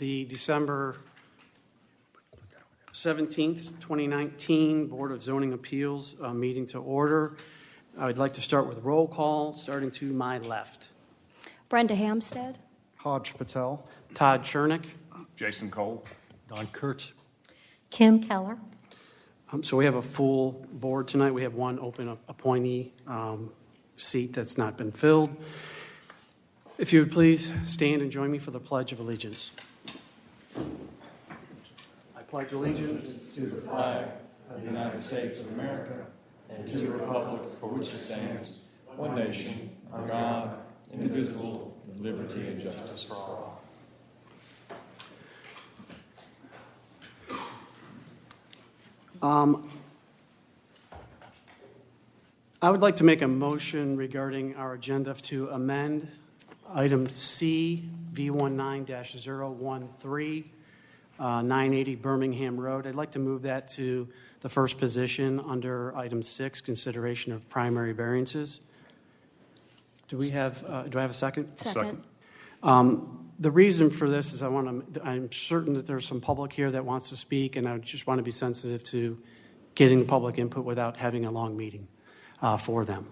the December 17th, 2019 Board of Zoning Appeals meeting to order. I would like to start with roll call, starting to my left. Brenda Hamstead. Hodge Patel. Todd Chernick. Jason Cole. Don Kurtz. Kim Keller. So we have a full board tonight. We have one open appointee seat that's not been filled. If you would please stand and join me for the Pledge of Allegiance. I pledge allegiance To the flag of the United States of America and to the republic for which it stands, one nation, under God, indivisible, with liberty and justice for all. I would like to make a motion regarding our agenda to amend item C, V19-013, 980 Birmingham Road. I'd like to move that to the first position under item 6, consideration of primary variances. Do I have a second? Second. The reason for this is I'm certain that there's some public here that wants to speak, and I just want to be sensitive to getting public input without having a long meeting for them.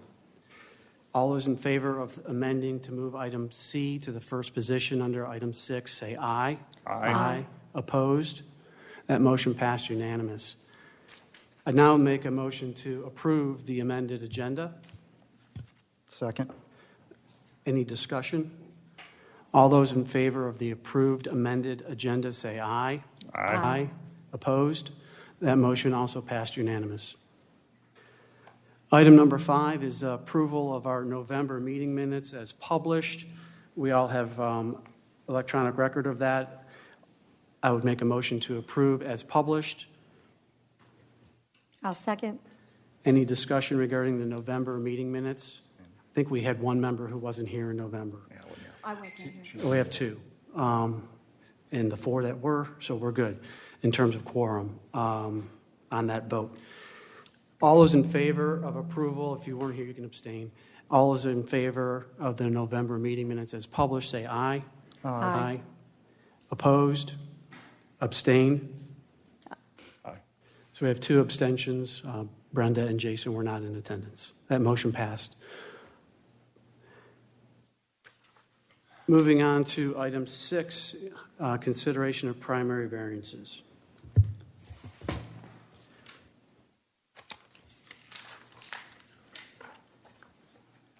All those in favor of amending to move item C to the first position under item 6, say aye. Aye. Opposed? That motion passed unanimous. I now make a motion to approve the amended agenda. Second. Any discussion? All those in favor of the approved amended agenda say aye. Aye. Opposed? That motion also passed unanimous. Item number 5 is approval of our November meeting minutes as published. We all have electronic record of that. I would make a motion to approve as published. I'll second. Any discussion regarding the November meeting minutes? I think we had one member who wasn't here in November. I wasn't here. We have 2, and the 4 that were, so we're good in terms of quorum on that vote. All those in favor of approval, if you weren't here, you can abstain. All those in favor of the November meeting minutes as published, say aye. Aye. Opposed? Abstain? Aye. So we have 2 abstentions. Brenda and Jason were not in attendance. That motion passed. Moving on to item 6, consideration of primary variances.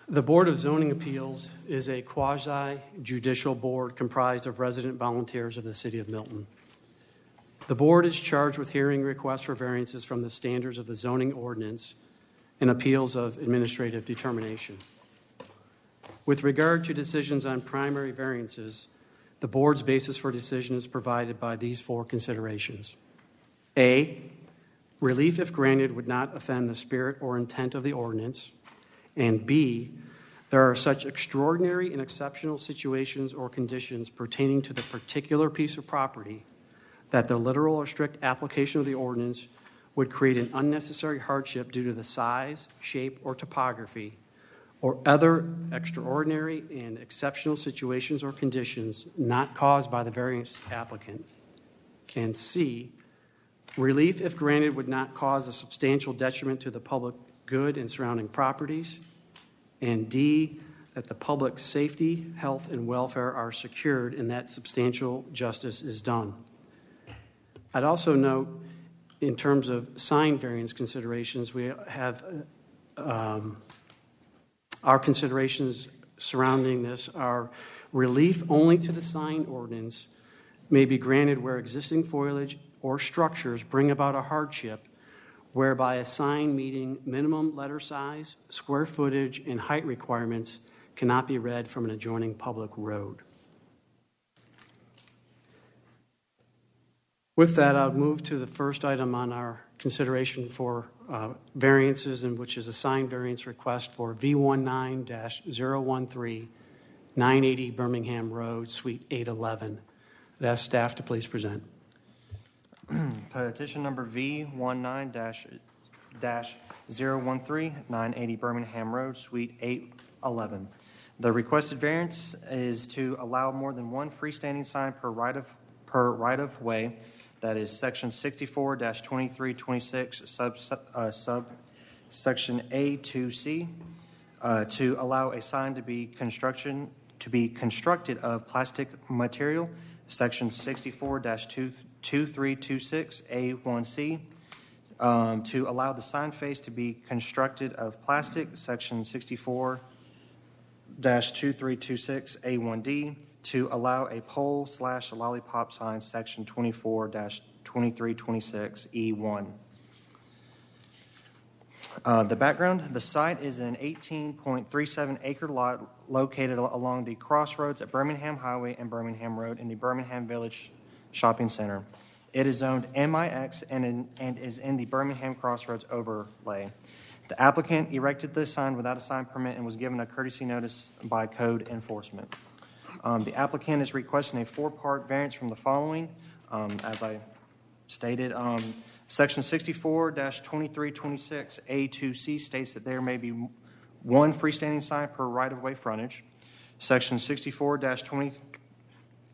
The Board of Zoning Appeals is a quasi-judicial board comprised of resident volunteers of the City of Milton. The board is charged with hearing requests for variances from the standards of the zoning ordinance and appeals of administrative determination. With regard to decisions on primary variances, the board's basis for decision is provided by these 4 considerations. A, relief if granted would not offend the spirit or intent of the ordinance. And B, there are such extraordinary and exceptional situations or conditions pertaining to the particular piece of property that the literal or strict application of the ordinance would create an unnecessary hardship due to the size, shape, or topography, or other extraordinary and exceptional situations or conditions not caused by the variance applicant. And C, relief if granted would not cause a substantial detriment to the public good and surrounding properties. And D, that the public safety, health, and welfare are secured and that substantial justice is done. I'd also note, in terms of sign variance considerations, we have our considerations surrounding this are relief only to the sign ordinance may be granted where existing foliage or structures bring about a hardship whereby a sign meeting minimum letter size, square footage, and height requirements cannot be read from an adjoining public road. With that, I'll move to the first item on our consideration for variances, and which is a sign variance request for V19-013, 980 Birmingham Road, Suite 811. I'd ask staff to please present. Petition number V19-013, 980 Birmingham Road, Suite 811. The requested variance is to allow more than one freestanding sign per per right-of-way, that is Section 64-2326, subsection A2C, to allow a sign to be constructed of plastic material, Section 64-2326, A1C, to allow the sign face to be constructed of plastic, Section 64-2326, A1D, to allow a pole/lollipop sign, Section 24-2326, E1. The background, the site is an 18.37-acre lot located along the crossroads at Birmingham Highway and Birmingham Road in the Birmingham Village Shopping Center. It is zoned MIX and is in the Birmingham Crossroads overlay. The applicant erected this sign without a sign permit and was given a courtesy notice by code enforcement. The applicant is requesting a four-part variance from the following. As I stated, Section 64-2326, A2C states that there may be one freestanding sign per right-of-way frontage. Section 64-2326,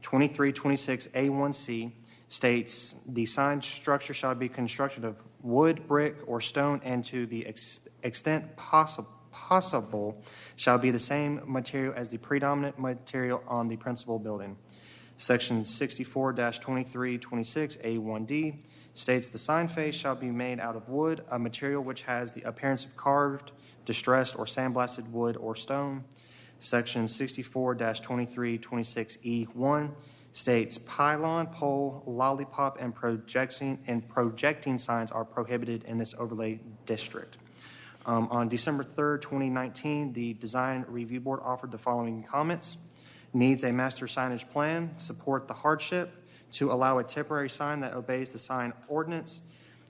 A1C states the sign structure shall be constructed of wood, brick, or stone, and to the extent possible shall be the same material as the predominant material on the principal building. Section 64-2326, A1D states the sign face shall be made out of wood, a material which has the appearance of carved, distressed, or sandblasted wood or stone. Section 64-2326, E1 states pylon, pole, lollipop, and projecting signs are prohibited in this overlay district. On December 3rd, 2019, the Design Review Board offered the following comments. Needs a master signage plan, support the hardship, to allow a temporary sign that obeys the sign ordinance,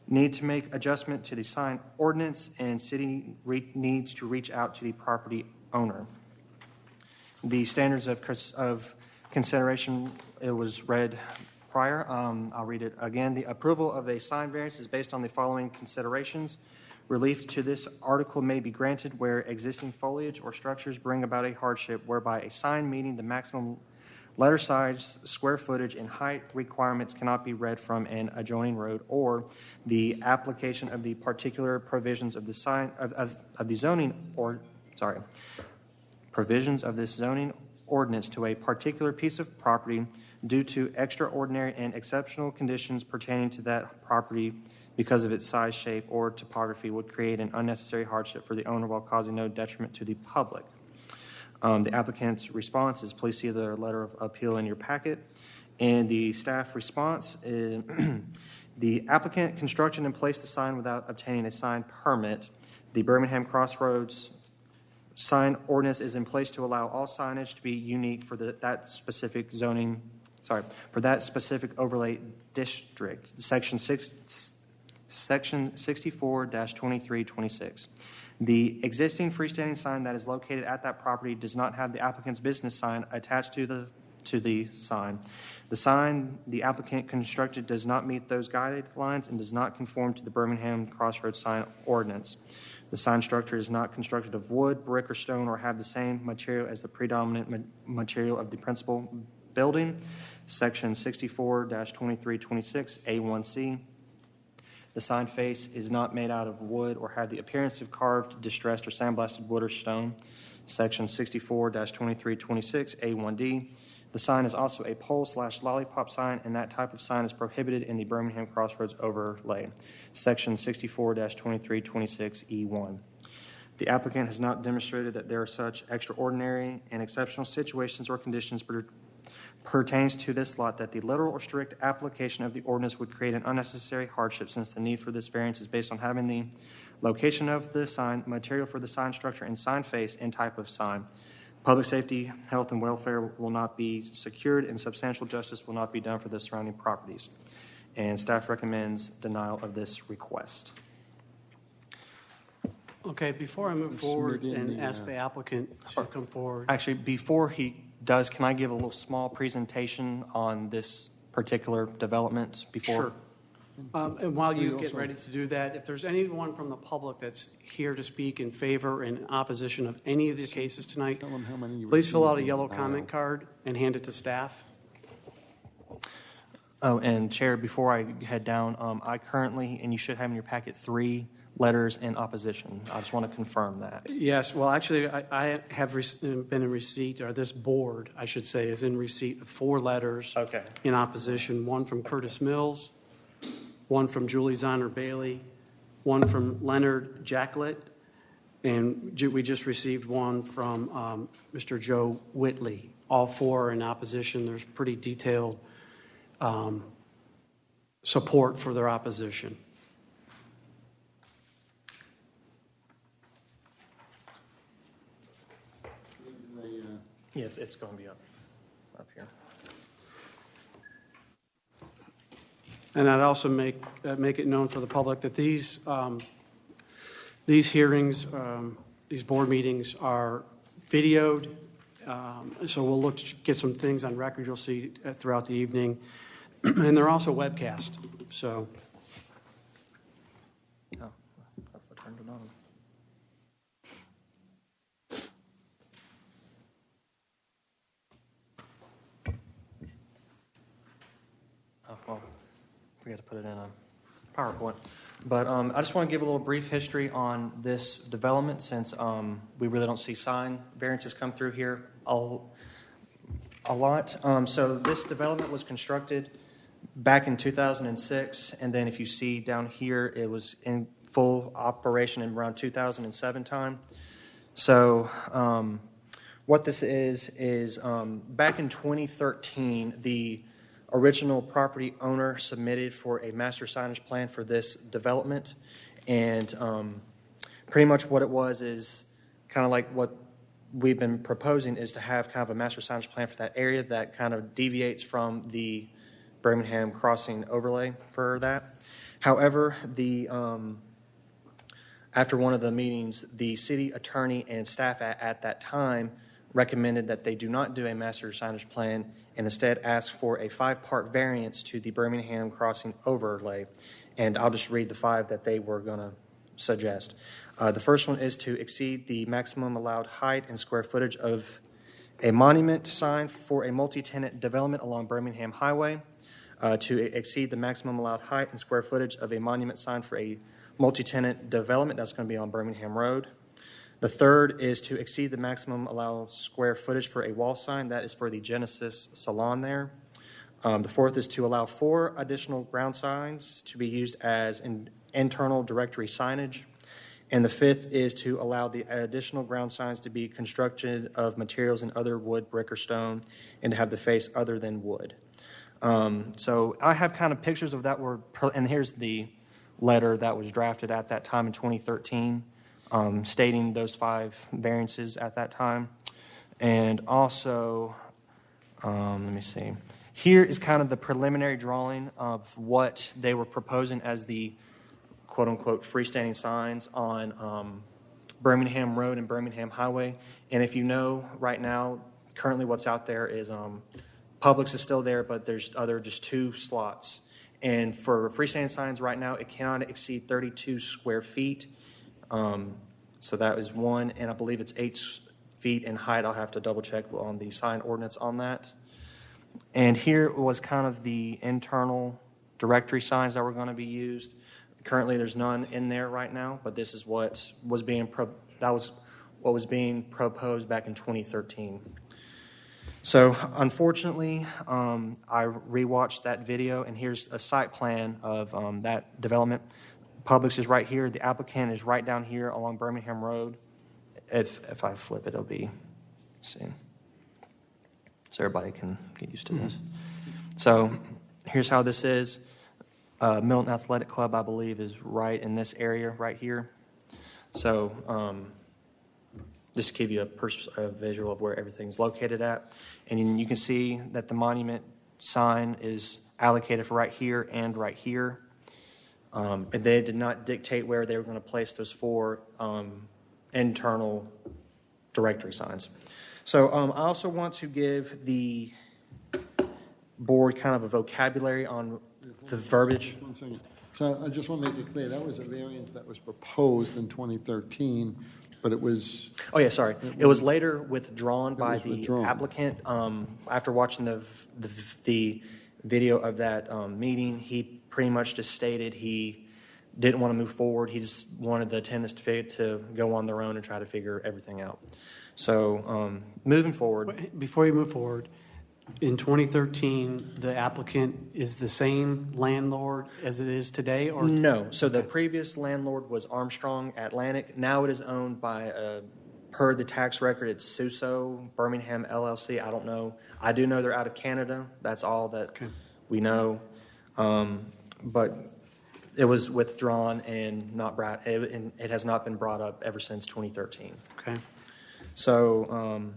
need to make adjustment to the sign ordinance, and city needs to reach out to the property owner. The standards of consideration, it was read prior. I'll read it again. The approval of a sign variance is based on the following considerations. Relief to this article may be granted where existing foliage or structures bring about a hardship whereby a sign meeting the maximum letter size, square footage, and height requirements cannot be read from an adjoining road, or the application of the particular provisions of the sign of the zoning or provisions of this zoning ordinance to a particular piece of property due to extraordinary and exceptional conditions pertaining to that property because of its size, shape, or topography would create an unnecessary hardship for the owner while causing no detriment to the public. The applicant's response is, please see the letter of appeal in your packet. And the staff response is, the applicant constructed and placed the sign without obtaining a sign permit. The Birmingham Crossroads sign ordinance is in place to allow all signage to be unique for that specific overlay district. Section 64-2326. The existing freestanding sign that is located at that property does not have the applicant's business sign attached to the sign. The sign the applicant constructed does not meet those guidelines and does not conform to the Birmingham Crossroads sign ordinance. The sign structure is not constructed of wood, brick, or stone, or have the same material as the predominant material of the principal building. Section 64-2326, A1C. The sign face is not made out of wood or have the appearance of carved, distressed, or sandblasted wood or stone. Section 64-2326, A1D. The sign is also a pole/lollipop sign, and that type of sign is prohibited in the Birmingham Crossroads overlay. Section 64-2326, E1. The applicant has not demonstrated that there are such extraordinary and exceptional situations or conditions pertains to this lot that the literal or strict application of the ordinance would create an unnecessary hardship, since the need for this variance is based on having the location of the sign, material for the sign structure, and sign face and type of sign. Public safety, health, and welfare will not be secured, and substantial justice will not be done for the surrounding properties. And staff recommends denial of this request. Okay, before I move forward and ask the applicant to come forward. Actually, before he does, can I give a little small presentation on this particular development before? Sure. And while you get ready to do that, if there's anyone from the public that's here to speak in favor and opposition of any of the cases tonight, please fill out a yellow comment card and hand it to staff. Oh, and Chair, before I head down, I currently, and you should have in your packet, 3 letters in opposition. I just want to confirm that. Yes, well, actually, I have been in receipt, or this board, I should say, is in receipt of 4 letters Okay. in opposition, one from Curtis Mills, one from Julie Zahner Bailey, one from Leonard Jacklett, and we just received one from Mr. Joe Whitley. All 4 are in opposition. There's pretty detailed support for their opposition. Yeah, it's going to be up here. And I'd also make it known for the public that these hearings, these board meetings are videoed. So we'll look to get some things on record you'll see throughout the evening. And they're also webcast. So Oh, I turned it on. Oh, well, forgot to put it in a PowerPoint. But I just want to give a little brief history on this development since we really don't see sign variances come through here a lot. So this development was constructed back in 2006, and then if you see down here, it was in full operation in around 2007 time. So what this is back in 2013, the original property owner submitted for a master signage plan for this development, and pretty much what it was is kind of like what we've been proposing is to have kind of a master signage plan for that area that kind of deviates from the Birmingham crossing overlay for that. However, after one of the meetings, the city attorney and staff at that time recommended that they do not do a master signage plan and instead ask for a 5-part variance to the Birmingham crossing overlay. And I'll just read the 5 that they were going to suggest. The first one is to exceed the maximum allowed height and square footage of a monument sign for a multi-tenant development along Birmingham Highway, to exceed the maximum allowed height and square footage of a monument sign for a multi-tenant development that's going to be on Birmingham Road. The third is to exceed the maximum allowed square footage for a wall sign. That is for the Genesis Salon there. The fourth is to allow 4 additional ground signs to be used as internal directory signage. And the fifth is to allow the additional ground signs to be constructed of materials in other wood, brick, or stone, and to have the face other than wood. So I have kind of pictures of that and here's the letter that was drafted at that time in 2013, stating those 5 variances at that time. And also, let me see. Here is kind of the preliminary drawing of what they were proposing as the quote-unquote freestanding signs on Birmingham Road and Birmingham Highway. And if you know, right now, currently what's out there is Publix is still there, but there's just 2 slots. And for freestanding signs right now, it cannot exceed 32 square feet. So that is one, and I believe it's 8 feet in height. I'll have to double check on the sign ordinance on that. And here was kind of the internal directory signs that were going to be used. Currently, there's none in there right now, but this is what was being proposed back in 2013. So, unfortunately, I rewatched that video, and here's a site plan of that development. Publix is right here. The applicant is right down here along Birmingham Road. If I flip it, it'll be, let's see, so everybody can get used to this. So, here's how this is. Milton Athletic Club, I believe, is right in this area right here. So, just to give you a visual of where everything's located at. And you can see that the monument sign is allocated for right here and right here. And they did not dictate where they were going to place those 4 internal directory signs. So I also want to give the board kind of a vocabulary on the verbiage. One second. So I just want to make it clear, that was a variance that was proposed in 2013, but it was... Oh, yeah, sorry. It was later withdrawn by the withdrawn. applicant after watching the video of that meeting. He pretty much just stated he didn't want to move forward. He just wanted the attendants to go on their own and try to figure everything out. So moving forward. Wait, before you move forward, in 2013, the applicant is the same landlord as it is today, or? No. So the previous landlord was Armstrong Atlantic. Now it is owned by, per the tax record, it's Suso Birmingham LLC. I don't know. I do know they're out of Canada. That's all that we know. But it was withdrawn and not brought. It has not been brought up ever since 2013. Okay. So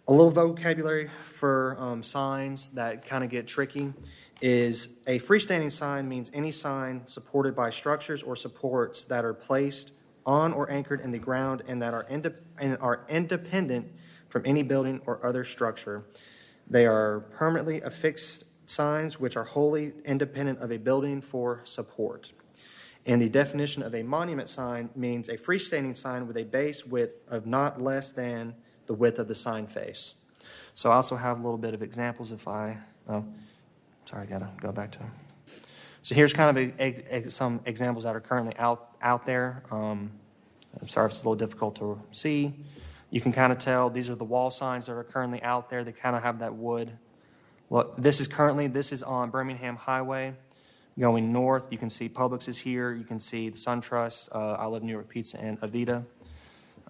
a little vocabulary for signs that kind of get tricky is a freestanding sign means any sign supported by structures or supports that are placed on or anchored in the ground and that are independent from any building or other structure. They are permanently affixed signs which are wholly independent of a building for support. And the definition of a monument sign means a freestanding sign with a base width of not less than the width of the sign face. So I also have a little bit of examples if I, sorry, I gotta go back to them. So here's kind of some examples that are currently out there. I'm sorry if it's a little difficult to see. You can kind of tell these are the wall signs that are currently out there. They kind of have that wood. Look, this is on Birmingham Highway going north. You can see Publix is here. You can see the SunTrust, I Love New York Pizza, and Avita.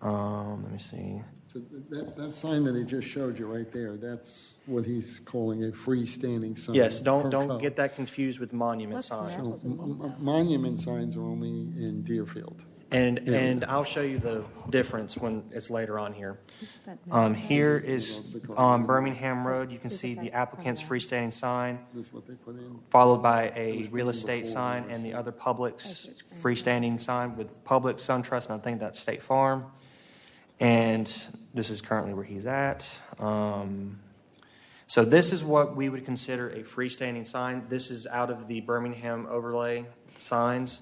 Let me see. So that sign that he just showed you right there, that's what he's calling a freestanding sign. Yes, don't per code. get that confused with monument What's sign. that? So monument signs are only in Deerfield. And I'll show you the difference when it's later on here. Here is on Birmingham Road. You can see the applicant's freestanding sign, This is what they put in. followed by a real estate sign and the other Publix freestanding sign with Publix, SunTrust, and I think that's State Farm. And this is currently where he's at. So this is what we would consider a freestanding sign. This is out of the Birmingham overlay signs.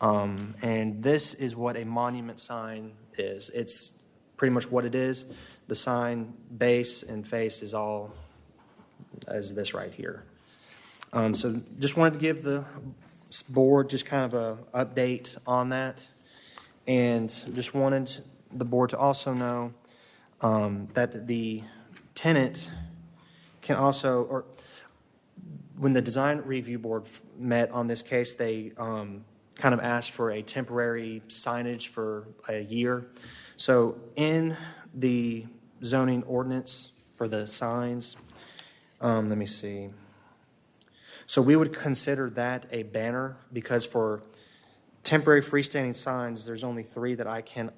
And this is what a monument sign is. It's pretty much what it is. The sign base and face is all as this right here. So just wanted to give the board just kind of a update on that. And just wanted the board to also know that the tenant can also, or when the design review board met on this case, they kind of asked for a temporary signage for a year. So in the zoning ordinance for the signs, let me see. So we would consider that a banner because for temporary freestanding signs, there's only 3 that I can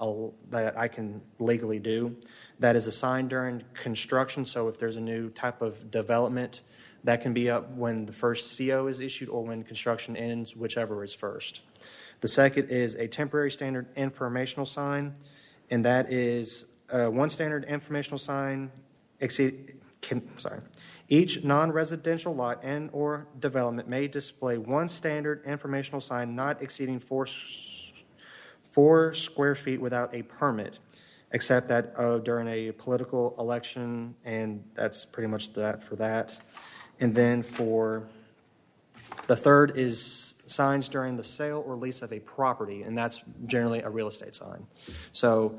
legally do. That is a sign during construction. So if there's a new type of development, that can be up when the first CO is issued or when construction ends, whichever is first. The second is a temporary standard informational sign, and that is one standard informational sign Each non-residential lot and or development may display one standard informational sign not exceeding 4 square feet without a permit, except that during a political election, and that's pretty much that for that. And then for the third is signs during the sale or lease of a property, and that's generally a real estate sign. So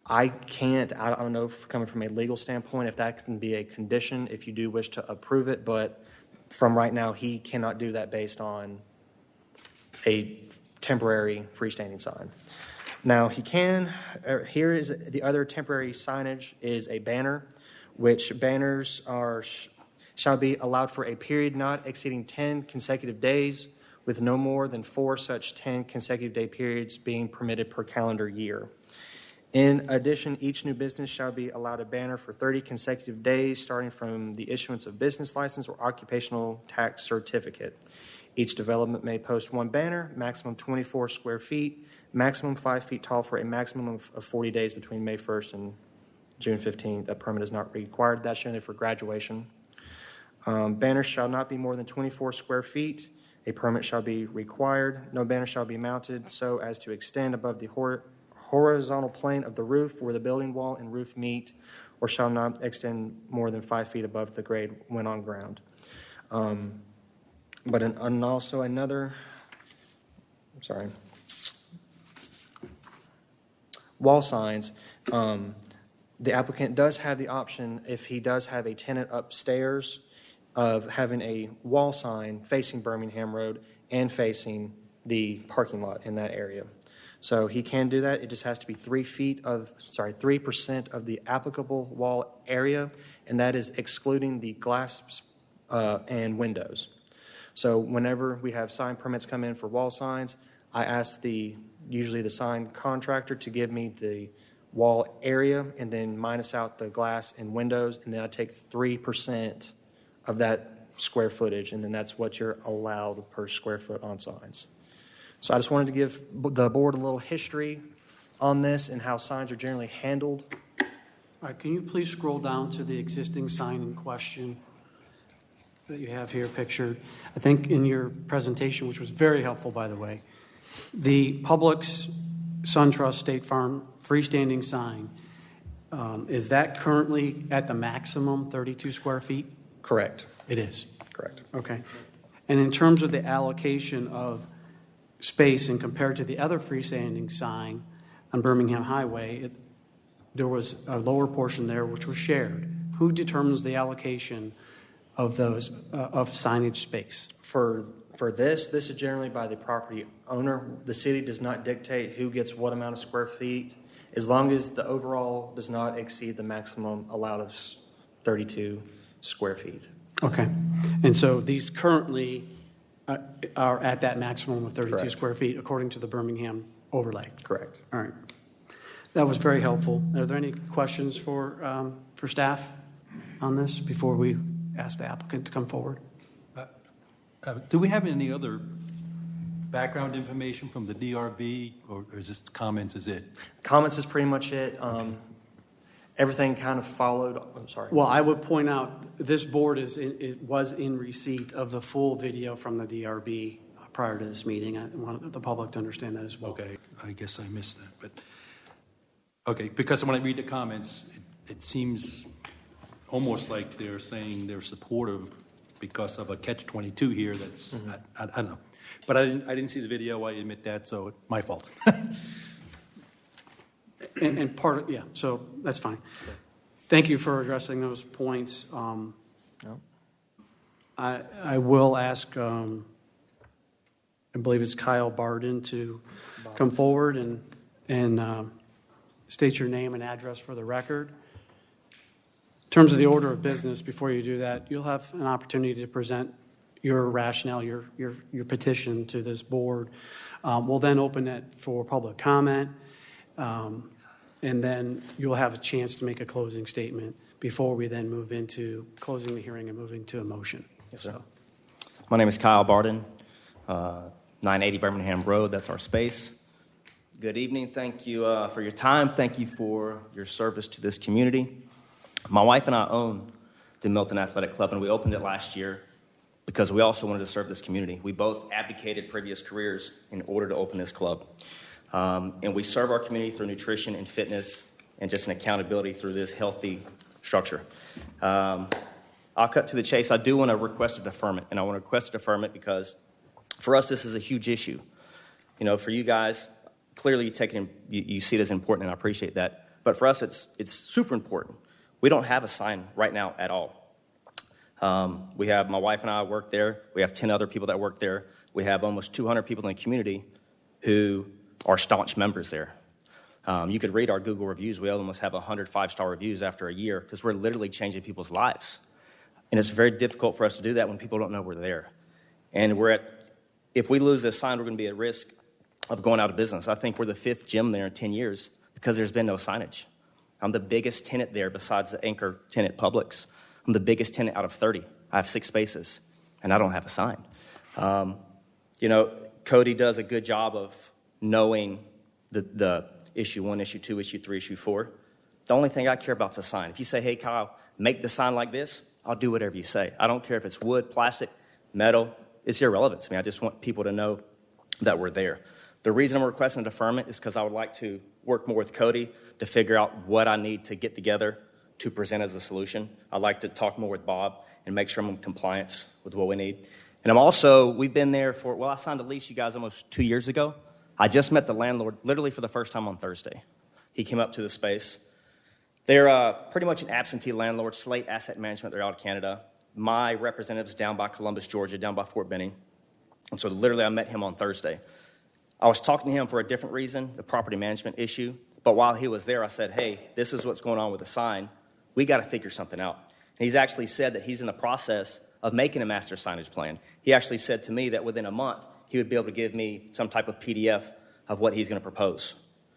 I don't know if coming from a legal standpoint, if that can be a condition, if you do wish to approve it, but from right now, he cannot do that based on a temporary freestanding sign. Now, he can, here is the other temporary signage is a banner, which banners shall be allowed for a period not exceeding 10 consecutive days, with no more than 4 such 10 consecutive day periods being permitted per calendar year. In addition, each new business shall be allowed a banner for 30 consecutive days, starting from the issuance of business license or occupational tax certificate. Each development may post 1 banner, maximum 24 square feet, maximum 5 feet tall for a maximum of 40 days between May 1st and June 15th. A permit is not required. That's generally for graduation. Banners shall not be more than 24 square feet. A permit shall be required. No banner shall be mounted so as to extend above the horizontal plane of the roof where the building wall and roof meet, or shall not extend more than 5 feet above the grade when on ground. And also another, I'm sorry, wall signs. The applicant does have the option, if he does have a tenant upstairs, of having a wall sign facing Birmingham Road and facing the parking lot in that area. So he can do that. It just has to be 3% of the applicable wall area, and that is excluding the glass and windows. So whenever we have sign permits come in for wall signs, I ask usually the sign contractor to give me the wall area and then minus out the glass and windows, and then I take 3% of that square footage, and then that's what you're allowed per square foot on signs. So I just wanted to give the board a little history on this and how signs are generally handled. All right, can you please scroll down to the existing sign in question that you have here pictured? I think in your presentation, which was very helpful, by the way, the Publix SunTrust State Farm freestanding sign, is that currently at the maximum 32 square feet? Correct. It is. Correct. Okay. And in terms of the allocation of space and compared to the other freestanding sign on Birmingham Highway, there was a lower portion there which was shared. Who determines the allocation of those of signage space? For this is generally by the property owner. The city does not dictate who gets what amount of square feet, as long as the overall does not exceed the maximum allowed of 32 square feet. Okay. And so these currently are at that maximum of 32 Correct. square feet according to the Birmingham overlay. Correct. All right. That was very helpful. Are there any questions for staff on this before we ask the applicant to come forward? Do we have any other background information from the DRB, or is this comments is it? Comments is pretty much it. Everything kind of followed. I'm sorry. Well, I would point out this board was in receipt of the full video from the DRB prior to this meeting. I want the public to understand that as well. Okay, I guess I missed that, but okay, because when I read the comments, it seems almost like they're saying they're supportive because of a catch-22 here. That's I don't know, but I didn't see the video. I admit that, so it's my fault. And part of, yeah, so that's fine. Thank you for addressing those points. I will ask, I believe it's Kyle Barden, to come forward and state your name and address for the record. In terms of the order of business, before you do that, you'll have an opportunity to present your rationale, your petition to this board. We'll then open it for public comment. And then you'll have a chance to make a closing statement before we then move into closing the hearing and moving to a motion. Yes, sir. My name is Kyle Barden, 980 Birmingham Road. That's our space. Good evening. Thank you for your time. Thank you for your service to this community. My wife and I own the Milton Athletic Club, and we opened it last year because we also wanted to serve this community. We both abdicated previous careers in order to open this club. And we serve our community through nutrition and fitness and just an accountability through this healthy structure. I'll cut to the chase. I do want to request a deferment, and I want to request a deferment because for us this is a huge issue. You know, for you guys, clearly you see it as important, and I appreciate that. But for us, it's super important. We don't have a sign right now at all. We have my wife and I work there. We have 10 other people that work there. We have almost 200 people in the community who are staunch members there. You could read our Google reviews. We almost have 100 5-star reviews after a year because we're literally changing people's lives. And it's very difficult for us to do that when people don't know we're there. And if we lose this sign, we're going to be at risk of going out of business. I think we're the 5th gym there in 10 years because there's been no signage. I'm the biggest tenant there besides the anchor tenant Publix. I'm the biggest tenant out of 30. I have 6 spaces, and I don't have a sign. Cody does a good job of knowing the issue 1, issue 2, issue 3, issue 4. The only thing I care about is a sign. If you say, hey, Kyle, make the sign like this, I'll do whatever you say. I don't care if it's wood, plastic, metal. It's irrelevant to me. I just want people to know that we're there. The reason I'm requesting a deferment is because I would like to work more with Cody to figure out what I need to get together to present as a solution. I'd like to talk more with Bob and make sure I'm in compliance with what we need. And we've been there I signed a lease, you guys, almost 2 years ago. I just met the landlord literally for the first time on Thursday. He came up to the space. They're pretty much an absentee landlord, Slate Asset Management. They're out of Canada. My representative's down by Columbus, Georgia, down by Fort Benning. And so literally I met him on Thursday. I was talking to him for a different reason, the property management issue. But while he was there, I said, hey, this is what's going on with the sign. We got to figure something out. And he's actually said that he's in the process of making a master signage plan. He actually said to me that within a month, he would be able to give me some type of PDF of what he's going to propose.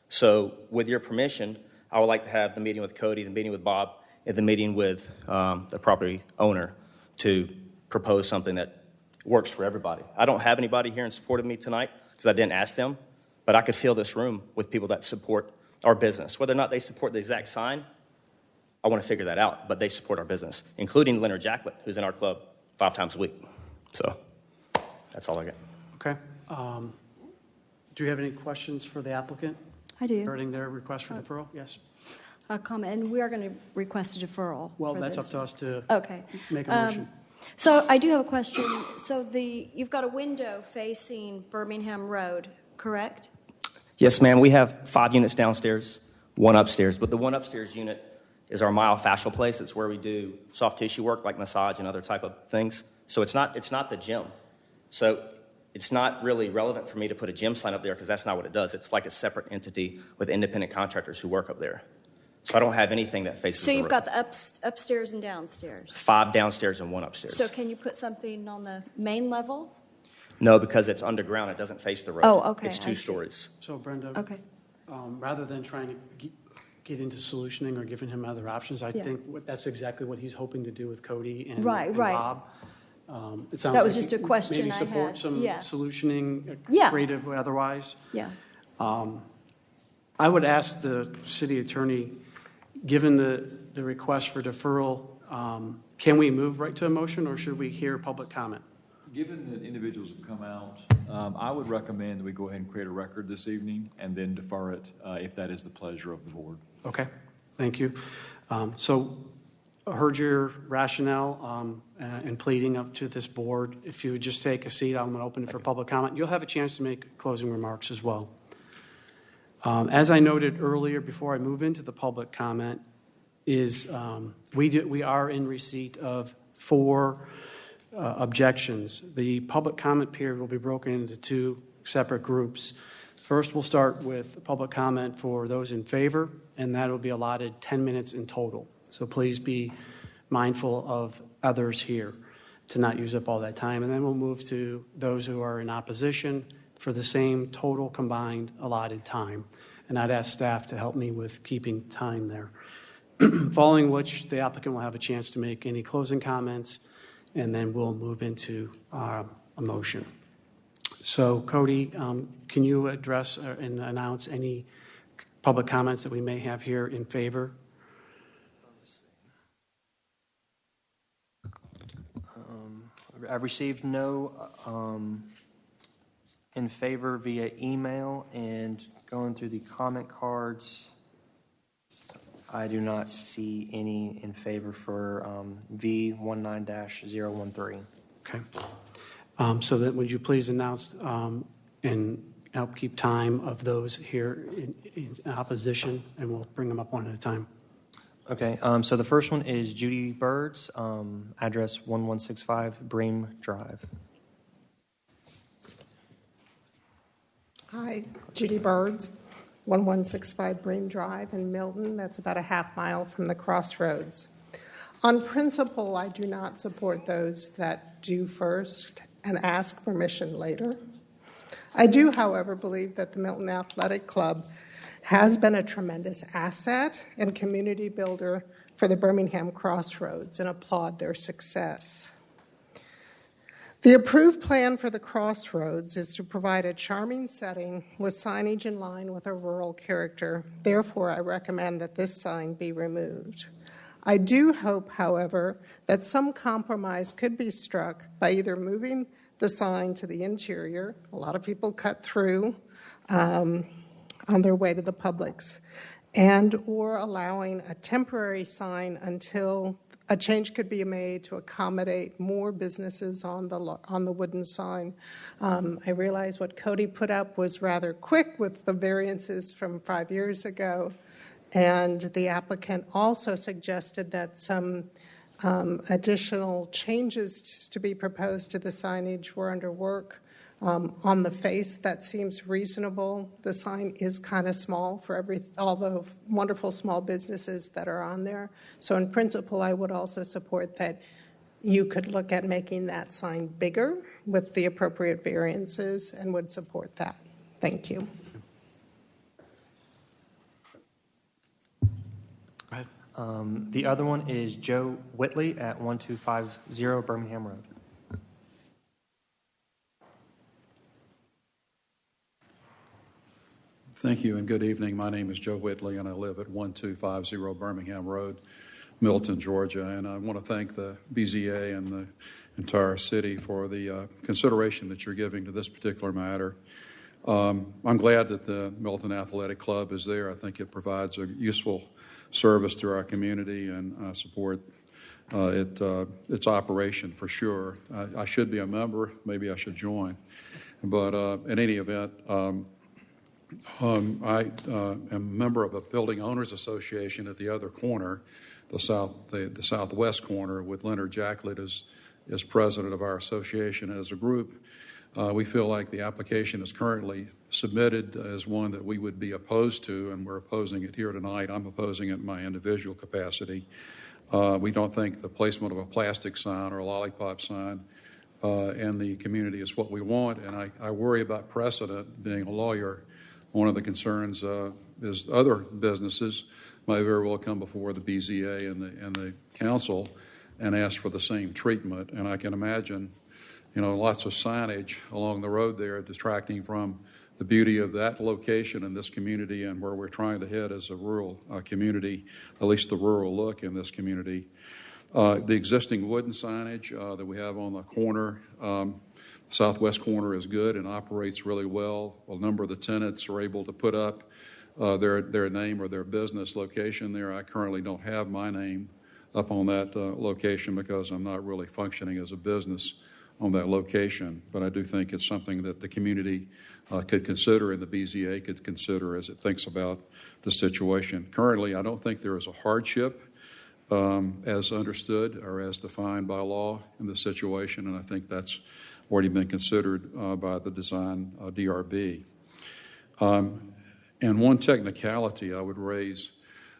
So with your permission, I would like to have the meeting with Cody, the meeting with Bob, and the meeting with the property owner to propose something that works for everybody. I don't have anybody here in support of me tonight because I didn't ask them, but I could fill this room with people that support our business. Whether or not they support the exact sign, I want to figure that out, but they support our business, including Leonard Jacklet, who's in our club 5 times a week. So that's all I got. Okay. Do you have any questions for the applicant I do. regarding their request for deferral? Yes. A comment, and we are going to request a deferral. Well, for that's this. up to us to Okay. make a motion. So I do have a question. So you've got a window facing Birmingham Road, correct? Yes, ma'am. We have 5 units downstairs, 1 upstairs, but the 1 upstairs unit is our myofascial place. It's where we do soft tissue work like massage and other type of things. So it's not the gym. So it's not really relevant for me to put a gym sign up there because that's not what it does. It's like a separate entity with independent contractors who work up there. So I don't have anything that faces So the you've road. got the upstairs and downstairs. 5 downstairs and 1 upstairs. So can you put something on the main level? No, because it's underground. It doesn't face the road. Oh, okay, It's I 2 see. stories. So Brenda, Okay. rather than trying to get into solutioning or giving him other options, I Yeah. think that's exactly what he's hoping to do with Cody and Right, right. Bob. It sounds That was like just a question maybe I support had. some Yeah. solutioning, Yeah. creative or otherwise. Yeah. I would ask the city attorney, given the request for deferral, can we move right to a motion or should we hear public comment? Given that individuals have come out, I would recommend that we go ahead and create a record this evening and then defer it if that is the pleasure of the board. Okay, thank you. So I heard your rationale in pleading up to this board. If you would just take a seat, I'm going to open it for public comment. You'll have a chance to make closing remarks as well. As I noted earlier, before I move into the public comment, we are in receipt of 4 objections. The public comment period will be broken into 2 separate groups. First, we'll start with public comment for those in favor, and that will be allotted 10 minutes in total. So please be mindful of others here to not use up all that time. And then we'll move to those who are in opposition for the same total combined allotted time. And I'd ask staff to help me with keeping time there. Following which, the applicant will have a chance to make any closing comments, and then we'll move into a motion. So, Cody, can you address and announce any public comments that we may have here in favor? I've received no in favor via email, and going through the comment cards, I do not see any in favor for V19-013. Okay. So then would you please announce and help keep time of those here in opposition, and we'll bring them up one at a time. Okay, so the first one is Judy Birds, address 1165 Bream Drive. Hi, Judy Birds, 1165 Bream Drive in Milton. That's about a half mile from the crossroads. On principle, I do not support those that do first and ask permission later. I do, however, believe that the Milton Athletic Club has been a tremendous asset and community builder for the Birmingham Crossroads and applaud their success. The approved plan for the Crossroads is to provide a charming setting with signage in line with a rural character. Therefore, I recommend that this sign be removed. I do hope, however, that some compromise could be struck by either moving the sign to the interior. A lot of people cut through on their way to the Publix, and/or allowing a temporary sign until a change could be made to accommodate more businesses on the wooden sign. I realize what Cody put up was rather quick with the variances from 5 years ago, and the applicant also suggested that some additional changes to be proposed to the signage were under work. On the face, that seems reasonable. The sign is kind of small for all the wonderful small businesses that are on there. So in principle, I would also support that you could look at making that sign bigger with the appropriate variances and would support that. Thank you. The other one is Joe Whitley at 1250 Birmingham Road. Thank you and good evening. My name is Joe Whitley and I live at 1250 Birmingham Road, Milton, Georgia. And I want to thank the BZA and the entire city for the consideration that you're giving to this particular matter. I'm glad that the Milton Athletic Club is there. I think it provides a useful service to our community and support its operation for sure. I should be a member. Maybe I should join. But in any event, I am a member of a building owners association at the other corner, the southwest corner, with Leonard Jacklett as president of our association. And as a group, we feel like the application is currently submitted as one that we would be opposed to, and we're opposing it here tonight. I'm opposing it in my individual capacity. We don't think the placement of a plastic sign or a lollipop sign in the community is what we want, and I worry about precedent. Being a lawyer, one of the concerns is other businesses may very well come before the BZA and the council and ask for the same treatment. And I can imagine, lots of signage along the road there distracting from the beauty of that location in this community and where we're trying to head as a rural community, at least the rural look in this community. The existing wooden signage that we have on the corner, southwest corner, is good and operates really well. A number of the tenants are able to put up their name or their business location there. I currently don't have my name up on that location because I'm not really functioning as a business on that location. But I do think it's something that the community could consider and the BZA could consider as it thinks about the situation. Currently, I don't think there is a hardship as understood or as defined by law in the situation, and I think that's already been considered by the design DRB. And one technicality I would raise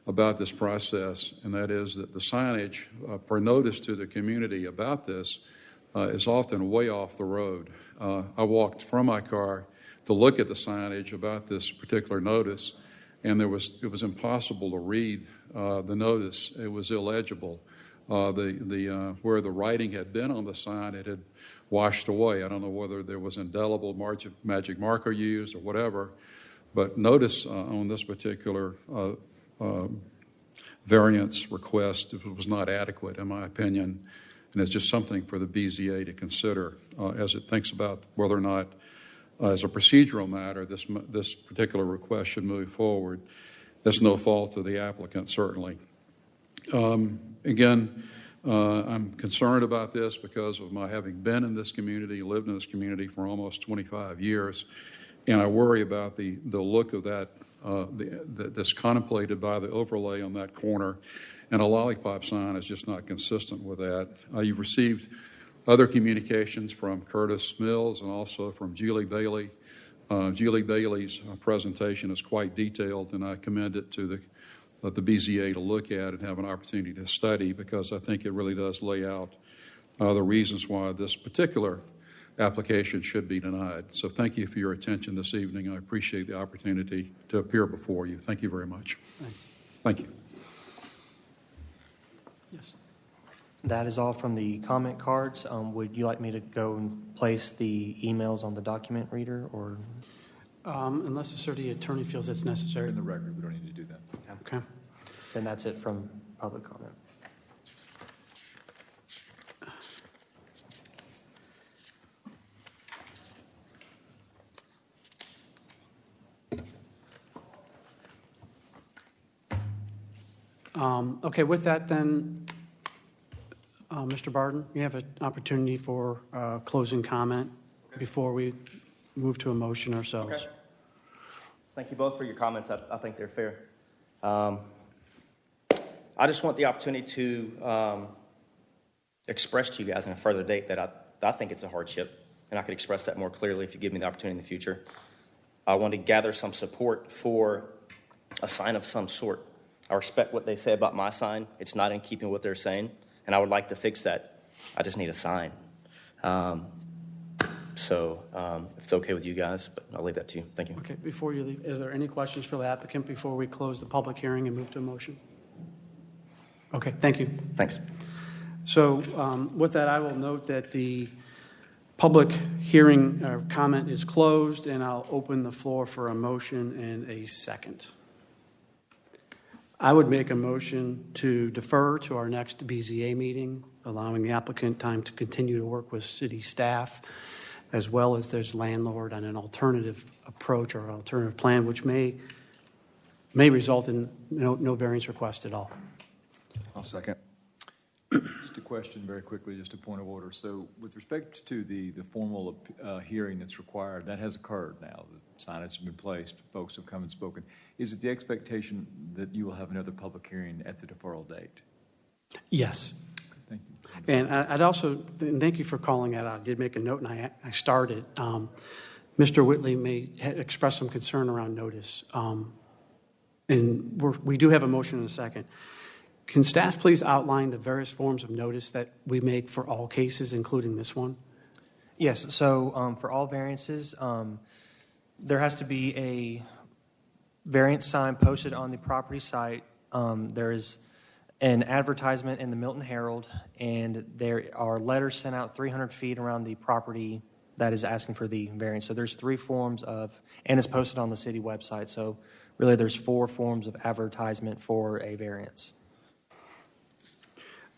about this process, and that is that the signage for notice to the community about this is often way off the road. I walked from my car to look at the signage about this particular notice, and it was impossible to read the notice. It was illegible. Where the writing had been on the sign, it had washed away. I don't know whether there was indelible magic marker used or whatever, but notice on this particular variance request was not adequate, in my opinion, and it's just something for the BZA to consider as it thinks about whether or not, as a procedural matter, this particular request should move forward. That's no fault of the applicant, certainly. Again, I'm concerned about this because of my having been in this community, lived in this community for almost 25 years, and I worry about the look of that that's contemplated by the overlay on that corner, and a lollipop sign is just not consistent with that. You've received other communications from Curtis Mills and also from Julie Bailey. Julie Bailey's presentation is quite detailed, and I commend it to the BZA to look at and have an opportunity to study, because I think it really does lay out the reasons why this particular application should be denied. So thank you for your attention this evening. I appreciate the opportunity to appear before you. Thank you very much. Thanks. Thank you. Yes. That is all from the comment cards. Would you like me to go and place the emails on the document reader, or? Unless the city attorney feels it's necessary. In the record, we don't need to do that. Okay. Then that's it from public comment. Okay, with that then, Mr. Barden, you have an opportunity for closing comment before we move to a motion ourselves. Okay. Thank you both for your comments. I think they're fair. I just want the opportunity to express to you guys in a further date that I think it's a hardship, and I could express that more clearly if you give me the opportunity in the future. I want to gather some support for a sign of some sort. I respect what they say about my sign. It's not in keeping with what they're saying, and I would like to fix that. I just need a sign. If it's okay with you guys, but I'll leave that to you. Thank you. Okay, before you leave, is there any questions for the applicant before we close the public hearing and move to a motion? Okay, thank you. Thanks. So with that, I will note that the public hearing comment is closed, and I'll open the floor for a motion and a second. I would make a motion to defer to our next BZA meeting, allowing the applicant time to continue to work with city staff, as well as there's landlord on an alternative approach or alternative plan, which may result in no variance request at all. I'll second. Just a question very quickly, just a point of order. So with respect to the formal hearing that's required, that has occurred now. The signage has been placed. Folks have come and spoken. Is it the expectation that you will have another public hearing at the deferral date? Yes. Thank you. And I'd also, and thank you for calling that out. I did make a note, and I started. Mr. Whitley may express some concern around notice. And we do have a motion in a second. Can staff please outline the various forms of notice that we make for all cases, including this one? Yes, so for all variances, there has to be a variance sign posted on the property site. There is an advertisement in the Milton Herald, and there are letters sent out 300 feet around the property that is asking for the variance. So there's 3 forms of, and it's posted on the city website. So really there's 4 forms of advertisement for a variance.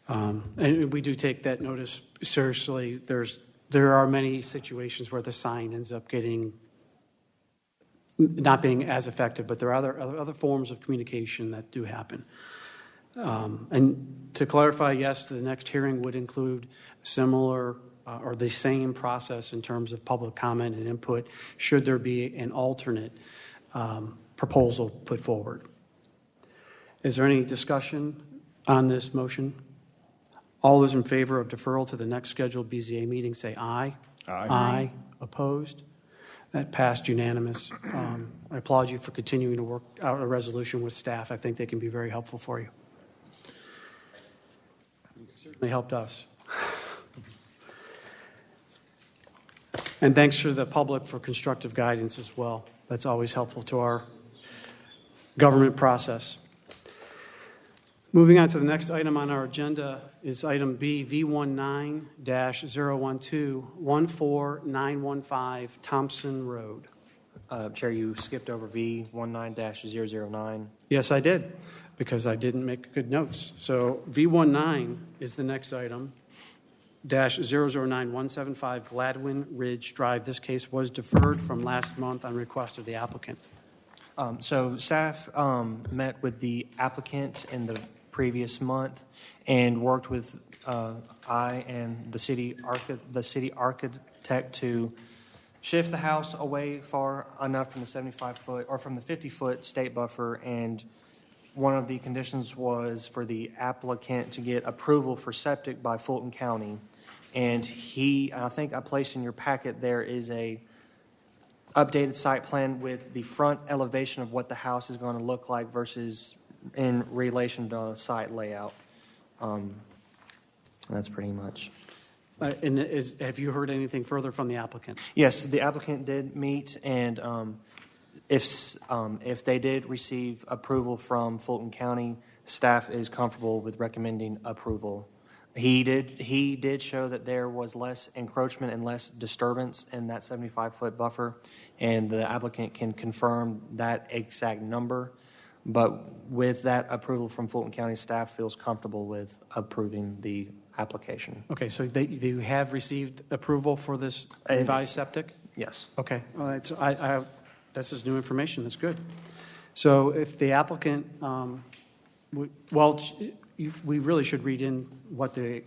And we do take that notice seriously. There are many situations where the sign ends up not being as effective, but there are other forms of communication that do happen. And to clarify, yes, the next hearing would include similar or the same process in terms of public comment and input should there be an alternate proposal put forward. Is there any discussion on this motion? All those in favor of deferral to the next scheduled BZA meeting say aye. Aye. Aye. Opposed? That passed unanimous. I applaud you for continuing to work out a resolution with staff. I think they can be very helpful for you. They helped us. And thanks to the public for constructive guidance as well. That's always helpful to our government process. Moving on to the next item on our agenda is item B, V19-012-14915 Thompson Road. Chair, you skipped over V19-009. Yes, I did, because I didn't make good notes. So V19 is the next item, -009-175 Gladwin Ridge Drive. This case was deferred from last month on request of the applicant. So staff met with the applicant in the previous month and worked with I and the city architect to shift the house away far enough from the 75-foot or from the 50-foot state buffer. And one of the conditions was for the applicant to get approval for septic by Fulton County. And I think I placed in your packet, there is a updated site plan with the front elevation of what the house is going to look like versus in relation to site layout. That's pretty much. And have you heard anything further from the applicant? Yes, the applicant did meet, and if they did receive approval from Fulton County, staff is comfortable with recommending approval. He did show that there was less encroachment and less disturbance in that 75-foot buffer, and the applicant can confirm that exact number. But with that approval from Fulton County, staff feels comfortable with approving the application. Okay, so you have received approval for this revised septic? Yes. Okay, well, this is new information. That's good. So if the applicant Well, we really should read in what the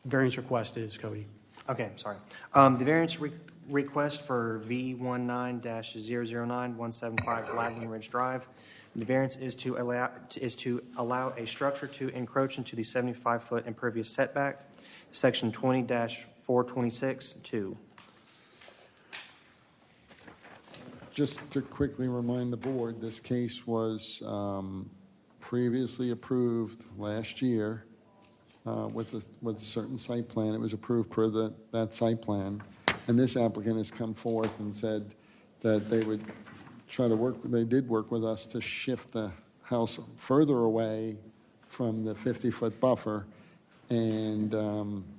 variance request is, Cody. Okay, sorry. The variance request for V19-009-175 Lavin Ridge Drive. The variance is to allow a structure to encroach into the 75-foot impervious setback, section 20-426-2. Just to quickly remind the board, this case was previously approved last year with a certain site plan. It was approved per that site plan. And this applicant has come forth and said that they would try to work, they did work with us to shift the house further away from the 50-foot buffer. And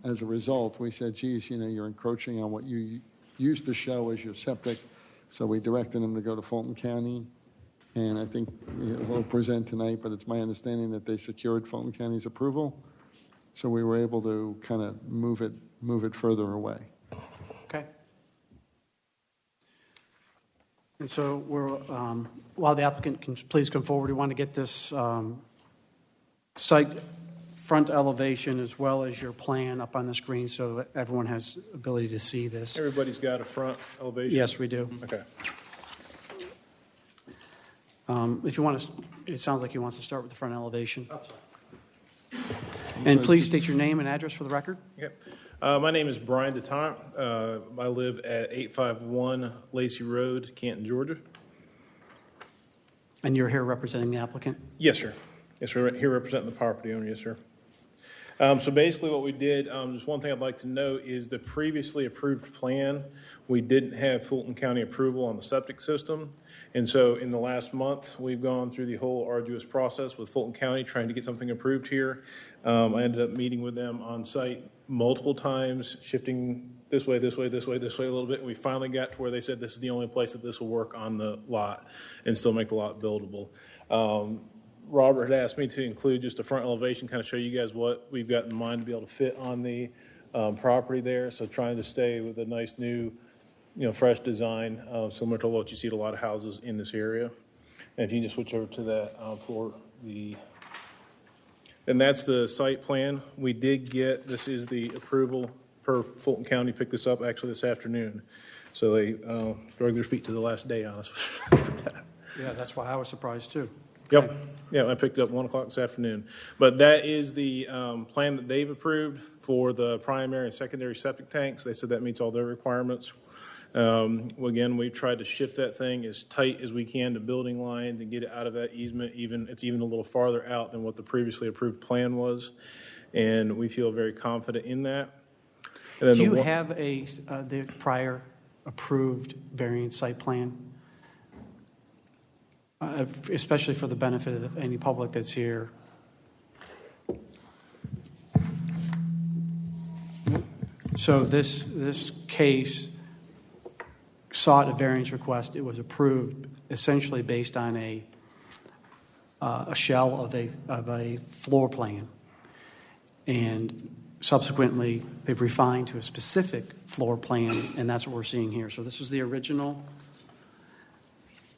as a result, we said, geez, you're encroaching on what you used to show as your septic. So we directed them to go to Fulton County. And I think we'll present tonight, but it's my understanding that they secured Fulton County's approval. So we were able to kind of move it further away. Okay. And so while the applicant can please come forward, we want to get this site front elevation as well as your plan up on the screen so that everyone has ability to see this. Everybody's got a front elevation? Yes, we do. Okay. If you want to, it sounds like he wants to start with the front elevation. Oh, sorry. And please state your name and address for the record. Yep. My name is Brian DeTont. I live at 851 Lacey Road, Canton, Georgia. And you're here representing the applicant? Yes, sir. Yes, sir. Here representing the property owner. Yes, sir. So basically what we did, just one thing I'd like to note is the previously approved plan, we didn't have Fulton County approval on the septic system. And so in the last month, we've gone through the whole arduous process with Fulton County trying to get something approved here. I ended up meeting with them on site multiple times, shifting this way, this way, this way, this way a little bit. And we finally got to where they said this is the only place that this will work on the lot and still make the lot buildable. Robert had asked me to include just a front elevation, kind of show you guys what we've got in mind to be able to fit on the property there. So trying to stay with a nice new, fresh design, similar to what you see at a lot of houses in this area. And if you can just switch over to that and that's the site plan. We did get, this is the approval per Fulton County, picked this up actually this afternoon. So they drug their feet to the last day on us. Yeah, that's why I was surprised too. Yep. Yeah, I picked it up 1 o'clock this afternoon. But that is the plan that they've approved for the primary and secondary septic tanks. They said that meets all their requirements. Again, we've tried to shift that thing as tight as we can to building lines and get it out of that easement. It's even a little farther out than what the previously approved plan was. And we feel very confident in that. And then do you have the prior approved variance site plan? Especially for the benefit of any public that's here. So this case sought a variance request. It was approved essentially based on a shell of a floor plan, and subsequently they've refined to a specific floor plan, and that's what we're seeing here. So this was the original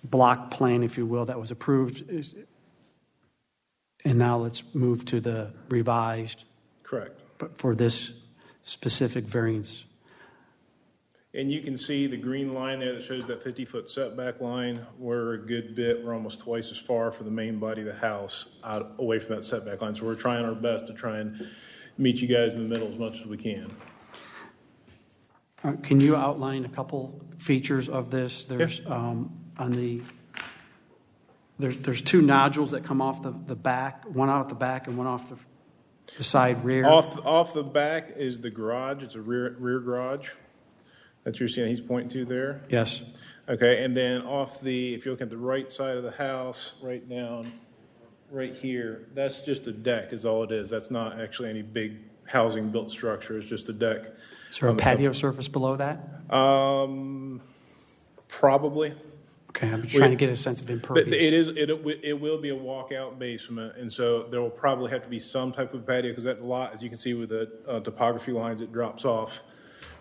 block plan, if you will, that was approved, and now let's move to the revised. Correct. But for this specific variance. And you can see the green line there that shows that 50-foot setback line. We're a good bit, we're almost twice as far from the main body of the house away from that setback line. So we're trying our best to try and meet you guys in the middle as much as we can. Can you outline a couple features of this? There's there's two nodules that come off the back, one out the back and one off the side rear. Off the back is the garage. It's a rear garage that you're seeing he's pointing to there. Yes. Okay, and then if you look at the right side of the house, right down, right here, that's just a deck is all it is. That's not actually any big housing built structure. It's just a deck. Is there a patio surface below that? Probably. Okay, I'm trying to get a sense of impervious. It will be a walkout basement, and so there will probably have to be some type of patio because that lot, as you can see with the topography lines, it drops off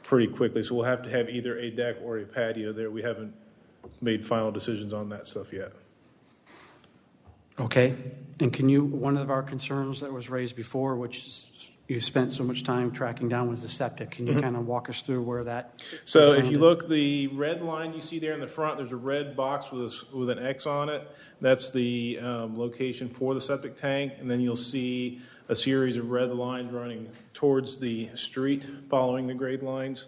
pretty quickly. So we'll have to have either a deck or a patio there. We haven't made final decisions on that stuff yet. Okay, and can you, one of our concerns that was raised before, which you spent so much time tracking down, was the septic. Can you kind of walk us through where that? So is if you landed? look, the red line you see there in the front, there's a red box with an X on it. That's the location for the septic tank. And then you'll see a series of red lines running towards the street following the grade lines.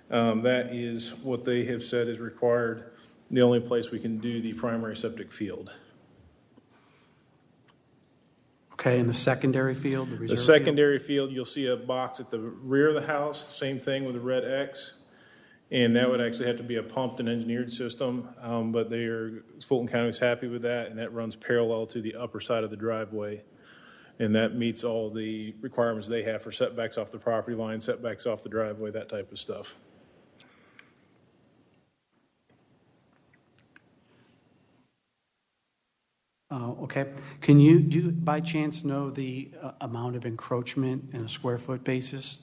That is what they have said is required, the only place we can do the primary septic field. Okay, and the secondary field, the The reserve field? secondary field, you'll see a box at the rear of the house, same thing with a red X. And that would actually have to be a pumped and engineered system, but Fulton County is happy with that, and that runs parallel to the upper side of the driveway. And that meets all the requirements they have for setbacks off the property line, setbacks off the driveway, that type of stuff. Okay. Can you, do you by chance know the amount of encroachment in a square foot basis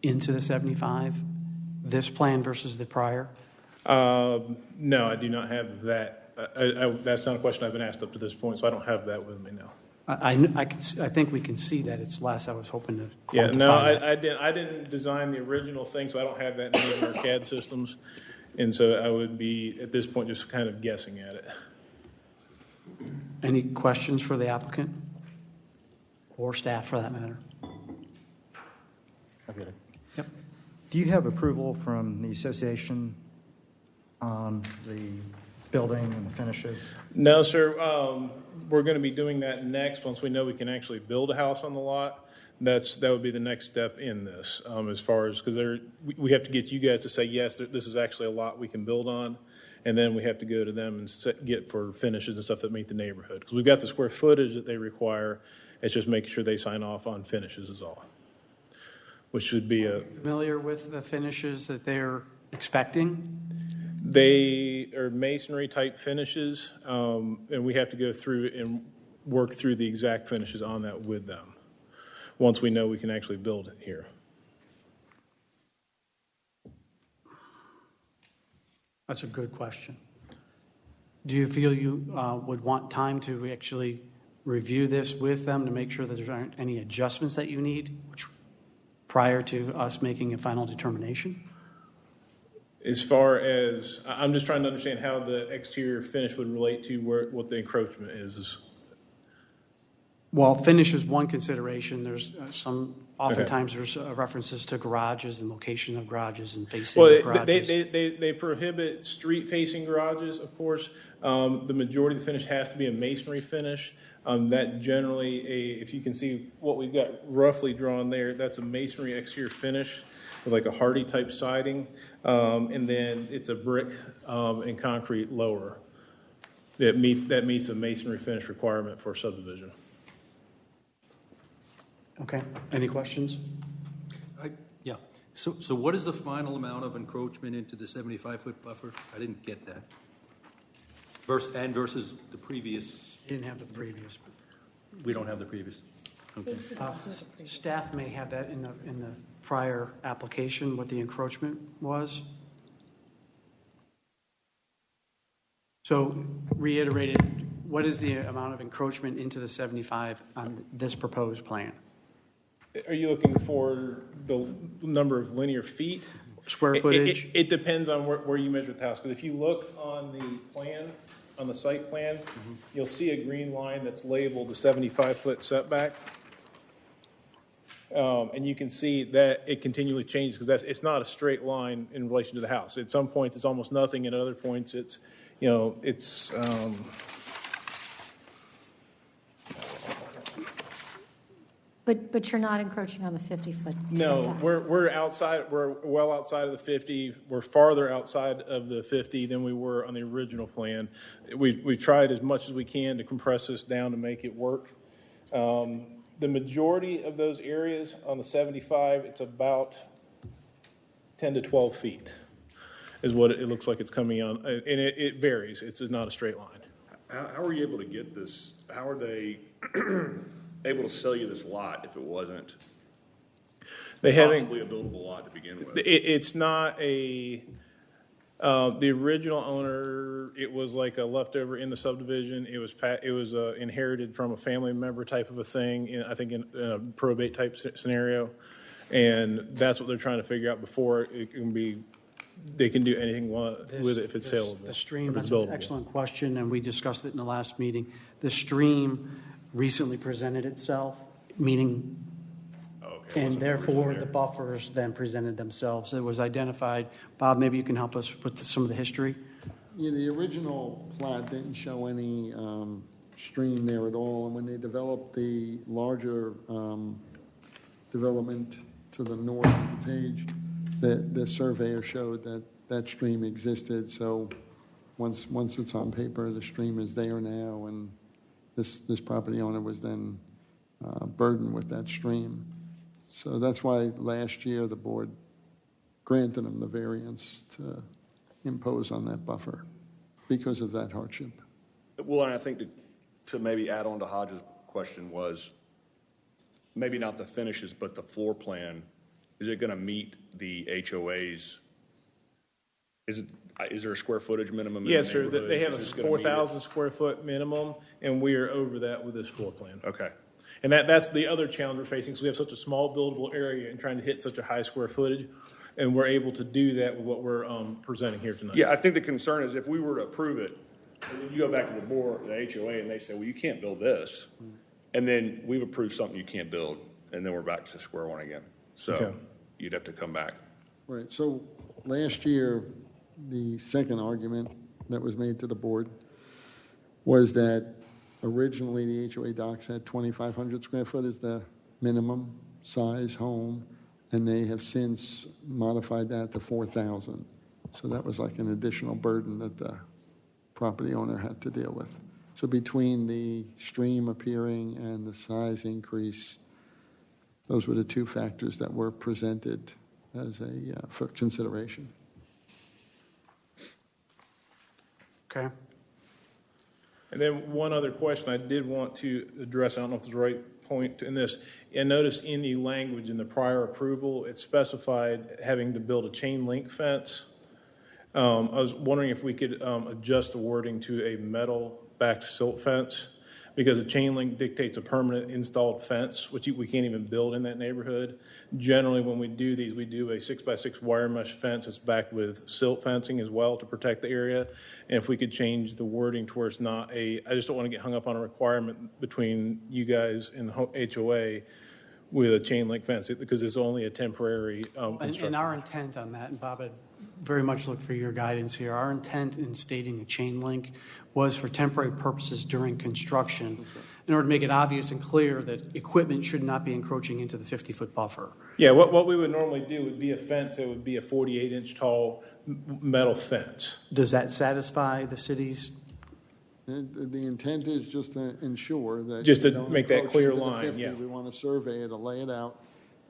into the 75? This plan versus the prior? No, I do not have that. That's not a question I've been asked up to this point, so I don't have that with me now. I think we can see that it's less. I was hoping to quantify Yeah, no, that. I didn't design the original thing, so I don't have that in any of our CAD systems. And so I would be, at this point, just kind of guessing at it. Any questions for the applicant? Or staff, for that matter? I've got it. Yep. Do you have approval from the association on the building and the finishes? No, sir. We're going to be doing that next once we know we can actually build a house on the lot. That would be the next step in this, as far as, because we have to get you guys to say, yes, this is actually a lot we can build on. And then we have to go to them and get for finishes and stuff that meet the neighborhood. Because we've got the square footage that they require. It's just making sure they sign off on finishes is all. Which should be Familiar with the finishes that they're expecting? They are masonry type finishes, and we have to go through and work through the exact finishes on that with them once we know we can actually build it here. That's a good question. Do you feel you would want time to actually review this with them to make sure that there aren't any adjustments that you need prior to us making a final determination? As far as, I'm just trying to understand how the exterior finish would relate to what the encroachment is. Well, finish is one consideration. There's oftentimes there's references to garages and location of garages and facing of garages. They prohibit street-facing garages, of course. The majority of the finish has to be a masonry finish. That generally, if you can see what we've got roughly drawn there, that's a masonry exterior finish with like a hardy type siding. And then it's a brick and concrete lower. That meets a masonry finish requirement for subdivision. Okay. Any questions? Yeah. So what is the final amount of encroachment into the 75-foot buffer? I didn't get that. Versus the previous, You didn't have the previous. we don't have the previous. Okay. Staff may have that in the prior application, what the encroachment was. So reiterated, what is the amount of encroachment into the 75 on this proposed plan? Are you looking for the number of linear feet? Square footage? It depends on where you measure the house. Because if you look on the plan, on the site plan, you'll see a green line that's labeled the 75-foot setback. And you can see that it continually changes because it's not a straight line in relation to the house. At some points, it's almost nothing. At other points, it's. But you're not encroaching on the 50-foot No, setback. we're outside. We're well outside of the 50. We're farther outside of the 50 than we were on the original plan. We tried as much as we can to compress this down to make it work. The majority of those areas on the 75, it's about 10 to 12 feet is what it looks like it's coming on. And it varies. It's not a straight line. How are you able to get this? How are they able to sell you this lot if it wasn't possibly a buildable lot to begin with? It's not a The original owner, it was like a leftover in the subdivision. It was inherited from a family member type of a thing, I think in a probate type scenario. And that's what they're trying to figure out before it can be, they can do anything with it if it's saleable. The stream, if it's that's an buildable. excellent question, and we discussed it in the last meeting. The stream recently presented itself, meaning, and therefore the buffers then presented themselves. It was identified. Bob, maybe you can help us with some of the history? Yeah, the original plat didn't show any stream there at all, and when they developed the larger development to the north of the page, the surveyor showed that that stream existed. So once it's on paper, the stream is there now, and this property owner was then burdened with that stream. So that's why last year the board granted them the variance to impose on that buffer because of that hardship. Well, and I think to maybe add on to Hodges' question was maybe not the finishes, but the floor plan. Is it going to meet the HOA's? Is there a square footage minimum? Yes, in the sir. neighborhood? They have a Is this gonna meet it? 4,000 square foot minimum, and we are over that with this floor plan. Okay. And that's the other challenge we're facing. So we have such a small buildable area and trying to hit such a high square footage, and we're able to do that with what we're presenting here tonight. Yeah, I think the concern is if we were to approve it, and then you go back to the board, the HOA, and they say, well, you can't build this, and then we've approved something you can't build, and then we're back to square one again. So Okay. you'd have to come back. Right, so last year, the second argument that was made to the board was that originally the HOA docs had 2,500 square foot as the minimum size home, and they have since modified that to 4,000. So that was like an additional burden that the property owner had to deal with. So between the stream appearing and the size increase, those were the two factors that were presented as for consideration. Okay. And then one other question I did want to address, I don't know if it's the right point in this. And notice in the language in the prior approval, it specified having to build a chain link fence. I was wondering if we could adjust the wording to a metal backed silt fence, because a chain link dictates a permanent installed fence, which we can't even build in that neighborhood. Generally, when we do these, we do a 6x6 wire mesh fence that's backed with silt fencing as well to protect the area. And if we could change the wording to where it's not I just don't want to get hung up on a requirement between you guys and the HOA with a chain link fence, because it's only a temporary construction. And our intent on that, and Bob, I'd very much look for your guidance here. Our intent in stating the chain link was for temporary purposes during construction, in order to make it obvious and clear that equipment should not be encroaching into the 50-foot buffer. Yeah, what we would normally do would be a fence that would be a 48-inch tall metal fence. Does that satisfy the city's? The intent is just to ensure that. Just to you don't make that encroach clear into the line, 50. yeah. We want to survey it, to lay it out,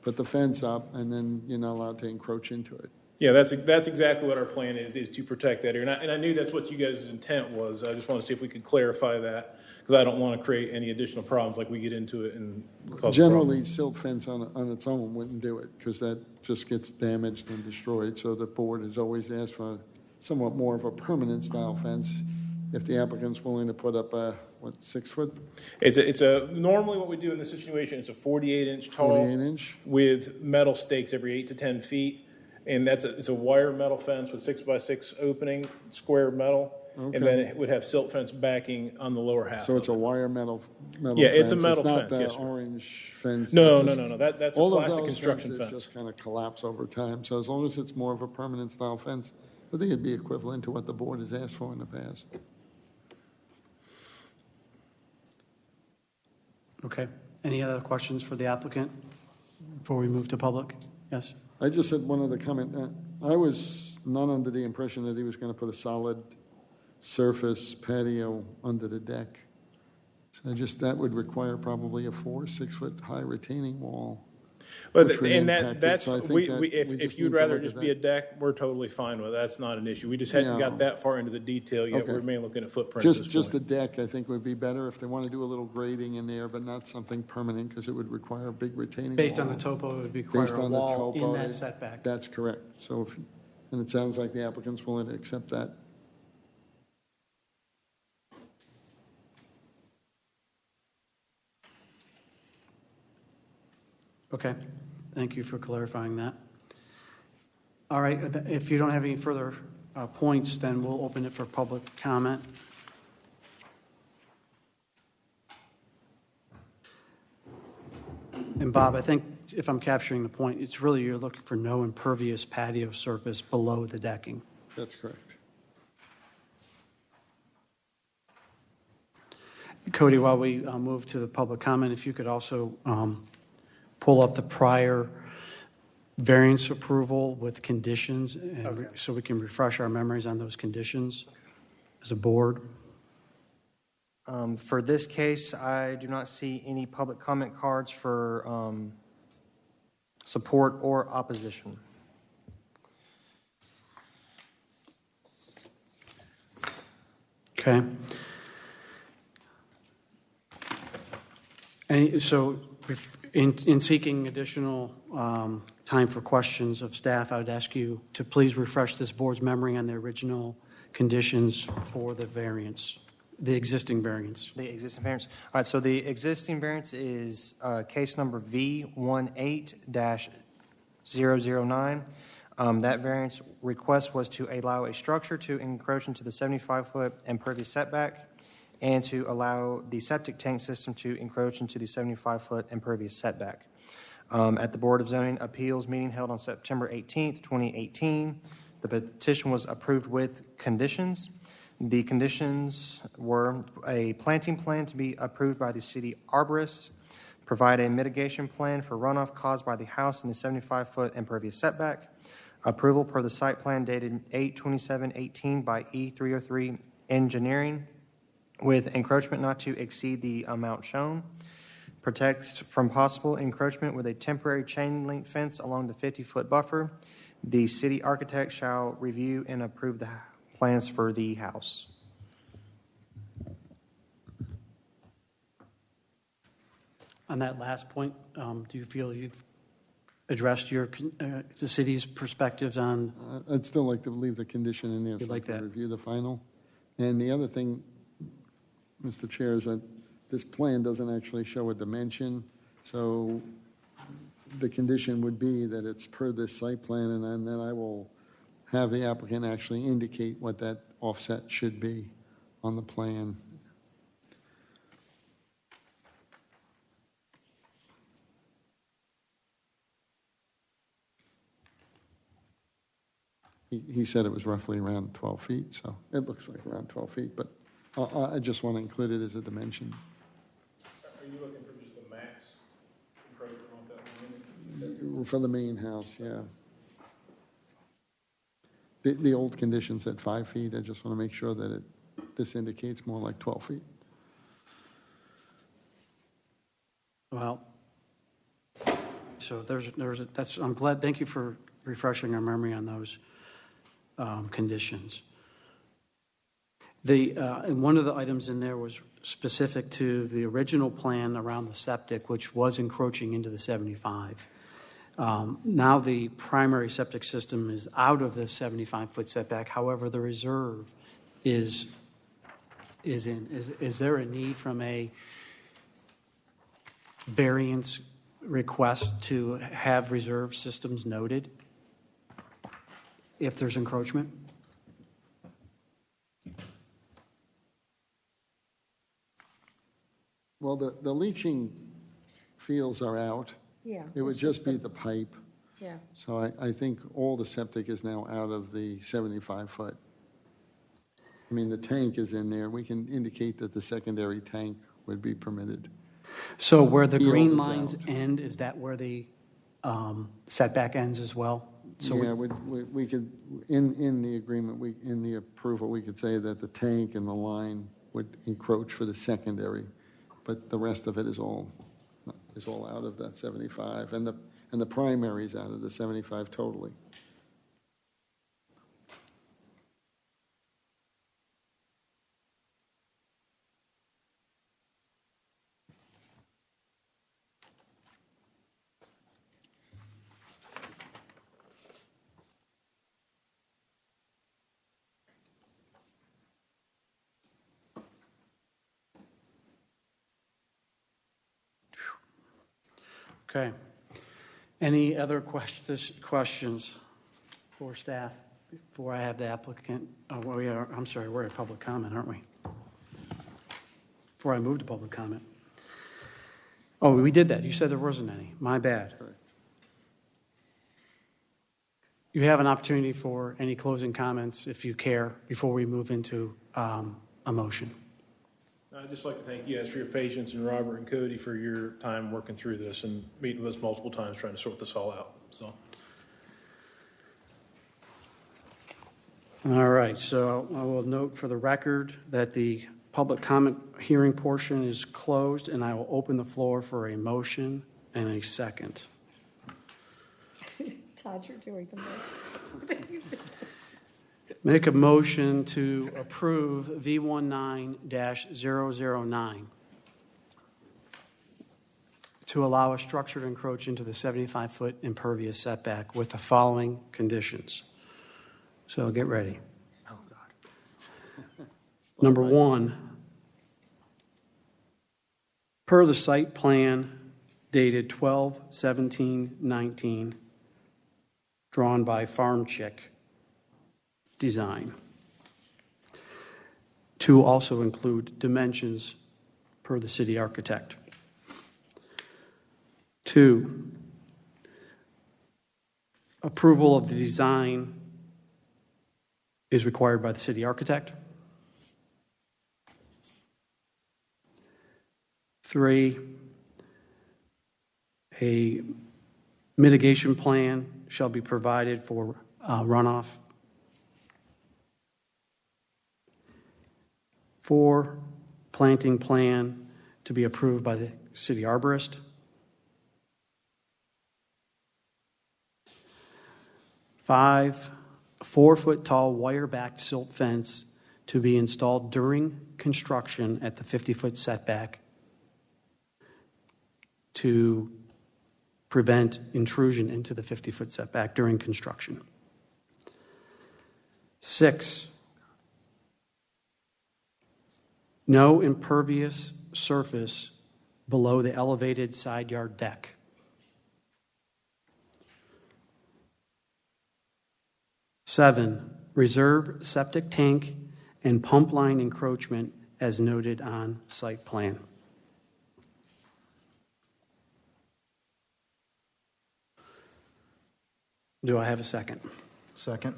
put the fence up, and then you're not allowed to encroach into it. Yeah, that's exactly what our plan is to protect that area. And I knew that's what you guys' intent was. I just want to see if we could clarify that, because I don't want to create any additional problems like we get into it and cause Generally, problems. silt fence on its own wouldn't do it, because that just gets damaged and destroyed. So the board has always asked for somewhat more of a permanent style fence. If the applicant's willing to put up a, 6 foot? Normally what we do in this situation, it's a 48-inch tall 48-inch? with metal stakes every 8 to 10 feet. And it's a wire metal fence with 6x6 opening, square metal. Okay. And then it would have silt fence backing on the lower half. So it's a wire metal Yeah, fence? it's a metal fence, It's not yes, the sir. orange fence? No. that just- That's a all of plastic those construction fences fence. just kind of collapse over time. So as long as it's more of a permanent style fence, I think it'd be equivalent to what the board has asked for in the past. Okay. Any other questions for the applicant before we move to public? Yes? I just had one other comment. I was not under the impression that he was going to put a solid surface patio under the deck. So that would require probably a 4 or 6 foot high retaining wall. But which would and impact it. that's So I think we that we if just you'd need to rather look at just be a that. deck, we're totally fine with it. That's not an issue. We just hadn't Yeah. got that far into the detail yet. Okay. We're mainly looking at footprint at this Just the point. deck, I think, would be better if they want to do a little grading in there, but not something permanent, because it would require a big retaining wall. Based on the topo, it would require Based a on the wall in topo, that setback. That's correct. So And it sounds like the applicant's willing to accept that. Okay, thank you for clarifying that. All right, if you don't have any further points, then we'll open it for public comment. And Bob, I think if I'm capturing the point, it's really you're looking for no impervious patio surface below the decking. That's correct. Cody, while we move to the public comment, if you could also pull up the prior variance approval with conditions, and so we can refresh our memories on those conditions as a board. For this case, I do not see any public comment cards for support or opposition. Okay. And so in seeking additional time for questions of staff, I would ask you to please refresh this board's memory on the original conditions for the variance, the existing variance. The existing variance. All right, so the existing variance is case number V18-009. That variance request was to allow a structure to encroach into the 75-foot impervious setback and to allow the septic tank system to encroach into the 75-foot impervious setback. At the Board of Zoning Appeals meeting held on September 18th, 2018, the petition was approved with conditions. The conditions were a planting plan to be approved by the city arborist, provide a mitigation plan for runoff caused by the house in the 75-foot impervious setback, approval per the site plan dated 8/27/18 by E303 Engineering with encroachment not to exceed the amount shown, protect from possible encroachment with a temporary chain link fence along the 50-foot buffer. The city architect shall review and approve the plans for the house. On that last point, do you feel you've addressed the city's perspectives on? I'd still like to leave the condition in there. You'd like that? Review the final. And the other thing, Mr. Chair, is that this plan doesn't actually show a dimension. So the condition would be that it's per this site plan, and then I will have the applicant actually indicate what that offset should be on the plan. He said it was roughly around 12 feet, so it looks like around 12 feet, but I just want to include it as a dimension. Are you looking for just the max encroachment on that one? For the main house, yeah. The old condition said 5 feet. I just want to make sure that this indicates more like 12 feet. Well, so I'm glad, thank you for refreshing our memory on those conditions. And one of the items in there was specific to the original plan around the septic, which was encroaching into the 75. Now the primary septic system is out of the 75-foot setback. However, the reserve is in. Is there a need from a variance request to have reserve systems noted if there's encroachment? Well, the leaching fields are out. Yeah. It would just be the pipe. Yeah. So I think all the septic is now out of the 75-foot. I mean, the tank is in there. We can indicate that the secondary tank would be permitted. So where the Field green is lines out. end, is that where the setback ends as well? So Yeah, we could, in the agreement, in the approval, we could say that the tank and the line would encroach for the secondary, but the rest of it is all out of that 75, and the primary is out of the 75 totally. Okay. Any other questions for staff before I have the applicant? Oh, well, I'm sorry, we're at public comment, aren't we? Before I move to public comment. Oh, we did that. You said there wasn't any. My bad. You have an opportunity for any closing comments, if you care, before we move into a motion. I'd just like to thank you guys for your patience, and Robert and Cody for your time working through this and meeting with us multiple times trying to sort this all out. So, All right, so I will note for the record that the public comment hearing portion is closed, and I will open the floor for a motion and a second. Todd, you're doing the most. Make a motion to approve V19-009 to allow a structure to encroach into the 75-foot impervious setback with the following conditions. So get ready. Oh, God. Number one, per the site plan dated 12/17/19, drawn by Farm Chick Design, to also include dimensions per the city architect. Two, approval of the design is required by the city architect. Three, a mitigation plan shall be provided for runoff. 4, planting plan to be approved by the city arborist. 5, a 4-foot tall wire-backed silt fence to be installed during construction at the 50-foot setback to prevent intrusion into the 50-foot setback during construction. 6, no impervious surface below the elevated side yard deck. 7, reserve septic tank and pump line encroachment as noted on site plan. Do I have a second? Second.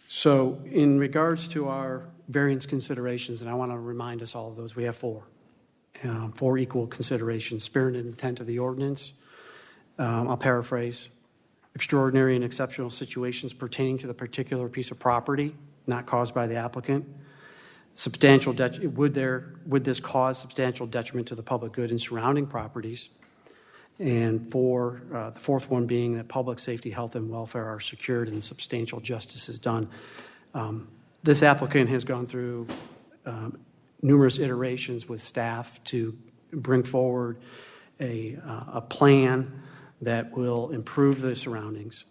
So in regards to our variance considerations, and I want to remind us all of those, we have 4 equal considerations: spirit and intent of the ordinance. I'll paraphrase: extraordinary and exceptional situations pertaining to the particular piece of property, not caused by the applicant. Substantial would this cause substantial detriment to the public good and surrounding properties? And 4, the 4th one being that public safety, health, and welfare are secured and substantial justice is done. This applicant has gone through numerous iterations with staff to bring forward a plan that will improve the surroundings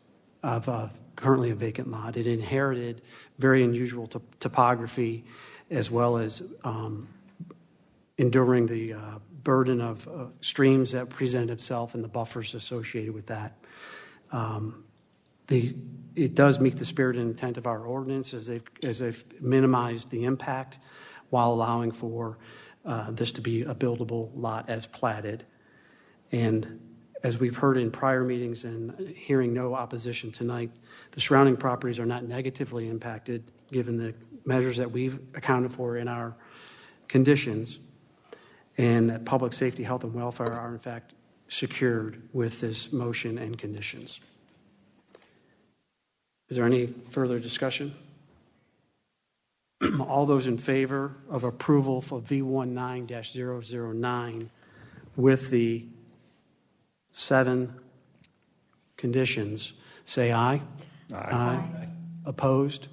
of currently a vacant lot. It inherited very unusual topography, as well as enduring the burden of streams that present itself and the buffers associated with that. It does meet the spirit and intent of our ordinance as they've minimized the impact while allowing for this to be a buildable lot as platted. And as we've heard in prior meetings and hearing no opposition tonight, the surrounding properties are not negatively impacted given the measures that we've accounted for in our conditions, and that public safety, health, and welfare are in fact secured with this motion and conditions. Is there any further discussion? All those in favor of approval for V19-009 with the 7 conditions, say aye. Aye. Opposed?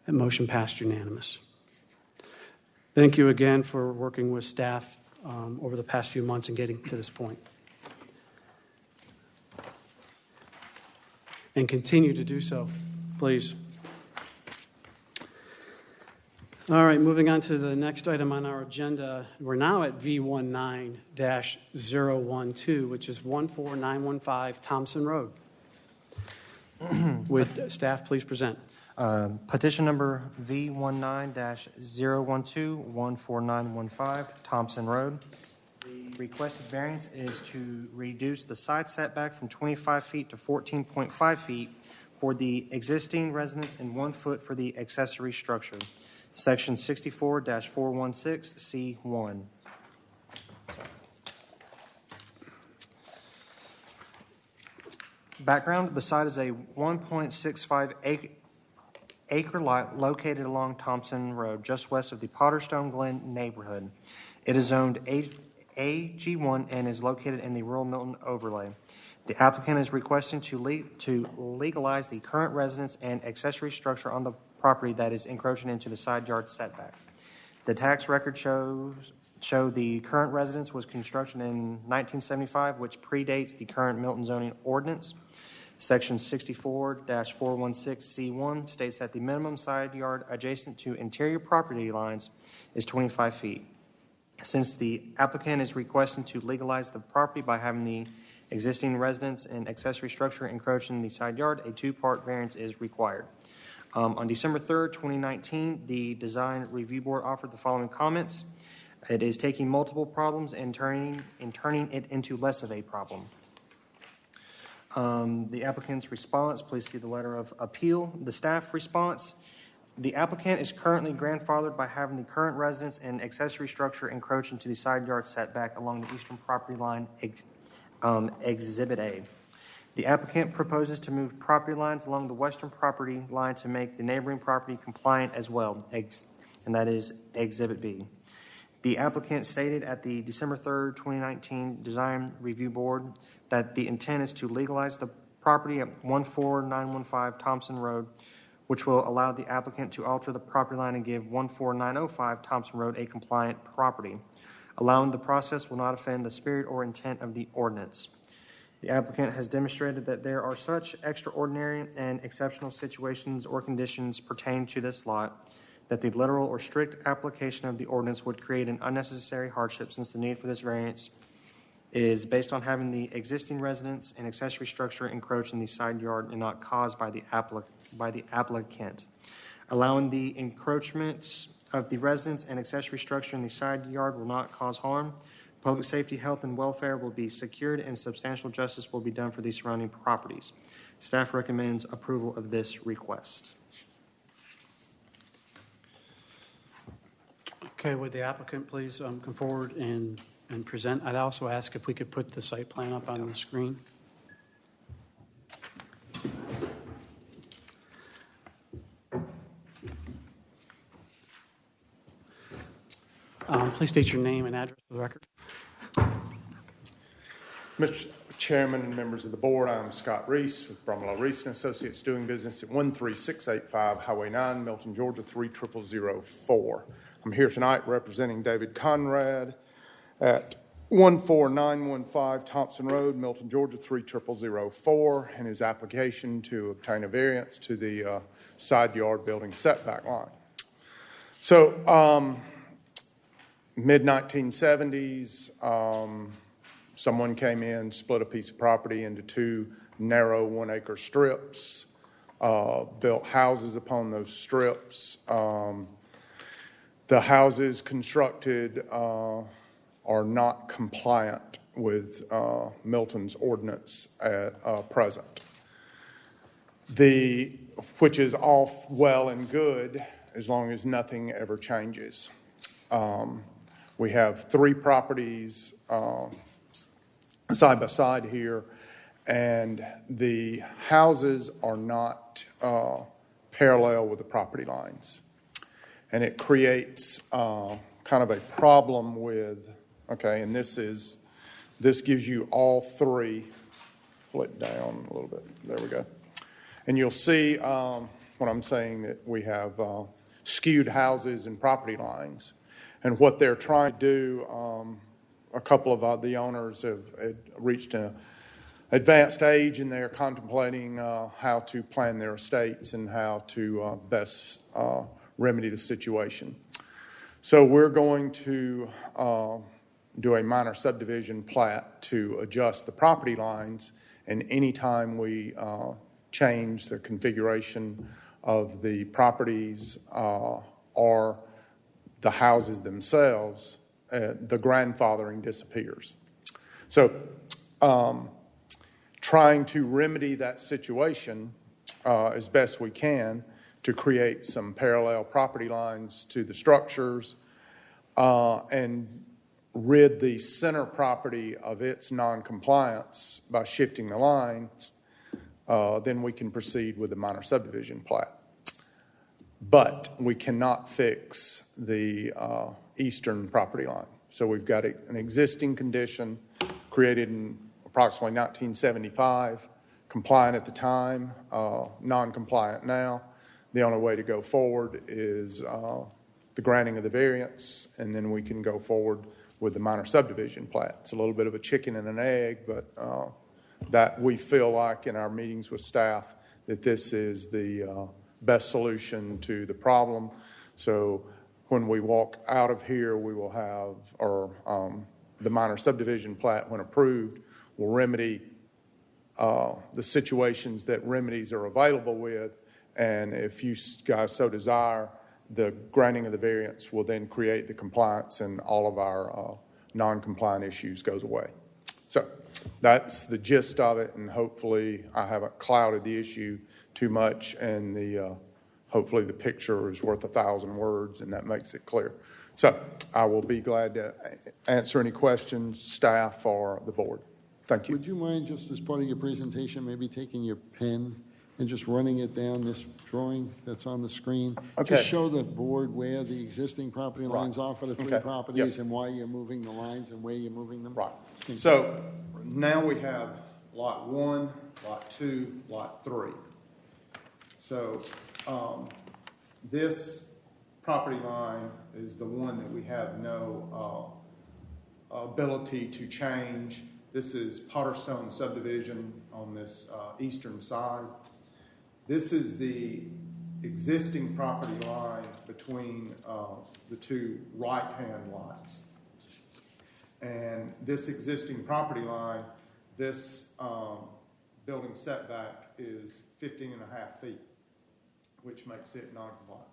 That motion passed unanimous. Thank you again for working with staff over the past few months and getting to this point. And continue to do so, please. All right, moving on to the next item on our agenda. We're now at V19-012, which is 14915 Thompson Road. Would staff please present? Petition number V19-012-14915 Thompson Road. The requested variance is to reduce the side setback from 25 feet to 14.5 feet for the existing residence and 1 foot for the accessory structure. Section 64-416C1. Background, the site is a 1.65 acre lot located along Thompson Road, just west of the Potterstone Glen neighborhood. It is zoned AG1 and is located in the rural Milton overlay. The applicant is requesting to legalize the current residence and accessory structure on the property that is encroaching into the side yard setback. The tax record show the current residence was constructed in 1975, which predates the current Milton zoning ordinance. Section 64-416C1 states that the minimum side yard adjacent to interior property lines is 25 feet. Since the applicant is requesting to legalize the property by having the existing residence and accessory structure encroaching the side yard, a two-part variance is required. On December 3rd, 2019, the Design Review Board offered the following comments. It is taking multiple problems and turning it into less of a problem. The applicant's response, please see the letter of appeal. The staff response, the applicant is currently grandfathered by having the current residence and accessory structure encroach into the side yard setback along the eastern property line, Exhibit A. The applicant proposes to move property lines along the western property line to make the neighboring property compliant as well, and that is Exhibit B. The applicant stated at the December 3rd, 2019 Design Review Board that the intent is to legalize the property at 14915 Thompson Road, which will allow the applicant to alter the property line and give 14905 Thompson Road a compliant property. Allowing the process will not offend the spirit or intent of the ordinance. The applicant has demonstrated that there are such extraordinary and exceptional situations or conditions pertaining to this lot that the literal or strict application of the ordinance would create an unnecessary hardship, since the need for this variance is based on having the existing residence and accessory structure encroach in the side yard and not caused by the applicant. Allowing the encroachment of the residence and accessory structure in the side yard will not cause harm. Public safety, health, and welfare will be secured, and substantial justice will be done for the surrounding properties. Staff recommends approval of this request. Okay, would the applicant please come forward and present? I'd also ask if we could put the site plan up on the screen. Please state your name and address for the record. Mr. Chairman and members of the board, I'm Scott Reese with Brumlow Reese & Associates, doing business at 13685 Highway 9, Milton, Georgia 30004. I'm here tonight representing David Conrad at 14915 Thompson Road, Milton, Georgia 30004, and his application to obtain a variance to the side yard building setback line. So, mid-1970s, someone came in, split a piece of property into two narrow 1 acre strips, built houses upon those strips. The houses constructed are not compliant with Milton's ordinance at present. Which is all well and good as long as nothing ever changes. We have three properties side by side here, and the houses are not parallel with the property lines. And it creates kind of a problem with, okay, and this gives you all three. Pull it down a little bit. There we go. And you'll see what I'm saying, that we have skewed houses and property lines. And what they're trying to do, a couple of the owners have reached an advanced age, and they're contemplating how to plan their estates and how to best remedy the situation. So we're going to do a minor subdivision plat to adjust the property lines, and anytime we change the configuration of the properties or the houses themselves, the grandfathering disappears. So trying to remedy that situation as best we can to create some parallel property lines to the structures and rid the center property of its non-compliance by shifting the lines, then we can proceed with the minor subdivision plat. But we cannot fix the eastern property line. So we've got an existing condition created in approximately 1975, compliant at the time, non-compliant now. The only way to go forward is the granting of the variance, and then we can go forward with the minor subdivision plat. It's a little bit of a chicken and an egg, but that we feel like in our meetings with staff that this is the best solution to the problem. So when we walk out of here, we will have, or the minor subdivision plat, when approved, will remedy the situations that remedies are available with. And if you guys so desire, the granting of the variance will then create the compliance, and all of our non-compliant issues goes away. So that's the gist of it, and hopefully I haven't clouded the issue too much, and hopefully the picture is worth 1,000 words, and that makes it clear. So I will be glad to answer any questions, staff or the board. Thank you. Would you mind, just as part of your presentation, maybe taking your pen and just running it down this drawing that's on the screen? Okay. Just show the board where the existing property lines are for the three Okay. properties, Yes. and why you're moving the lines and where you're moving them. Right. So now we have lot 1, lot 2, lot 3. So this property line is the one that we have no ability to change. This is Potterstone subdivision on this eastern side. This is the existing property line between the two right-hand lots. And this existing property line, this building setback is 15.5 feet, which makes it non-compliant.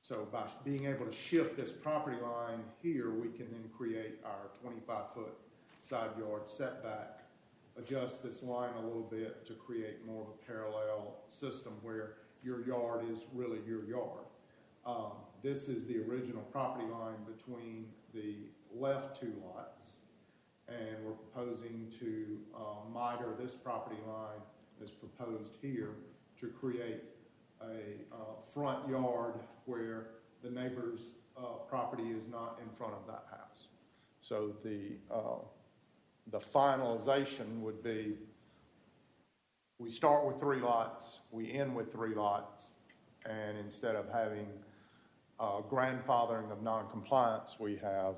So by being able to shift this property line here, we can then create our 25-foot side yard setback, adjust this line a little bit to create more of a parallel system where your yard is really your yard. This is the original property line between the left two lots, and we're proposing to miter this property line as proposed here to create a front yard where the neighbor's property is not in front of that house. So the finalization would be, we start with 3 lots, we end with 3 lots, and instead of having grandfathering of non-compliance, we have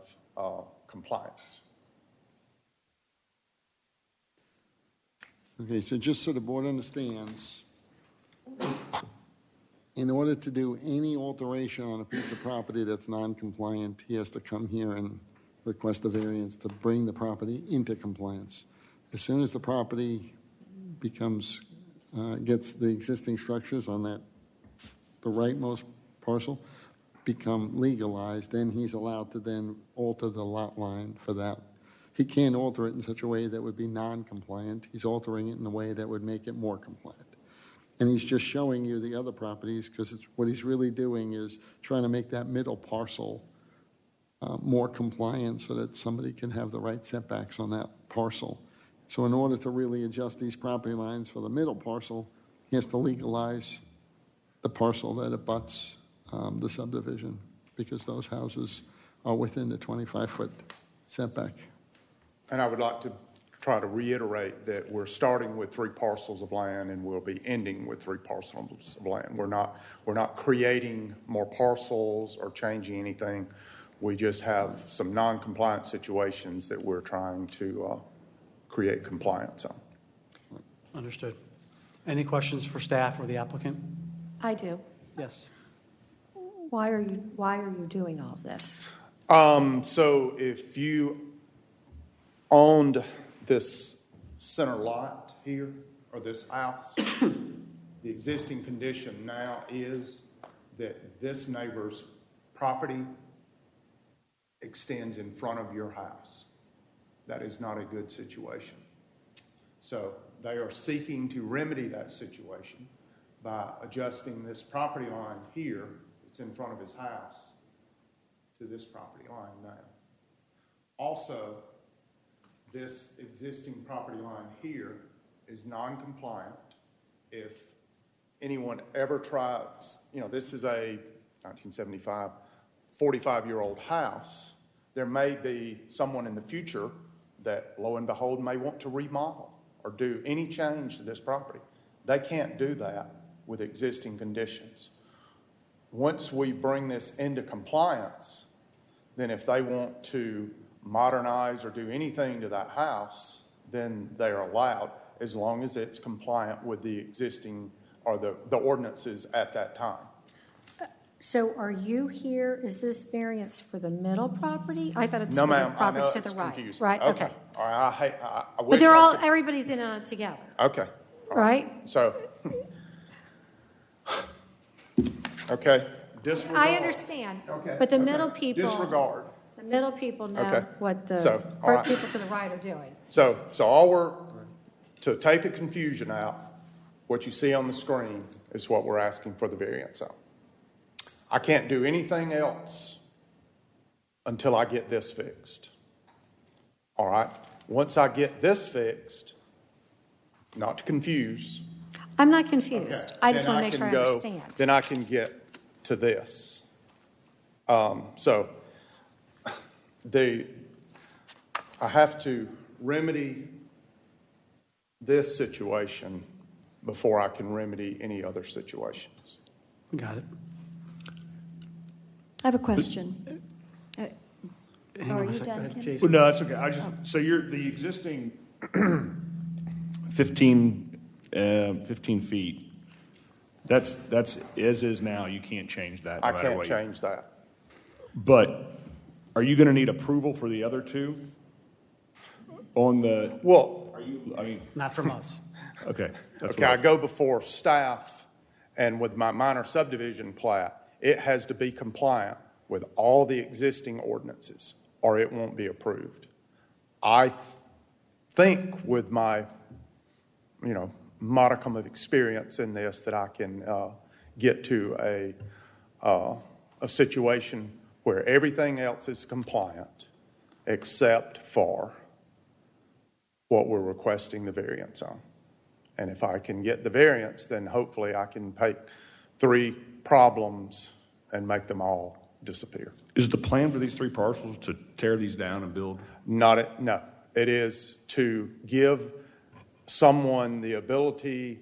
compliance. Okay, so just so the board understands, in order to do any alteration on a piece of property that's non-compliant, he has to come here and request a variance to bring the property into compliance. As soon as the property becomes, gets the existing structures on that, the rightmost parcel, become legalized, then he's allowed to then alter the lot line for that. He can't alter it in such a way that would be non-compliant. He's altering it in a way that would make it more compliant. And he's just showing you the other properties, because what he's really doing is trying to make that middle parcel more compliant so that somebody can have the right setbacks on that parcel. So in order to really adjust these property lines for the middle parcel, he has to legalize the parcel that abuts the subdivision, because those houses are within the 25-foot setback. And I would like to try to reiterate that we're starting with 3 parcels of land, and we'll be ending with 3 parcels of land. We're not creating more parcels or changing anything. We just have some non-compliant situations that we're trying to create compliance on. Understood. Any questions for staff or the applicant? I do. Yes. Why are you doing all of this? So if you owned this center lot here, or this house, the existing condition now is that this neighbor's property extends in front of your house. That is not a good situation. So they are seeking to remedy that situation by adjusting this property line here, it's in front of his house, to this property line now. Also, this existing property line here is non-compliant. If anyone ever tries, this is a 1975, 45-year-old house. There may be someone in the future that, lo and behold, may want to remodel or do any change to this property. They can't do that with existing conditions. Once we bring this into compliance, then if they want to modernize or do anything to that house, then they're allowed, as long as it's compliant with the existing or the ordinances at that time. So are you here, is this variance for the middle property? I thought it's No, for the ma'am, I know property to it's the right. confusing. Right, okay. All right, I But wish they're I all, could- everybody's in on it together, Okay. All right? So, okay, disregard. I understand, Okay, but the okay. middle people. Disregard. The middle people know Okay. what the So, all right. people to the right are doing. So to take the confusion out, what you see on the screen is what we're asking for the variance on. I can't do anything else until I get this fixed. All right? Once I get this fixed, not to confuse. I'm not confused. Okay, I just then want to make can sure I go- understand. Then I can get to this. So I have to remedy this situation before I can remedy any other situations. Got it. I have a question. Hang Are on a you second. done, Ken? Jason? Well, no, that's okay. So you're, the existing 15 feet, that's as is now. You can't change that no I matter can't what. change that. But are you going to need approval for the other two? On the, Well, Not from us. okay. that's okay, what I go before staff, and with my minor subdivision plat, it has to be compliant with all the existing ordinances, or it won't be approved. I think with my, modicum of experience in this, that I can get to a situation where everything else is compliant except for what we're requesting the variance on. And if I can get the variance, then hopefully I can take 3 problems and make them all disappear. Is the plan for these 3 parcels to tear these down and build? No. It is to give someone the ability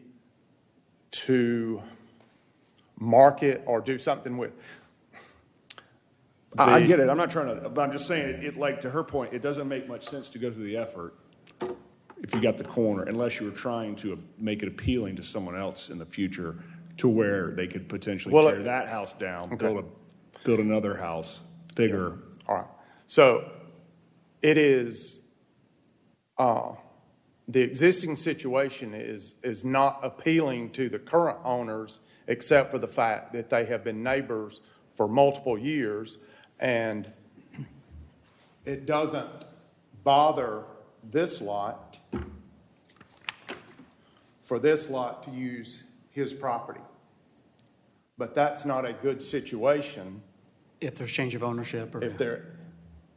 to market or do something with. I get it. I'm not trying to, but I'm just saying, it like to her point, it doesn't make much sense to go through the effort if you got the corner, unless you were trying to make it appealing to someone else in the future to where they could potentially tear that house down, Okay. build another house bigger. All right. So it is, the existing situation is not appealing to the current owners, except for the fact that they have been neighbors for multiple years, and it doesn't bother this lot for this lot to use his property. But that's not a good situation If there's change of ownership or. if they're,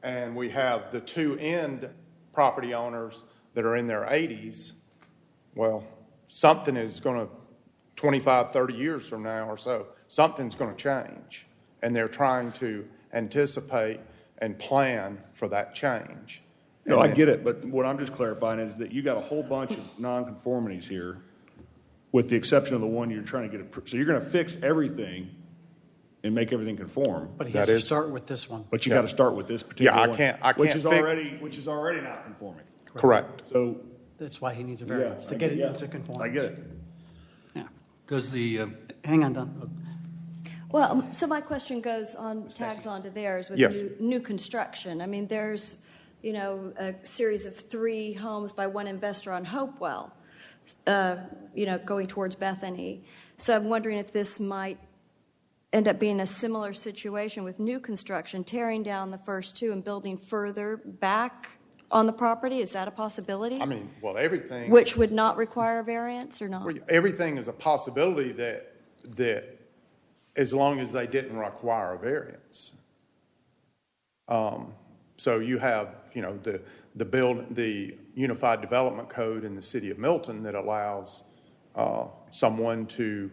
and we have the 2 end property owners that are in their 80s, well, something is going to, 25, 30 years from now or so, something's going to change. And they're trying to anticipate and plan for that change. No, I get it, but what I'm just clarifying is that you got a whole bunch of nonconformities here, with the exception of the one you're trying to get, so you're going to fix everything and make everything conform. But he has to start with this one. But you got to start with this particular one. I can't which is fix- which is already not conforming. Correct. So That's why he needs a variance, to get it into conformance. I get it. Yeah. Does the, Hang on, Don. Well, so my question tags on to theirs with Yes. new construction. I mean, there's, a series of 3 homes by one investor on Hopewell, going towards Bethany. So I'm wondering if this might end up being a similar situation with new construction, tearing down the first 2 and building further back on the property. Is that a possibility? I mean, well, everything. Which would not require a variance or not? Well, everything is a possibility that as long as they didn't require a variance. So you have, the Unified Development Code in the city of Milton that allows someone to,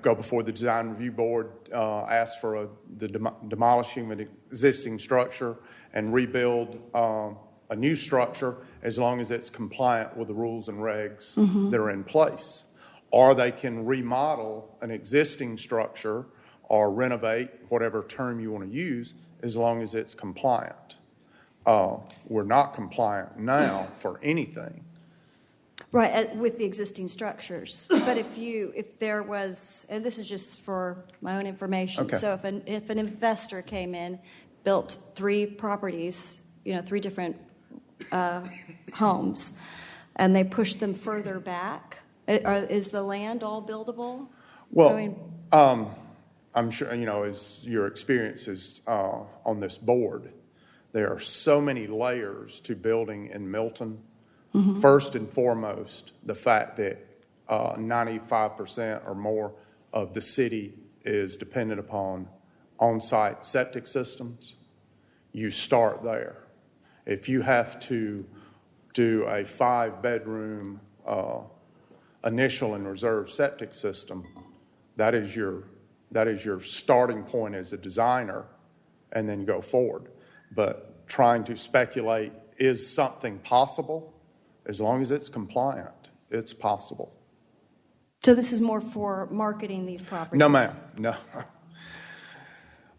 go before the design review board, ask for the demolishing of an existing structure and rebuild a new structure as long as it's compliant with the rules and regs that are in place. Or they can remodel an existing structure or renovate, whatever term you want to use, as long as it's compliant. We're not compliant now for anything. Right, with the existing structures. But if there was, and this is just for my own information. Okay. So if an investor came in, built 3 properties, 3 different homes, and they pushed them further back, is the land all buildable? Well, I'm sure, as your experiences on this board, there are so many layers to building in Milton. First and foremost, the fact that 95% or more of the city is dependent upon on-site septic systems. You start there. If you have to do a 5-bedroom initial and reserve septic system, that is your starting point as a designer, and then go forward. But trying to speculate, is something possible? As long as it's compliant, it's possible. So this is more for marketing these properties? No, ma'am. No.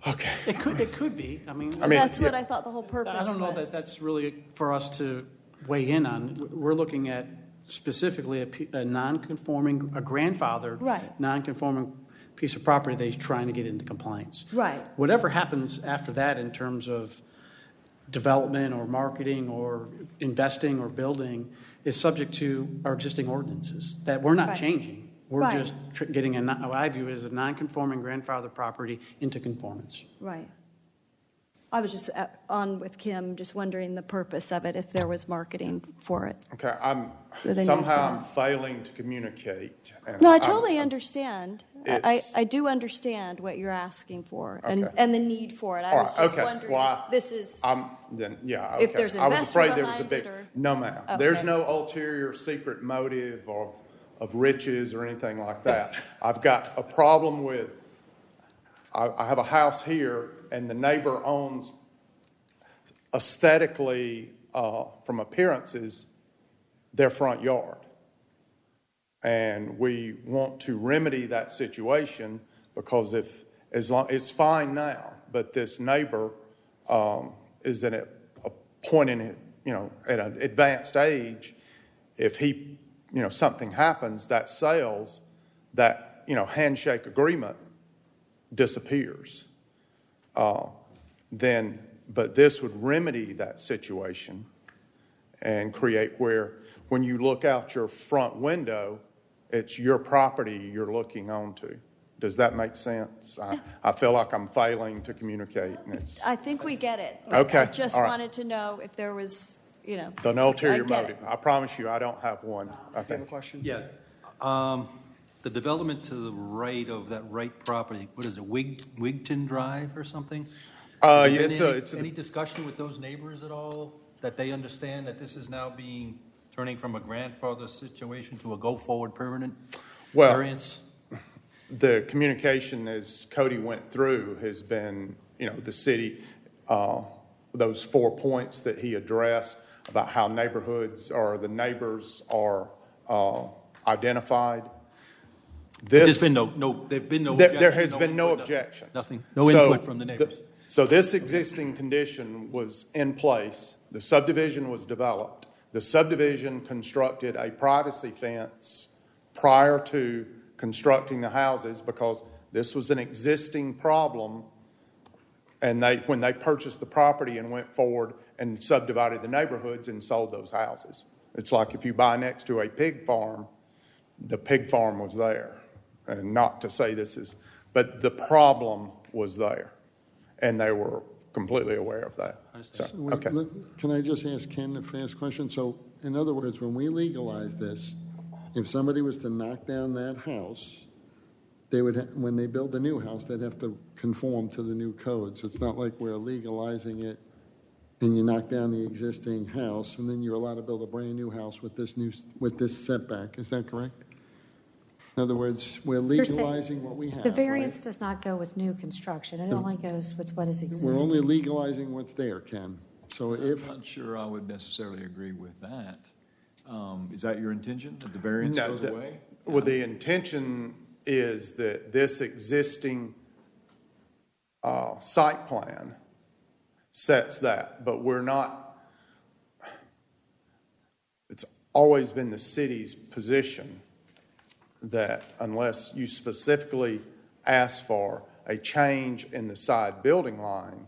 Okay. It could be. I mean, that's what I thought the whole purpose was. I don't know that that's really for us to weigh in on. We're looking at specifically a non-conforming, a grandfathered, non-conforming piece of property that he's trying to get into compliance. Right. Whatever happens after that in terms of development or marketing or investing or building is subject to our existing ordinances that we're not changing. We're just getting what I view as a non-conforming grandfather property into conformance. Right. I was just on with Kim, just wondering the purpose of it, if there was marketing for it. Okay, I'm failing to communicate. No, I totally understand. I do understand what you're asking for and the need for it. I was just wondering if this is. If there's an investor I was afraid there was a behind big. No, ma'am. Okay. There's no ulterior secret motive of riches or anything like that. I've got a problem with. I have a house here, and the neighbor owns aesthetically, from appearances, their front yard. And we want to remedy that situation because it's fine now, but this neighbor is at a point in it, at an advanced age. If something happens, that sales, that handshake agreement disappears. But this would remedy that situation and create where when you look out your front window, it's your property you're looking onto. Does that make sense? I feel like I'm failing to communicate. I think we get it. Okay. I just wanted to know if there was, an ulterior motive. I promise you I don't have one. I think. You have a question? Yeah. The development to the right of that right property, what is it, Wigton Drive or something? Any discussion with those neighbors at all, that they understand that this is now turning from a grandfather situation to a go-forward permanent variance? The communication, as Cody went through, has been, the city, those 4 points that he addressed about how neighborhoods or the neighbors are identified. There's been no objection. There has been no objection. Nothing, no input from the neighbors. So this existing condition was in place. The subdivision was developed. The subdivision constructed a privacy fence prior to constructing the houses because This was an existing problem, and when they purchased the property and went forward and subdivided the neighborhoods and sold those houses. It's like if you buy next to a pig farm, the pig farm was there. And not to say but the problem was there, and they were completely aware of that. So, okay. Can I just ask Ken a fast question? So, in other words, when we legalize this, if somebody was to knock down that house, they would, when they build the new house, they'd have to conform to the new codes. It's not like we're legalizing it and you knock down the existing house and then you're allowed to build a brand new house with this setback. Is that correct? In other words, we're legalizing what we have. The variance right? does not go with new construction. It only goes with what is existing. We're only legalizing what's there, Ken. So if I'm not sure I would necessarily agree with that. Is that your intention, that the variance goes away? Well, the intention is that this existing site plan sets that, but we're not, it's always been the city's position that unless you specifically ask for a change in the side building line,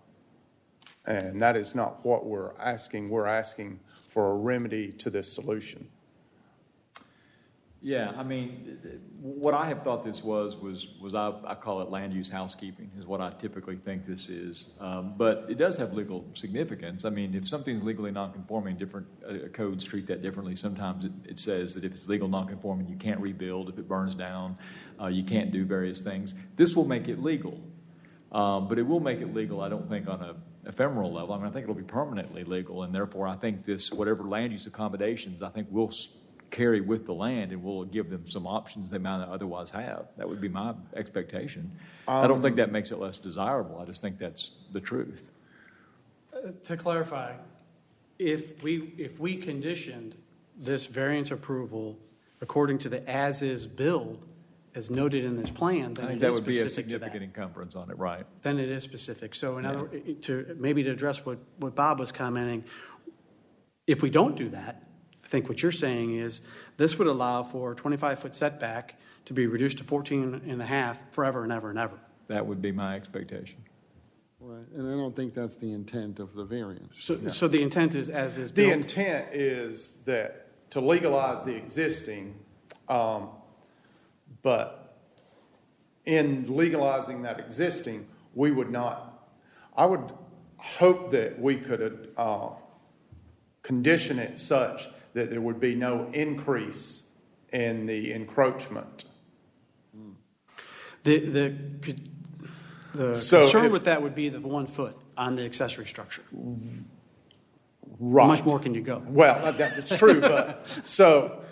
and that is not what we're asking for a remedy to this solution. Yeah, I mean, what I have thought this was I call it land use housekeeping is what I typically think this is. But it does have legal significance. I mean, if something's legally nonconforming, different codes treat that differently. Sometimes it says that if it's legal nonconforming, you can't rebuild. If it burns down, you can't do various things. This will make it legal. But it will make it legal, I don't think, on an ephemeral level. I mean, I think it'll be permanently legal, and therefore I think this, whatever land use accommodations, I think will carry with the land, and we'll give them some options they might not otherwise have. That would be my expectation. I don't think that makes it less desirable. I just think that's the truth. To clarify, if we conditioned this variance approval according to the as-is build, as noted in this plan, then I think it that is would be a specific to that. significant encumbrance on it, right? Then it is specific. So in other, to address what Bob was commenting, if we don't do that, I think what you're saying is this would allow for a 25-foot setback to be reduced to 14 and a half forever and ever and ever. That would be my expectation. Right, and I don't think that's the intent of the variance. So the intent is as is The built. intent is that to legalize the existing, but in legalizing that existing, we would not, I would hope that we could condition it such that there would be no increase in the encroachment. The concern with that would be the 1 foot on the accessory structure. Right. How much more can you go? Well, that's true, but so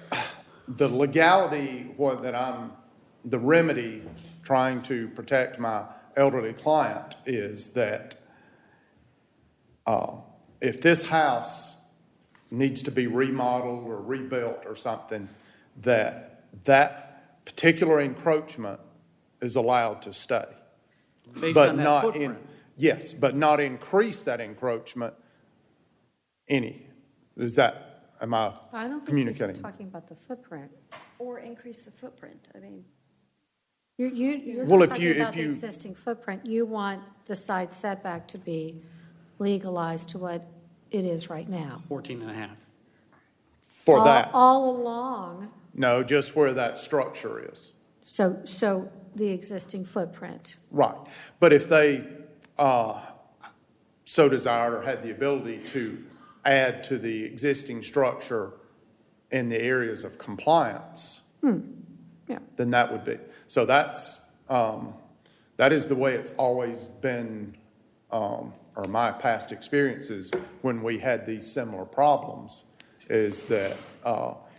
the legality, the remedy trying to protect my elderly client is that if this house needs to be remodeled or rebuilt or something, that particular encroachment is allowed to stay. Based but on that not footprint. yes, but not increase that encroachment any. Is that, am I don't think communicating? he's talking about the footprint. Or increase the footprint. I mean, You're Well, not if talking you- about if the you- existing footprint. You want the side setback to be legalized to what it is right now. 14 and a half. For that. All along, No, just where that structure is. so the existing footprint. Right. But if they so desired or had the ability to add to the existing structure in the areas of compliance, then that would be. So that is the way it's always been, or my past experiences when we had these similar problems, is that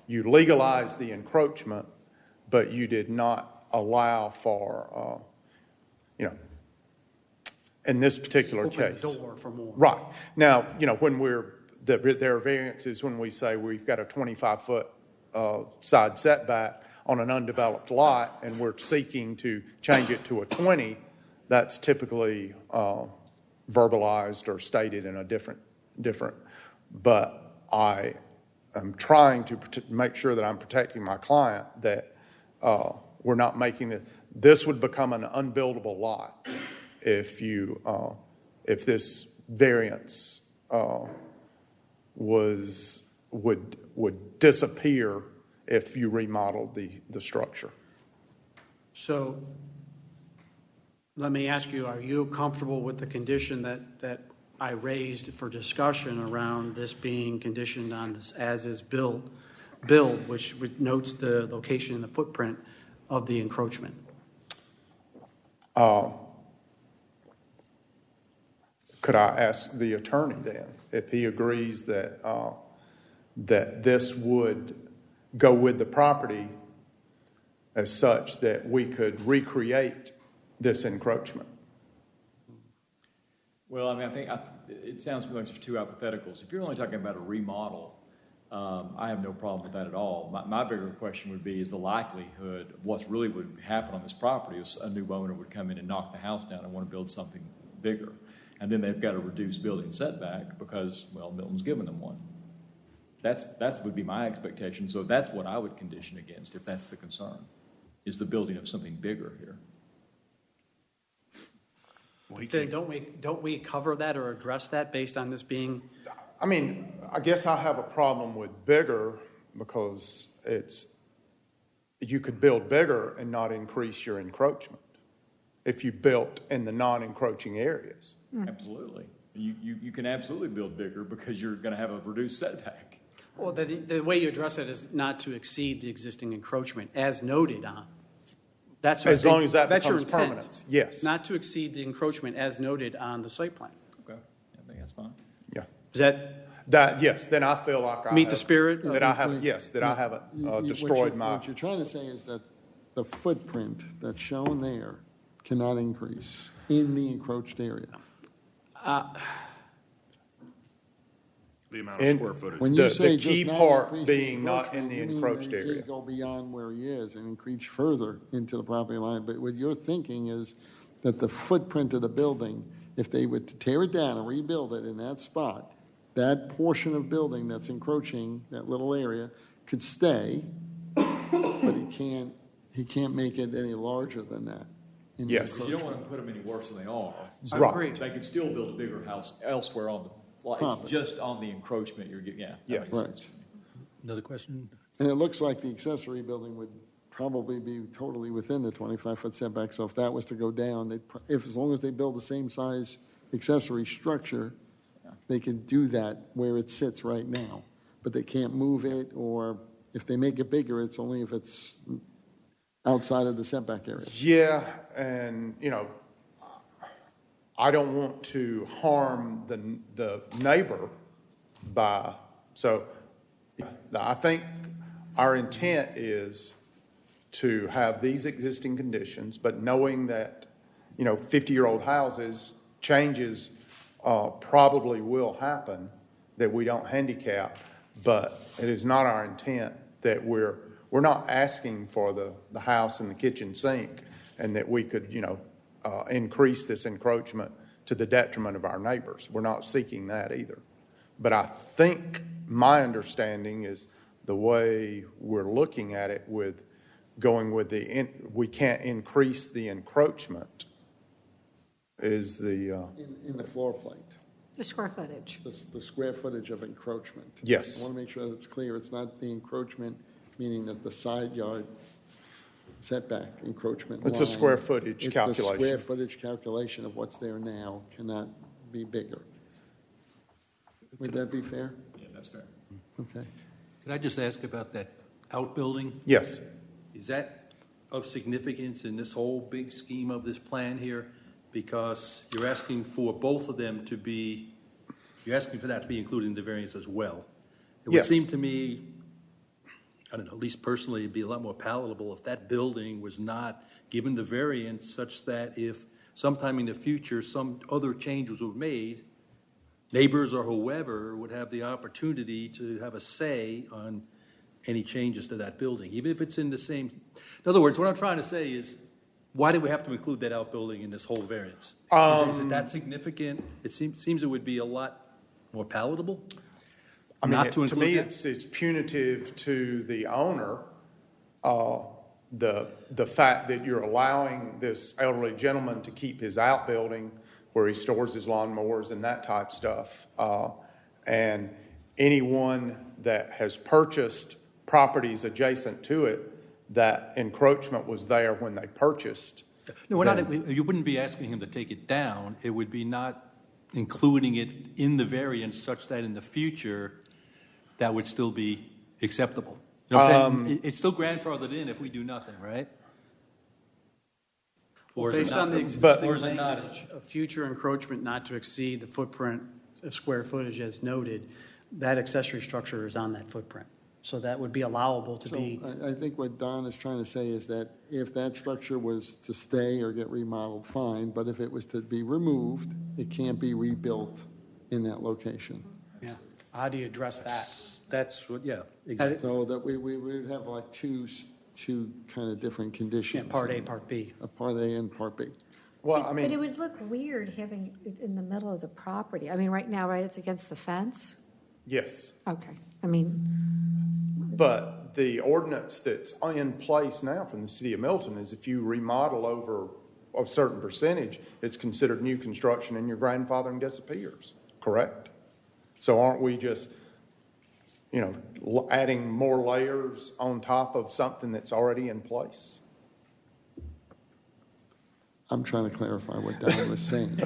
you legalize the encroachment, but you did not allow for, in this particular Open case. the door for more. Right. Now, when there are variances when we say we've got a 25-foot side setback on an undeveloped lot and we're seeking to change it to a 20, that's typically verbalized or stated in a different, but I am trying to make sure that I'm protecting my client, that we're not making this would become an unbuildable lot if if this variance would disappear if you remodeled the structure. So let me ask you, are you comfortable with the condition that I raised for discussion around this being conditioned on this as-is build, which notes the location and the footprint of the encroachment? Could I ask the attorney then if he agrees that that this would go with the property as such that we could recreate this encroachment? Well, I mean, I think it sounds like there's two hypotheticals. If you're only talking about a remodel, I have no problem with that at all. My bigger question would be, is the likelihood of what's really would happen on this property is a new owner would come in and knock the house down and want to build something bigger. And then they've got a reduced building setback because, well, Milton's given them one. That would be my expectation. So that's what I would condition against if that's the concern, is the building of something bigger here. Then don't we cover that or address that based on this being? I mean, I guess I have a problem with bigger because you could build bigger and not increase your encroachment if you built in the non-encroaching areas. Absolutely. You can absolutely build bigger because you're going to have a reduced setback. Well, the way you address it is not to exceed the existing encroachment as noted on. That's as long as that that's becomes your intent. permanent. Yes. Not to exceed the encroachment as noted on the site plan. Okay. I think that's fine. Yeah. Does that yes, then I feel like I meet have, the spirit? that I haven't, yes, that I haven't destroyed my. What you're trying to say is that the footprint that's shown there cannot increase in the encroached area. The amount of square footage. When you say the key just not part increase being the not in encroachment, the you mean encroached that he area. can't go beyond where he is and increase further into the property line. But what you're thinking is that the footprint of the building, if they were to tear it down and rebuild it in that spot, that portion of building that's encroaching, that little area, could stay, but he can't make it any larger than that. Yes. You don't want to put them any worse than they are. Right. Agree. They can still build a bigger house elsewhere on the, like, it's just on the encroachment you're getting, yeah. that Yes. makes Right. sense. Another question? And it looks like the accessory building would probably be totally within the 25-foot setback. So if that was to go down, as long as they build the same size accessory structure, they can do that where it sits right now. But they can't move it, or if they make it bigger, it's only if it's outside of the setback area. Yeah, and, I don't want to harm the neighbor so I think our intent is to have these existing conditions, but knowing that, 50-year-old houses, changes probably will happen that we don't handicap, but it is not our intent that we're not asking for the house and the kitchen sink and that we could, increase this encroachment to the detriment of our neighbors. We're not seeking that either. But I think my understanding is the way we're looking at it with going with we can't increase the encroachment is the... In the floor plate, The square footage. the square footage of encroachment. Yes. I want to make sure that's clear. It's not the encroachment, meaning that the side yard setback encroachment It's a line. square footage It's calculation. the square footage calculation of what's there now cannot be bigger. Would that be fair? Yeah, that's fair. Okay. Could I just ask about that outbuilding? Yes. Is that of significance in this whole big scheme of this plan here? Because you're asking for both of them to be, you're asking for that to be included in the variance as well. It would Yes. seem to me, I don't know, at least personally, it'd be a lot more palatable if that building was not given the variance such that if sometime in the future some other changes were made, neighbors or whoever would have the opportunity to have a say on any changes to that building, even if it's in the same. In other words, what I'm trying to say is, why do we have to include that outbuilding in this whole variance? Is it that significant? It seems it would be a lot more palatable. I mean, not to to me, include that? it's punitive to the owner the fact that you're allowing this elderly gentleman to keep his outbuilding where he stores his lawnmowers and that type stuff. And anyone that has purchased properties adjacent to it, that encroachment was there when they purchased. No, you wouldn't be asking him to take it down. It would be not including it in the variance such that in the future, that would still be acceptable. You know what I'm saying? It's still grandfathered in if we do nothing, right? Or is it Based not? on the Or existing is it not? language, a future encroachment not to exceed the footprint of square footage as noted, that accessory structure is on that footprint. So that would be allowable to be. I think what Don is trying to say is that if that structure was to stay or get remodeled, fine, but if it was to be removed, it can't be rebuilt in that location. Yeah. How do you address that? That's what, yeah, exactly. So that we would have like two kind of different conditions. Yeah, Part A, Part B. A Part A and Part B. Well, I But mean, it would look weird having it in the middle of the property. I mean, right now, right, it's against the fence? yes. Okay, I mean, But the ordinance that's in place now from the city of Milton is if you remodel over a certain percentage, it's considered new construction and your grandfathering disappears, correct? So aren't we just, adding more layers on top of something that's already in place? I'm trying to clarify what Don was saying.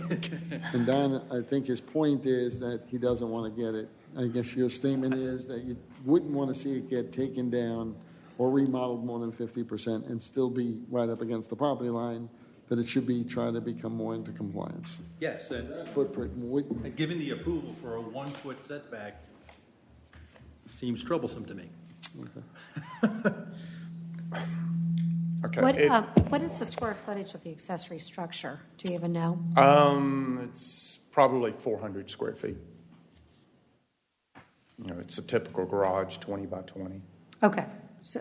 And Don, I think his point is that he doesn't want to get it. I guess your statement is that you wouldn't want to see it get taken down or remodeled more than 50% and still be right up against the property line, that it should be trying to become more into compliance. Yes, and Footprint wouldn't. and given the approval for a 1-foot setback seems troublesome to me. Okay. what is the square footage of the accessory structure? Do you even know? It's probably 400 square feet. It's a typical garage, 20 by 20. Okay, so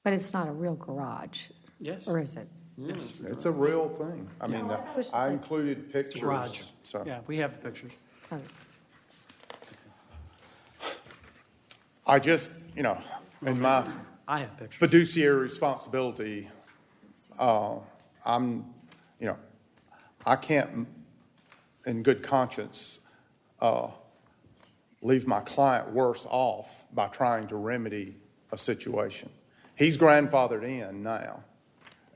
but it's not a real garage, Yes. or is it? Yes. It's a real thing. I mean, Yeah. It was just I like- included pictures. Garage. So Yeah, we have the pictures. Oh, I just, in my I have pictures. fiduciary responsibility, I can't, in good conscience, leave my client worse off by trying to remedy a situation. He's grandfathered in now,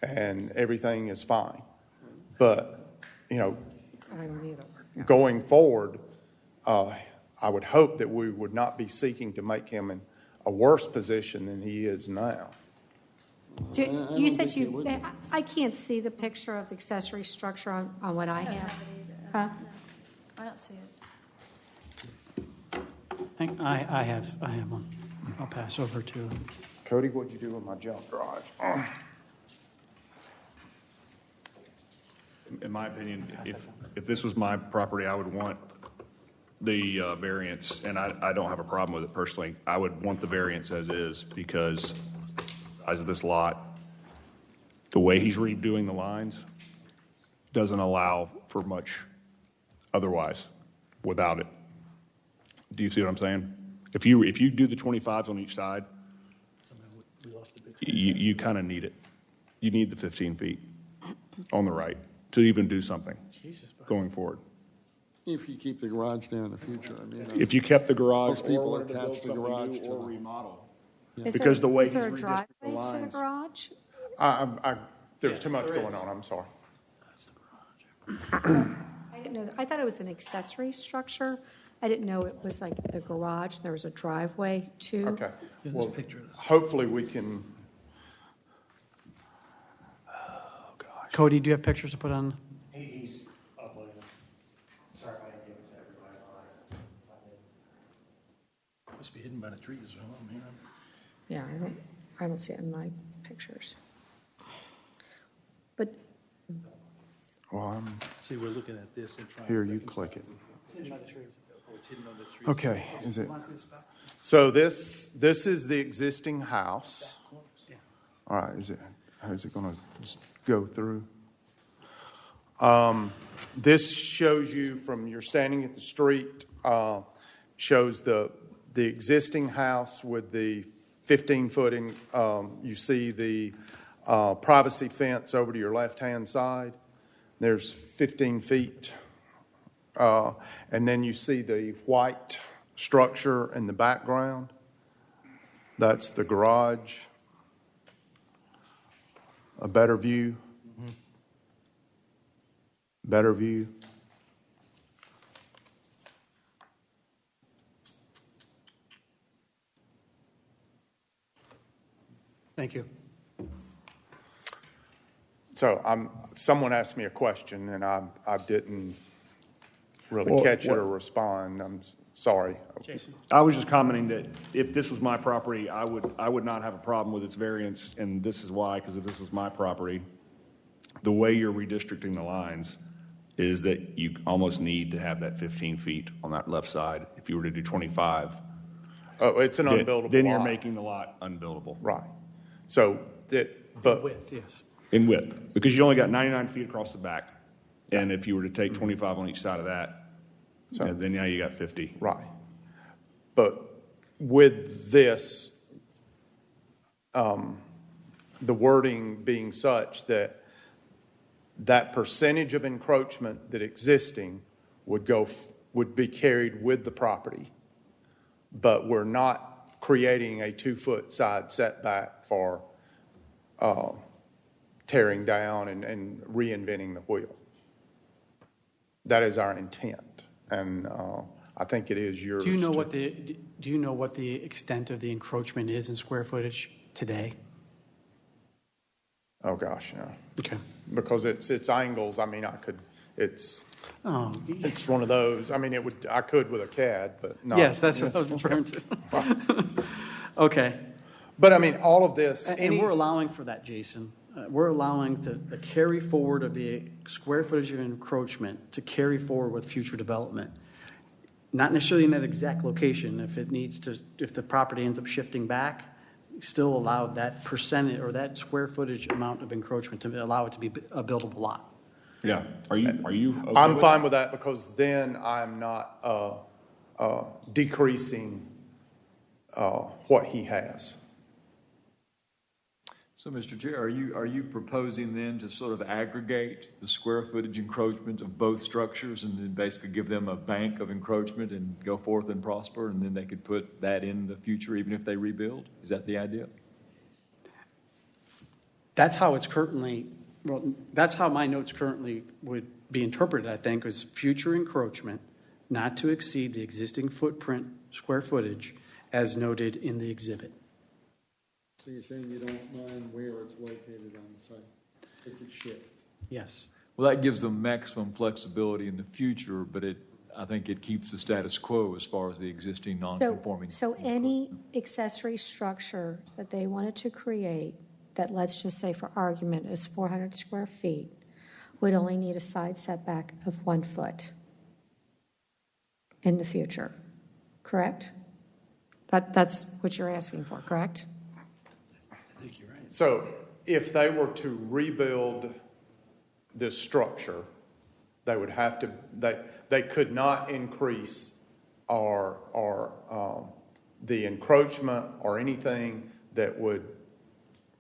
and everything is fine. But, I don't either. Yeah. going forward, I would hope that we would not be seeking to make him in a worse position than he is now. You said I can't see the picture of the accessory structure on what I have. Huh? I don't see it. I have one. I'll pass over to. Cody, what'd you do with my jump drive? In my opinion, if this was my property, I would want the variance, and I don't have a problem with it personally. I would want the variance as is because the size of this lot, the way he's redoing the lines, doesn't allow for much otherwise without it. Do you see what I'm saying? If you do the 25s on each side, you kind of need it. You need the 15 feet on the right to even do something going forward. If you keep the garage there in the future, I mean. If you kept the garage Most people or wanted to attach build the something garage new to or them. remodel. Is Because the way is there a he's driveway redistricted the to the lines. garage? There's too much going on, I'm sorry. I didn't know. I thought it was an accessory structure. I didn't know it was like the garage. There was a driveway too. Okay. Well, hopefully we can, Cody, do you have pictures to put on? He's uploading them. Sorry if I didn't give it to everybody. Must be hidden by the trees. Yeah, I don't see it in my pictures. But well, See, we're looking at this and trying. here, you click it. Oh, it's hidden on the trees. Okay, is it? So this is the existing house. All right, is it going to go through? This shows you from you're standing at the street, shows the existing house with the 15-foot, you see the privacy fence over to your left-hand side. There's 15 feet. And then you see the white structure in the background. That's the garage. A better view. Better view. Thank you. So someone asked me a question, and I didn't really catch it or respond. I'm sorry. Jason. I was just commenting that if this was my property, I would not have a problem with its variance, and this is why, because if this was my property, the way you're redistricting the lines is that you almost need to have that 15 feet on that left side. If you were to do 25. Oh, it's an unbuildable Then you're lot. making the lot unbuildable. Right. So but Width, yes. In width, because you only got 99 feet across the back. And if you were to take 25 on each side of that, then now you got 50. Right. But with this, the wording being such that that percentage of encroachment that existing would be carried with the property, but we're not creating a 2-foot side setback for tearing down and reinventing the wheel. That is our intent, and I think it is yours. Do you know what the extent of the encroachment is in square footage today? Oh gosh, no. Okay. Because it's angles. I mean, it's one of those. I mean, I could with a CAD, but not. Yes, that's what I was referring to. Okay. But I mean, all of this. And we're allowing for that, Jason. We're allowing the carry forward of the square footage of encroachment to carry forward with future development. Not necessarily in that exact location. If the property ends up shifting back, still allow that percentage or that square footage amount of encroachment to allow it to be a buildable lot. Yeah. Are you okay I'm with fine with that because then I'm not decreasing what he has. So, Mr. Chair, are you proposing then to sort of aggregate the square footage encroachment of both structures and then basically give them a bank of encroachment and go forth and prosper, and then they could put that in the future even if they rebuild? Is that the idea? That's how it's currently, that's how my notes currently would be interpreted, I think, as future encroachment not to exceed the existing footprint square footage as noted in the exhibit. So you're saying you don't mind where it's located on the site? It could shift. Yes. Well, that gives them maximum flexibility in the future, but I think it keeps the status quo as far as the existing non-conforming. So any accessory structure that they wanted to create that, let's just say for argument, is 400 square feet, would only need a side setback of 1 foot in the future, correct? That's what you're asking for, correct? I think you're right. So if they were to rebuild this structure, they would have to, they could not increase the encroachment or anything that would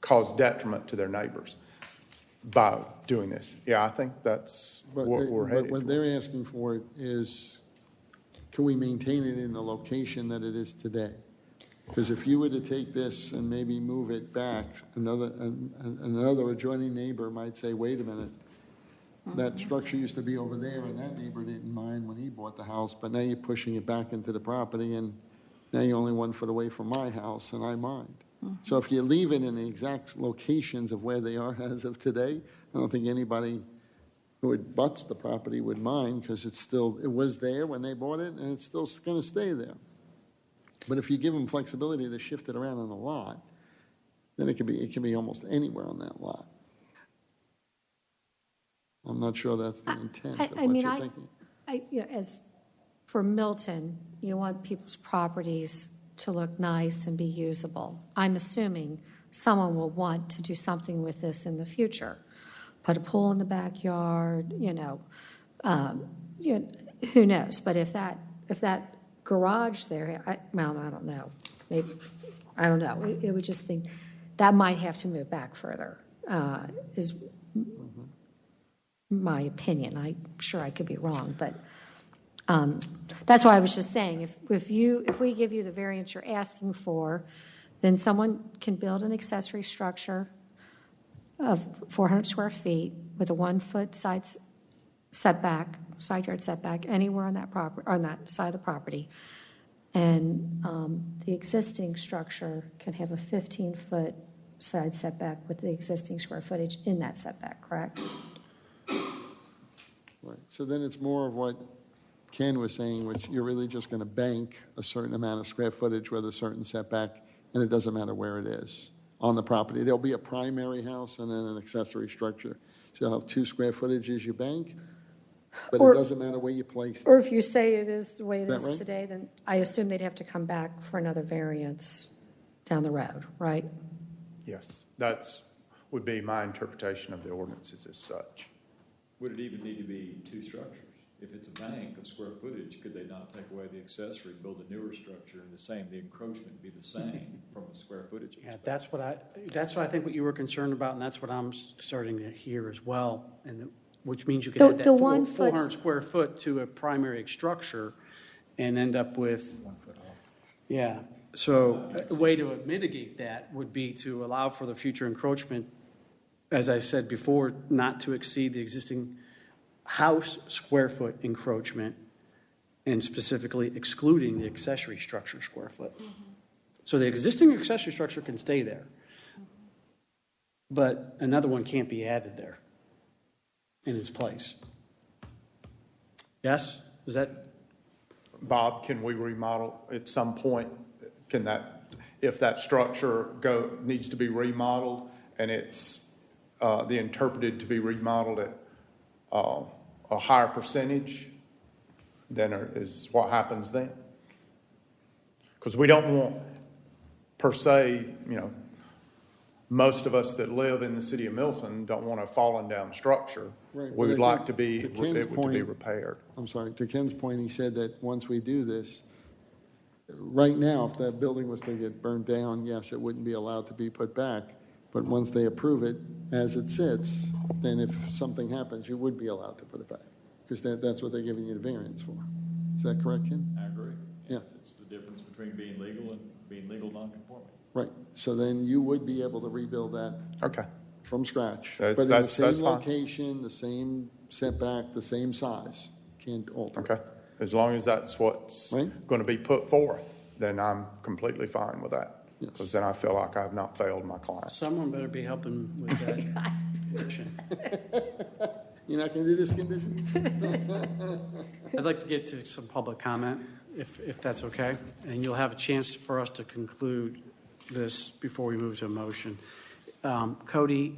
cause detriment to their neighbors by doing this. Yeah, I think that's what we're headed What toward. they're asking for is, can we maintain it in the location that it is today? Because if you were to take this and maybe move it back, another adjoining neighbor might say, wait a minute, that structure used to be over there, and that neighbor didn't mind when he bought the house, but now you're pushing it back into the property, and now you're only 1 foot away from my house, and I mind. So if you leave it in the exact locations of where they are as of today, I don't think anybody who butts the property would mind, because it was there when they bought it, and it's still going to stay there. But if you give them flexibility to shift it around on the lot, then it can be almost anywhere on that lot. I'm not sure that's the intent of what you're thinking. As for Milton, you want people's properties to look nice and be usable. I'm assuming someone will want to do something with this in the future. Put a pool in the backyard, who knows? But if that garage there, I don't know. Maybe I don't know. It would just think that might have to move back further, is my opinion. I'm sure I could be wrong, but that's why I was just saying, if we give you the variance you're asking for, then someone can build an accessory structure of 400 square feet with a 1-foot side yard setback anywhere on that property, on that side of the property. And the existing structure can have a 15-foot side setback with the existing square footage in that setback, correct? Right. So then it's more of what Ken was saying, which you're really just going to bank a certain amount of square footage with a certain setback, and it doesn't matter where it is on the property. There'll be a primary house and then an accessory structure. So you'll have 2 square footages you bank, but it doesn't matter where you place it. Or if you say it is the way it Is that is right? today, then I assume they'd have to come back for another variance down the road, right? Yes, would be my interpretation of the ordinances as such. Would it even need to be 2 structures? If it's a bank of square footage, could they not take away the accessory, build a newer structure, and the incroachment be the same from a square footage Yeah, perspective? that's what I think what you were concerned about, and that's what I'm starting to hear as well, and which means you could The- add that the 1 foot- 400 square foot to a primary structure and end up with. 1 foot off. Yeah, so a way to mitigate that would be to allow for the future encroachment, as I said before, not to exceed the existing house square foot encroachment, and specifically excluding the accessory structure square foot. So the existing accessory structure can stay there, but another one can't be added there in its place. Yes? Is that? Bob, can we remodel at some point? Can that, if that structure needs to be remodeled and it's the interpreted to be remodeled at a higher percentage, then is what happens then? Because we don't want, per se, most of us that live in the city of Milton don't want a fallen down structure. Right, We but would I like think to be, to it Ken's to be point- repaired. I'm sorry, to Ken's point, he said that once we do this, right now, if that building was to get burned down, yes, it wouldn't be allowed to be put back. But once they approve it as it sits, then if something happens, you would be allowed to put it back. Because that's what they're giving you the variance for. Is that correct, Ken? I agree. Yeah. It's the difference between being legal and being legal non-conforming. Right. So then you would be able to rebuild that Okay. from scratch. That's- But in the that's same fine. location, the same setback, the same size. Can't alter it. Okay. As long as that's what's Right. going to be put forth, then I'm completely fine with that. Yes. Because then I feel like I've not failed my client. Someone better be helping with that condition. You're not going to do this condition? I'd like to get to some public comment, if that's okay, and you'll have a chance for us to conclude this before we move to a motion. Cody,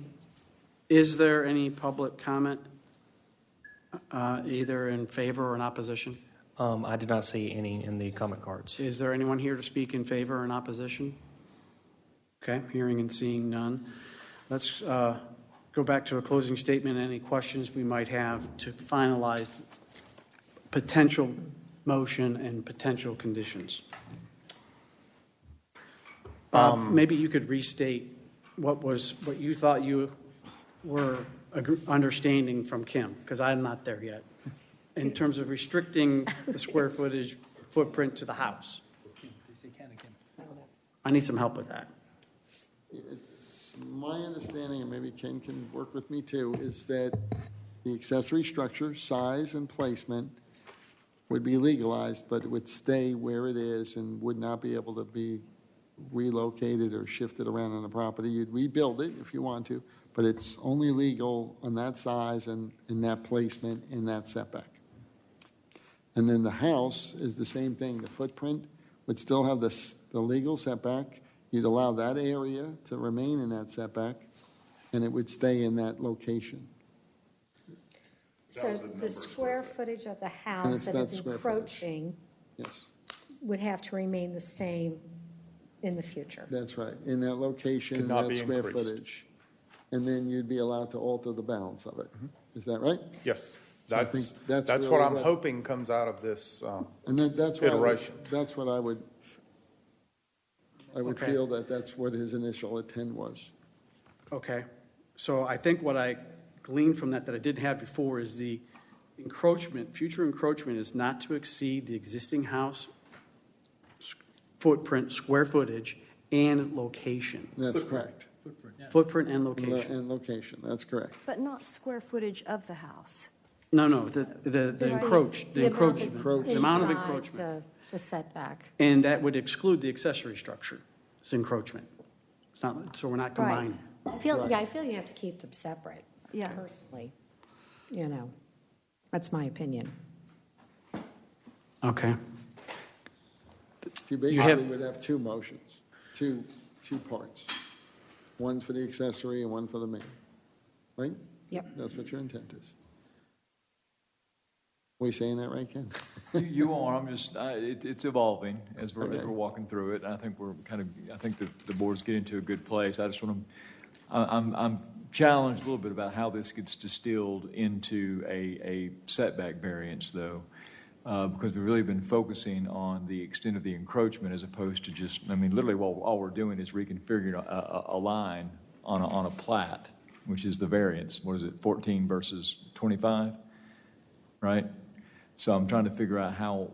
is there any public comment, either in favor or in opposition? I did not see any in the comment cards. Is there anyone here to speak in favor or in opposition? Okay, hearing and seeing none. Let's go back to a closing statement. Any questions we might have to finalize potential motion and potential conditions? Bob, maybe you could restate what you thought you were understanding from Kim, because I'm not there yet, in terms of restricting the square footage footprint to the house. I need some help with that. It's my understanding, and maybe Ken can work with me too, is that the accessory structure, size and placement would be legalized, but it would stay where it is and would not be able to be relocated or shifted around on the property. You'd rebuild it if you want to, but it's only legal on that size and in that placement in that setback. And then the house is the same thing. The footprint would still have the legal setback. You'd allow that area to remain in that setback, and it would stay in that location. So the square footage of the And house it's that not is square encroaching Yes, would have to remain the same in the future. that's right. In that location, Could not that be square increased. footage. And then you'd be allowed to alter the balance of it. Is that right? Yes. So I think That's that's what really I'm what- hoping comes out of this And that's what I would, iteration. that's what I would I would Okay. feel that that's what his initial intent was. Okay, so I think what I gleaned from that I didn't have before is the encroachment, future encroachment is not to exceed the existing house footprint, square footage, and location. That's correct. Footprint and location. And location, that's correct. But not square footage of the house. No, the encroachment, the amount of Inside encroachment. the setback. And that would exclude the accessory structure. It's encroachment. It's not, so we're not Right. combining. I feel you have to keep them separate. Yeah. Personally, that's my opinion. Okay. You basically would have two motions, two parts. One for the accessory and one for the main, right? Yep. That's what your intent is. We saying that right, Ken? You are, I'm just, it's evolving as we're walking through it. I think I think the board's getting to a good place. I just want to, I'm challenged a little bit about how this gets distilled into a setback variance, though, because we've really been focusing on the extent of the encroachment as opposed to just, literally all we're doing is reconfiguring a line on a plat, which is the variance. What is it, 14 versus 25, right? So I'm trying to figure out how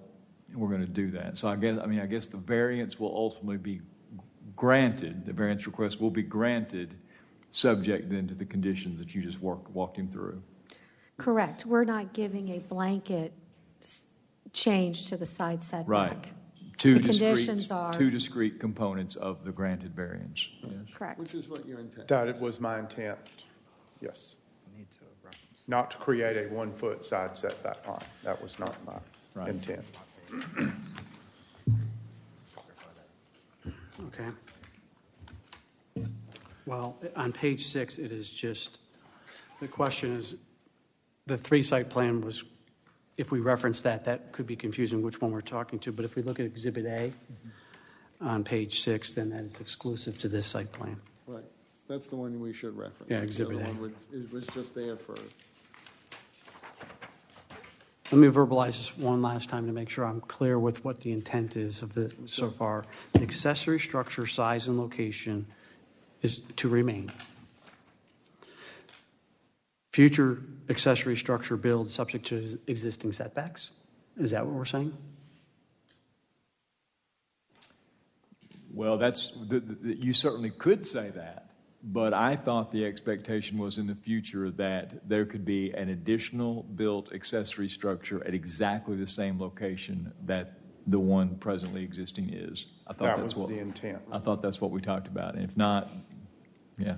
we're going to do that. So I guess the variance will ultimately be granted, the variance request will be granted, subject then to the conditions that you just walked him through. Correct. We're not giving a blanket change to the side setback. Right. The conditions are. Two discrete components of the granted variance. Yes. Correct. Which is what your intent. That was my intent, yes. Not to create a 1 foot side setback line. That was not my intent. Okay. Well, on page 6, it is just, the question is, the 3-site plan was, if we reference that could be confusing which one we're talking to, but if we look at Exhibit A on page 6, then that is exclusive to this site plan. Right, that's the one we should reference. Yeah, Exhibit The A. other one it was just there for, Let me verbalize this one last time to make sure I'm clear with what the intent is of the, so far. The accessory structure size and location is to remain. Future accessory structure build subject to existing setbacks? Is that what we're saying? Well, you certainly could say that, but I thought the expectation was in the future that there could be an additional built accessory structure at exactly the same location that the one presently existing is. I thought That was the intent. I thought that's what we talked about. And if not, yeah.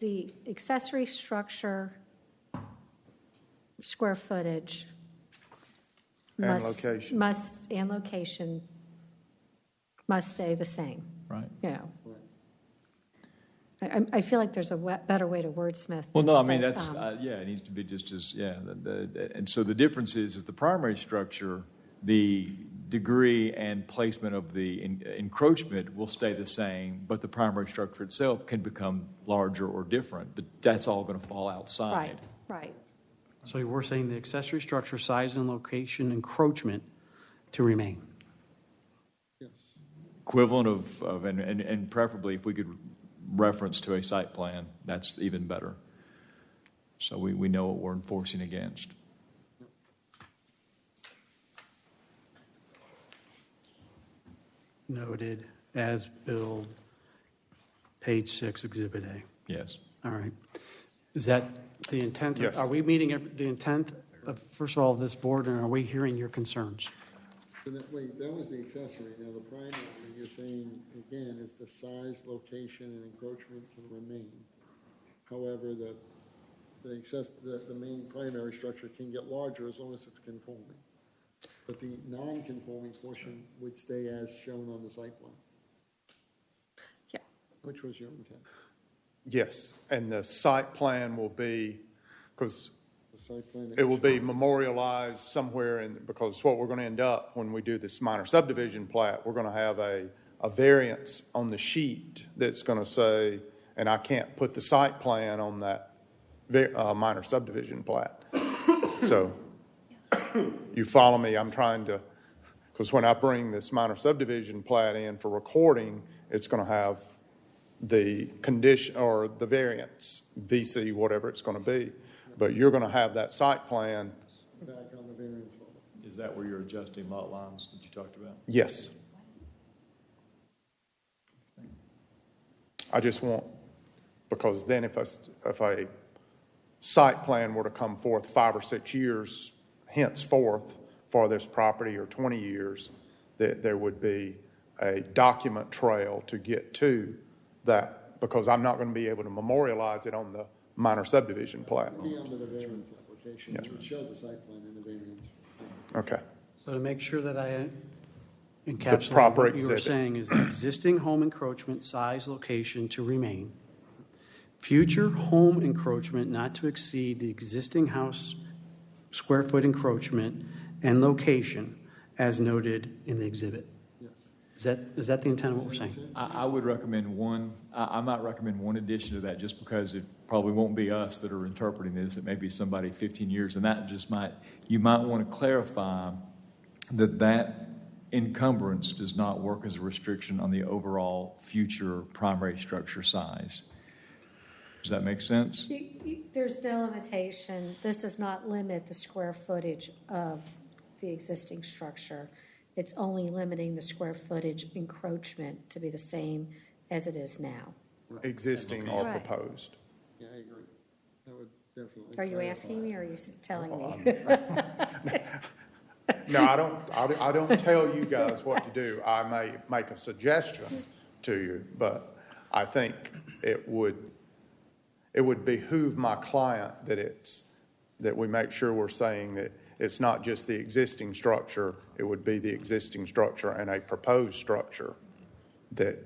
The accessory structure square footage And location. must stay the same. Right. I feel like there's a better way to wordsmith. Well, no, I mean, this, but, that's, it needs to be just as, and so the difference is the primary structure, the degree and placement of the encroachment will stay the same, but the primary structure itself can become larger or different, but that's all going to fall outside. Right. So we're saying the accessory structure size and location encroachment to remain. yes. Equivalent of and preferably if we could reference to a site plan, that's even better. So we know what we're enforcing against. Noted as build, page 6, Exhibit A. Yes. All right. Is that the intent? Yes. Are we meeting the intent of, first of all, this board, and are we hearing your concerns? So that was the accessory. Now, the primary, you're saying, again, is the size, location, and encroachment can remain. However, the main primary structure can get larger as long as it's conforming. But the non-conforming portion would stay as shown on the site plan. Yeah. Which was your intent? Yes, and the site plan will be, because The site plan. it will be memorialized somewhere because what we're going to end up when we do this minor subdivision plat, we're going to have a variance on the sheet that's going to say, and I can't put the site plan on that minor subdivision plat. So you follow me? I'm trying to, Because when I bring this minor subdivision plat in for recording, it's going to have the condition or the variance, VC, whatever it's going to be. But you're going to have that site plan. Back on the variance level. Is that where you're adjusting lot lines that you talked about? Yes. I just want, because then if a site plan were to come forth 5 or 6 years henceforth for this property, or 20 years, that there would be a document trail to get to that, because I'm not going to be able to memorialize it on the minor subdivision plat. Be under the variance application, Yes. it would show the site plan and the variance. Okay. So to make sure that I The encapsulate proper what you were exhibit. saying is the existing home encroachment size location to remain. Future home encroachment not to exceed the existing house square foot encroachment and location as noted in the exhibit. Yes. Is that the intent of what we're saying? I would recommend one, I might recommend one addition to that, just because it probably won't be us that are interpreting this. It may be somebody 15 years, and that just you might want to clarify that encumbrance does not work as a restriction on the overall future primary structure size. Does that make sense? There's no limitation. This does not limit the square footage of the existing structure. It's only limiting the square footage encroachment to be the same as it is now. Existing or Right. proposed. Yeah, I agree. That would definitely. Are you clarify. asking me or are you telling me? No, I don't tell you guys what to do. I may make a suggestion to you, but I think it would behoove my client that we make sure we're saying that it's not just the existing structure, it would be the existing structure and a proposed structure that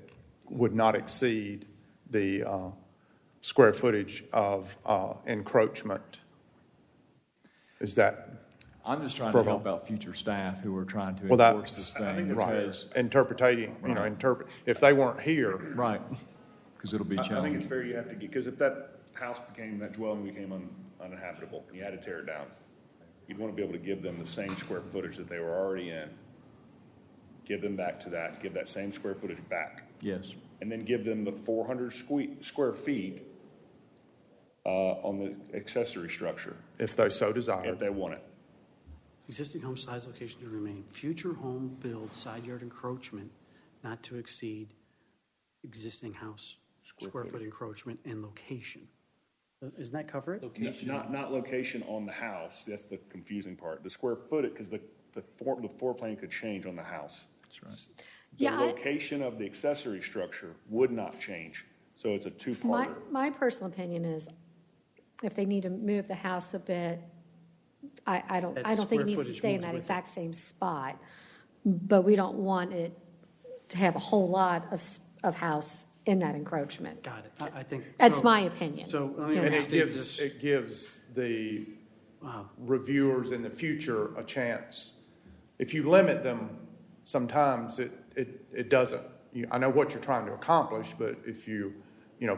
would not exceed the square footage of encroachment. Is that? I'm just trying to help out future staff who are trying to Well, enforce that's this thing, right. because, Interpreting, if they weren't here, right, because it'll be I think it's challenging. fair you have to get, because if that house became, that dwelling became uninhabitable, and you had to tear it down, you'd want to be able to give them the same square footage that they were already in. Give them back to that, give that same square footage back. Yes. And then give them the 400 square feet on the accessory structure, if they so desire. if they want it. Existing home size location to remain. Future home build side yard encroachment not to exceed existing house square foot encroachment and location. Isn't that cover it? Not location on the house, that's the confusing part. The square footage, because the floor plan could change on the house. That's right. The Yeah, location of the accessory structure would not change, so it's a two-parter. My personal opinion is if they need to move the house a bit, I don't think it square needs to footage stay in moves that with it. exact same spot. But we don't want it to have a whole lot of house in that encroachment. Got it. I think. That's so- my opinion. So let me And restate this. it gives the Wow. reviewers in the future a chance. If you limit them, sometimes it doesn't. I know what you're trying to accomplish, but if you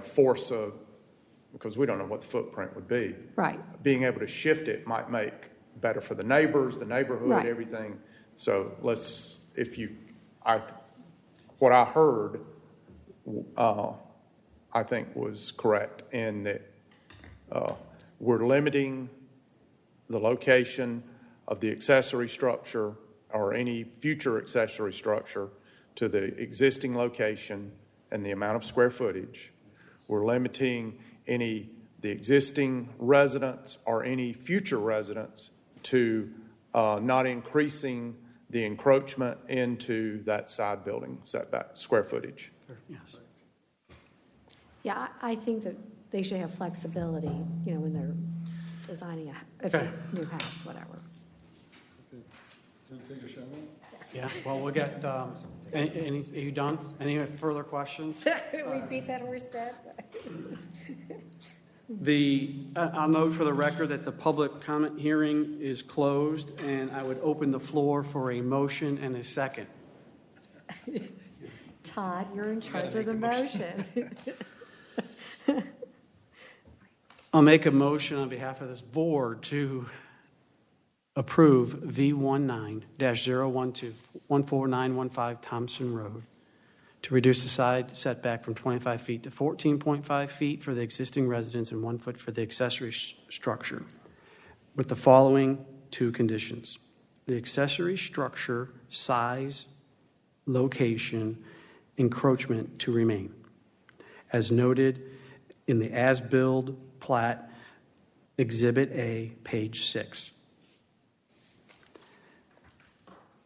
force because we don't know what the footprint would be. Right. Being able to shift it might make better for the neighbors, the neighborhood, Right. everything. So what I heard, I think was correct in that we're limiting the location of the accessory structure or any future accessory structure to the existing location and the amount of square footage. We're limiting the existing residents or any future residents to not increasing the encroachment into that side building setback square footage. Yes. Yeah, I think that they should have flexibility, when they're designing a Okay. new house, whatever. Can I take a shovel? Yeah, well, we'll get, are you done? Any further questions? We beat that horse dead? I'll note for the record that the public comment hearing is closed, and I would open the floor for a motion and a second. Todd, you're in charge of the motion. I'll make a motion on behalf of this board to approve V19-012 14915 Thompson Road, to reduce the side setback from 25 feet to 14.5 feet for the existing residence and 1 foot for the accessory structure, with the following two conditions. The accessory structure size, location, encroachment to remain, as noted in the as-built plat, Exhibit A, page 6.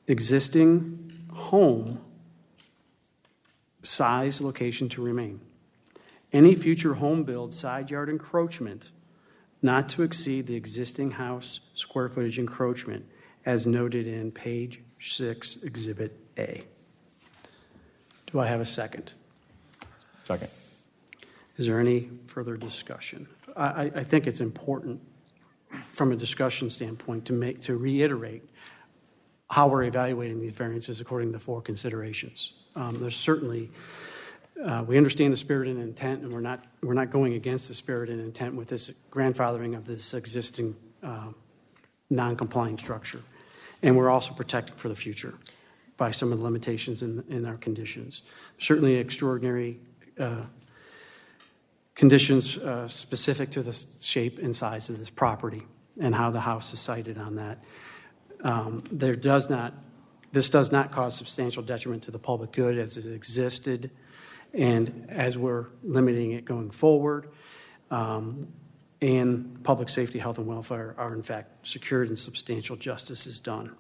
Existing home size, location to remain. Any future home build side yard encroachment not to exceed the existing house square footage encroachment as noted in page 6, Exhibit A. Do I have a second? Second. Is there any further discussion? I think it's important from a discussion standpoint to reiterate how we're evaluating these variances according to the four considerations. There's certainly, we understand the spirit and intent, and we're not going against the spirit and intent with this grandfathering of this existing non-compliant structure. And we're also protected for the future by some of the limitations in our conditions. Certainly extraordinary conditions specific to the shape and size of this property and how the house is sited on that. This does not cause substantial detriment to the public good as it existed and as we're limiting it going forward. And public safety, health, and welfare are in fact secured and substantial justice is done.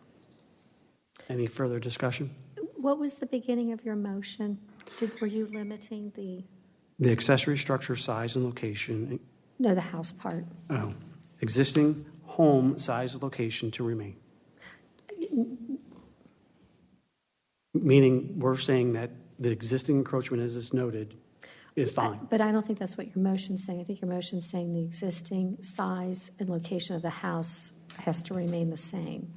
Any further discussion? What was the beginning of your motion? Were you limiting The accessory structure size and location. No, the house part. Oh, existing home size and location to remain. Meaning we're saying that the existing encroachment as is noted is fine. But I don't think that's what your motion's saying. I think your motion's saying the existing size and location of the house has to remain the same.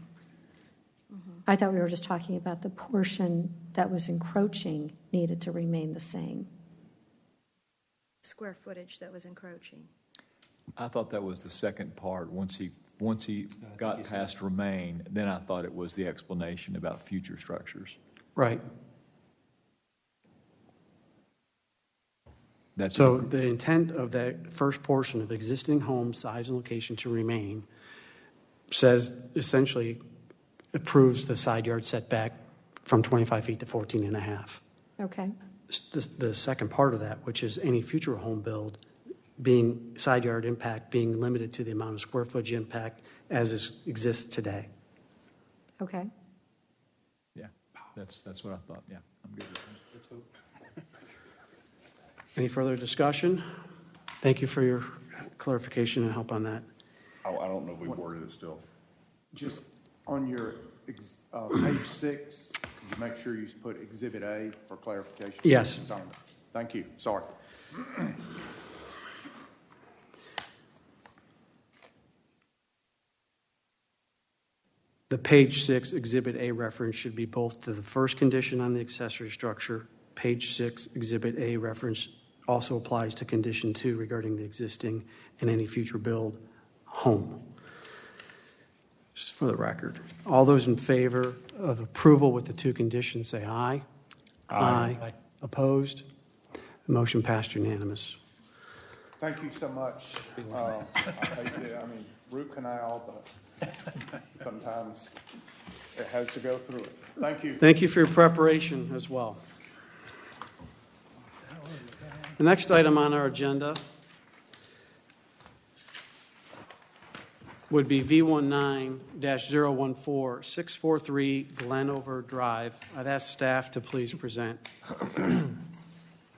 I thought we were just talking about the portion that was encroaching needed to remain the same. Square footage that was encroaching. I thought that was the second part. Once he got past remain, then I thought it was the explanation about future structures. Right. That's So the intent of that first portion of existing home size and location to remain says essentially approves the side yard setback from 25 feet to 14 and a half. Okay. The second part of that, which is any future home build being side yard impact being limited to the amount of square footage impact as exists today. Okay. Yeah, that's what I thought. Yeah, I'm good with that. Let's vote. Any further discussion? Thank you for your clarification and help on that. I don't know if we worded it still. Just on your page 6, could you make sure you put Exhibit A for clarification? Yes. Thank you. Sorry. The page 6 Exhibit A reference should be both to the first condition on the accessory structure. Page 6 Exhibit A reference also applies to condition 2 regarding the existing and any future build home. Just for the record. All those in favor of approval with the two conditions say aye. Aye. Aye. Opposed? The motion passed unanimous. Thank you so much. I mean, root canal, but sometimes it has to go through it. Thank you. Thank you for your preparation as well. The next item on our agenda would be V19-014, 643 Glenover Drive. I'd ask staff to please present.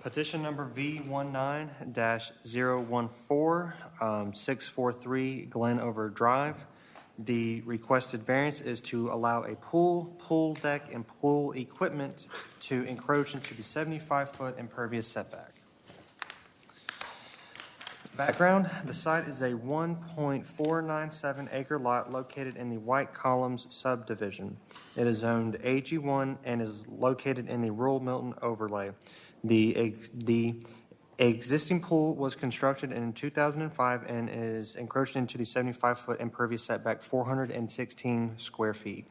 Petition number V19-014, 643 Glenover Drive. The requested variance is to allow a pool deck, and pool equipment to encroach into the 75-foot impervious setback. Background, the site is a 1.497 acre lot located in the White Columns subdivision. It is zoned AG1 and is located in the rural Milton overlay. The existing pool was constructed in 2005 and is encroached into the 75-foot impervious setback, 416 square feet.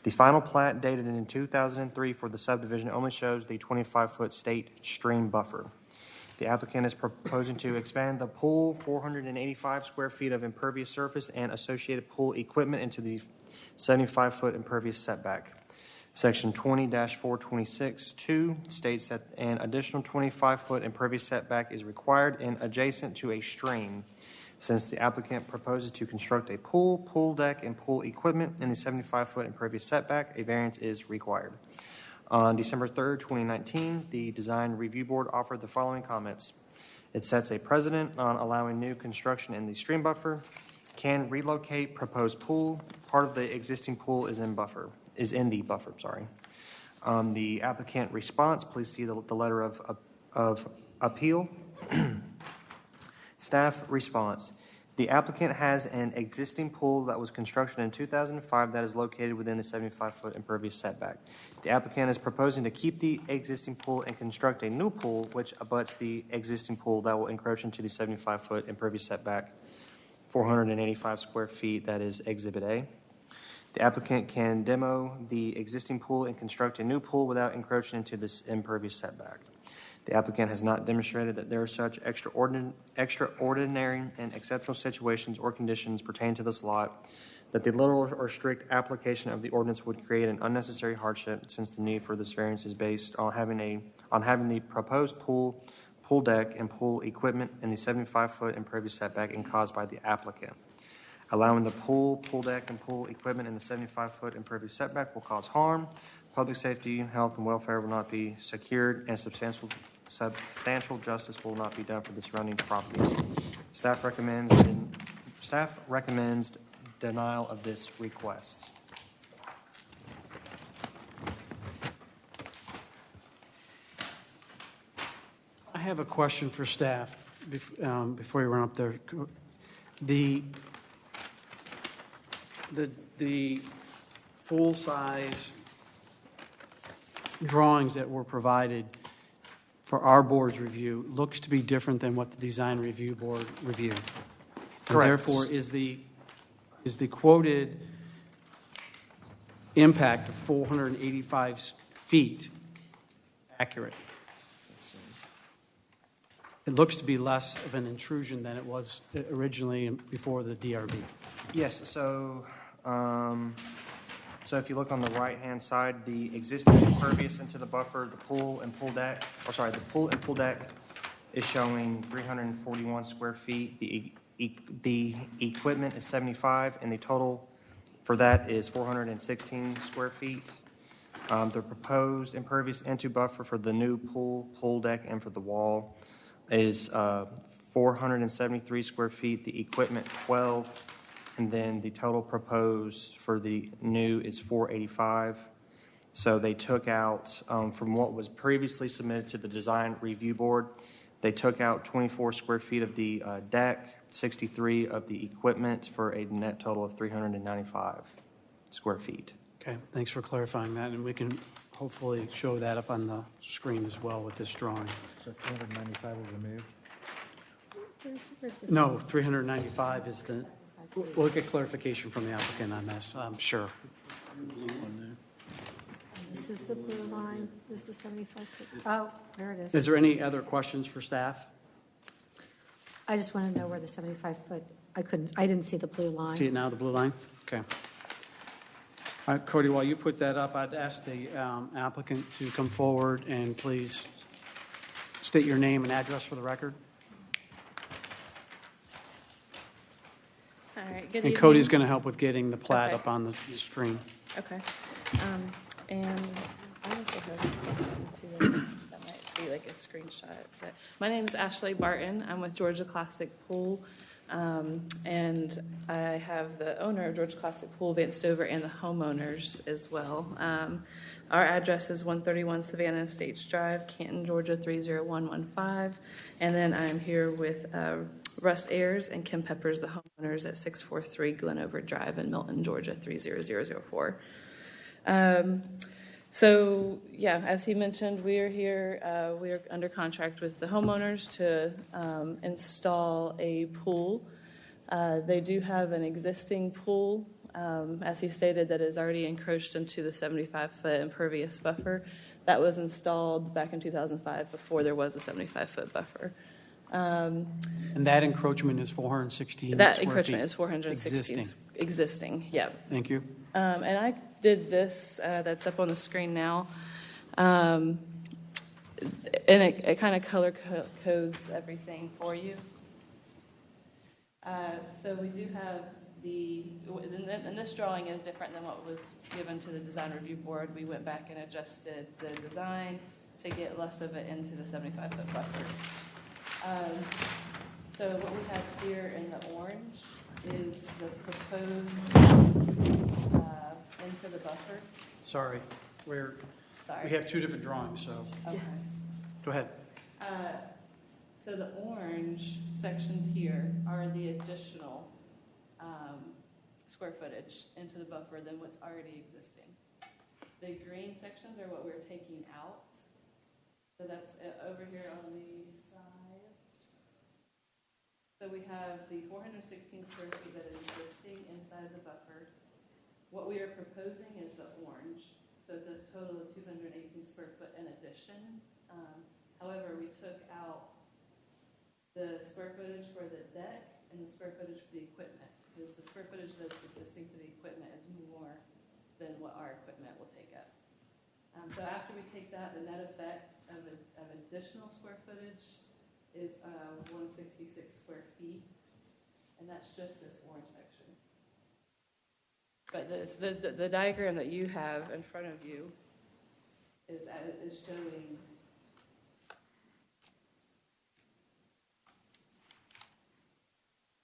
The final plat dated in 2003 for the subdivision only shows the 25-foot state stream buffer. The applicant is proposing to expand the pool 485 square feet of impervious surface and associated pool equipment into the 75-foot impervious setback. Section 20-426-2 states that an additional 25-foot impervious setback is required and adjacent to a stream. Since the applicant proposes to construct a pool, pool deck, and pool equipment in the 75-foot impervious setback, a variance is required. On December 3rd, 2019, the Design Review Board offered the following comments. It sets a precedent on allowing new construction in the stream buffer, can relocate proposed pool. Part of the existing pool is in the buffer. The applicant response, please see the letter of appeal. Staff response. The applicant has an existing pool that was constructed in 2005 that is located within the 75-foot impervious setback. The applicant is proposing to keep the existing pool and construct a new pool which abuts the existing pool that will encroach into the 75-foot impervious setback, 485 square feet, that is Exhibit A. The applicant can demo the existing pool and construct a new pool without encroaching into this impervious setback. The applicant has not demonstrated that there are such extraordinary and exceptional situations or conditions pertaining to this lot that the literal or strict application of the ordinance would create an unnecessary hardship, since the need for this variance is based on having the proposed pool, pool deck, and pool equipment in the 75-foot impervious setback and caused by the applicant. Allowing the pool, pool deck, and pool equipment in the 75-foot impervious setback will cause harm. Public safety, health, and welfare will not be secured, and substantial justice will not be done for the surrounding properties. Staff recommends denial of this request. I have a question for staff before you run up there. The full-size drawings that were provided for our board's review looks to be different than what the Design Review Board reviewed. Correct. And therefore, is the quoted impact of 485 feet accurate? It looks to be less of an intrusion than it was originally before the DRB. Yes, so if you look on the right-hand side, the existing impervious into the buffer, the pool and pool deck is showing 341 square feet. The equipment is 75, and the total for that is 416 square feet. The proposed impervious into buffer for the new pool, pool deck, and for the wall is 473 square feet. The equipment 12. And then the total proposed for the new is 485. So they took out, from what was previously submitted to the Design Review Board, they took out 24 square feet of the deck, 63 of the equipment, for a net total of 395 square feet. Okay, thanks for clarifying that, and we can hopefully show that up on the screen as well with this drawing. So 395 was removed? No, 395 is the... We'll get clarification from the applicant on this, I'm sure. This is the blue line, this is the 75 foot. Oh, there it is. Is there any other questions for staff? I just want to know where the 75 foot, I didn't see the blue line. See it now, the blue line? Okay. All right, Cody, while you put that up, I'd ask the applicant to come forward and please state your name and address for the record. All right, good And evening. Cody's going to help with getting the plat Okay. up on the screen. Okay. And I also have something too that might be like a screenshot. But my name is Ashley Barton. I'm with Georgia Classic Pool. And I have the owner of Georgia Classic Pool, Vance Dover, and the homeowners as well. Our address is 131 Savannah Estates Drive, Canton, Georgia 30115. And then I'm here with Russ Ayers and Kim Peppers, the homeowners, at 643 Glenover Drive in Milton, Georgia 30004. So, yeah, as he mentioned, we are here. We are under contract with the homeowners to install a pool. They do have an existing pool as he stated, that is already encroached into the 75-foot impervious buffer. That was installed back in 2005 before there was a 75-foot buffer. And that encroachment is 416 That square encroachment feet? is 416. Existing, yeah. Thank you. And I did this, that's up on the screen now. And it kind of color codes everything for you. So we do have and this drawing is different than what was given to the design review board. We went back and adjusted the design to get less of it into the 75-foot buffer. So what we have here in the orange is the proposed into the buffer. Sorry, we have two different drawings, so Okay. go ahead. So the orange sections here are the additional square footage into the buffer than what's already existing. The green sections are what we're taking out. So that's over here on the side. So we have the 416 square feet that is existing inside the buffer. What we are proposing is the orange. So it's a total of 218 square foot in addition. However, we took out the square footage for the deck and the square footage for the equipment, because the square footage that's existing for the equipment is more than what our equipment will take up. So after we take that, the net effect of additional square footage is 166 square feet, and that's just this orange section. But the diagram that you have in front of you is showing.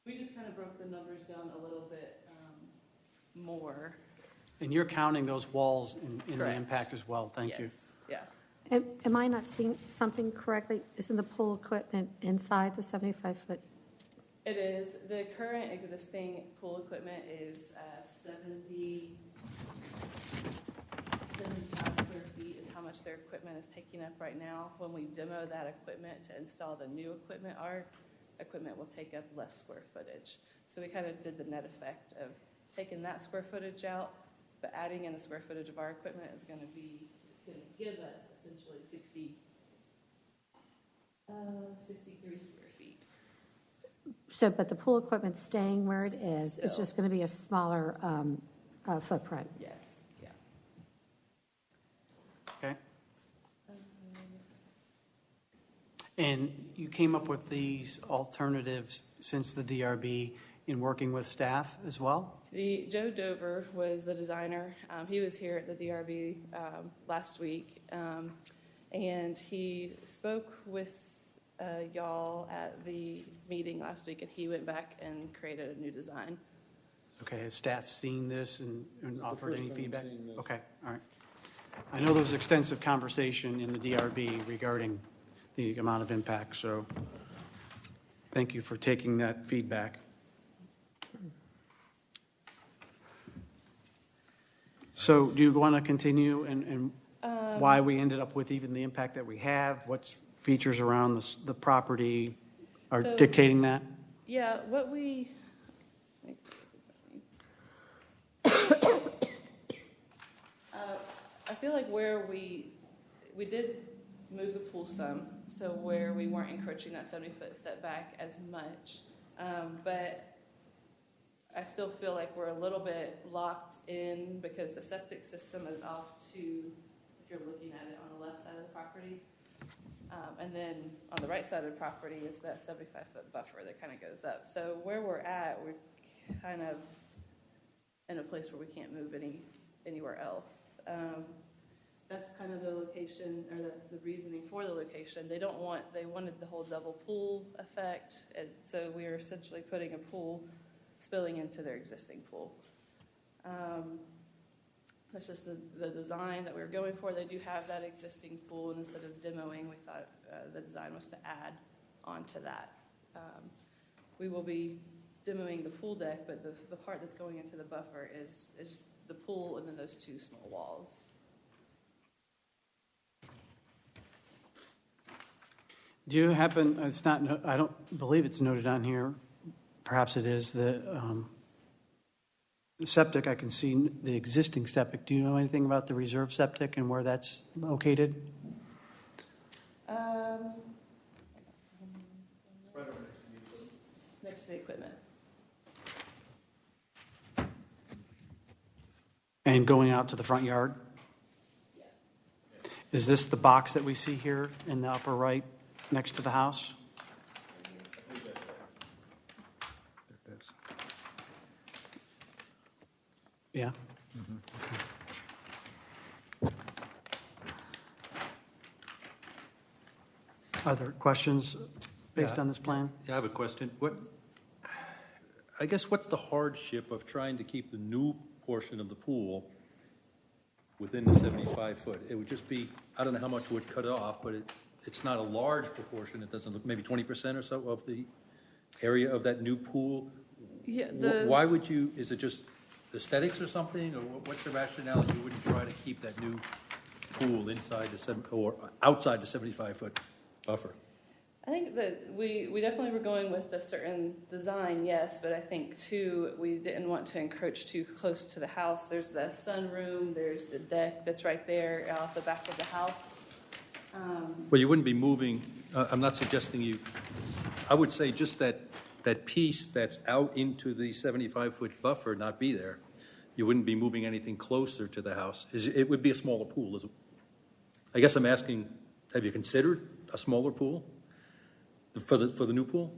We just kind of broke the numbers down a little bit more. And you're counting those walls in the Correct. impact as well. Thank you. Yeah. Am I not seeing something correctly? Isn't the pool equipment inside the 75-foot? It is. The current existing pool equipment is 75 square feet is how much their equipment is taking up right now. When we demo that equipment to install the new equipment, our equipment will take up less square footage. So we kind of did the net effect of taking that square footage out, but adding in the square footage of our equipment is going to give us essentially 63 square feet. So, but the pool equipment's staying where it is. It's just going to be a smaller footprint. Yes, yeah. Okay. And you came up with these alternatives since the DRB in working with staff as well? Joe Dover was the designer. He was here at the DRB last week, and he spoke with y'all at the meeting last week, and he went back and created a new design. Okay, has staff seen this and offered any feedback? seeing this. Okay, all right. I know there was extensive conversation in the DRB regarding the amount of impact, so thank you for taking that feedback. So do you want to continue and why we ended up with even the impact that we have? What features around the property are So- dictating that? Yeah, what we. I feel like where we did move the pool some, so where we weren't encroaching that 70-foot setback as much, but I still feel like we're a little bit locked in because the septic system is off to, if you're looking at it on the left side of the property, and then on the right side of the property is that 75-foot buffer that kind of goes up. So where we're at, we're kind of in a place where we can't move anywhere else. That's kind of the location, or that's the reasoning for the location. They wanted the whole double pool effect, and so we are essentially putting a pool spilling into their existing pool. That's just the design that we were going for. They do have that existing pool, and instead of demoing, we thought the design was to add onto that. We will be demoing the pool deck, but the part that's going into the buffer is the pool and then those two small walls. Do you happen, it's not, I don't believe it's noted on here, perhaps it is, the The septic, I can see the existing septic. Do you know anything about the reserve septic and where that's located? Next to the equipment. And going out to the front yard? Is this the box that we see here in the upper right next to the house? Yeah. Other questions based on this plan? Yeah, I have a question. I guess what's the hardship of trying to keep the new portion of the pool within the 75-foot? It would just be, I don't know how much would cut off, but it's not a large proportion. It doesn't look, maybe 20% or so of the area of that new pool. Yeah, Why would you, is it just aesthetics or something? Or what's the rationale you wouldn't try to keep that new pool inside or outside the 75-foot buffer? I think that we definitely were going with a certain design, yes, but I think too, we didn't want to encroach too close to the house. There's the sunroom, there's the deck that's right there off the back of the house. Well, you wouldn't be moving, I'm not suggesting you, I would say just that piece that's out into the 75-foot buffer not be there. You wouldn't be moving anything closer to the house. It would be a smaller pool. I guess I'm asking, have you considered a smaller pool for the new pool?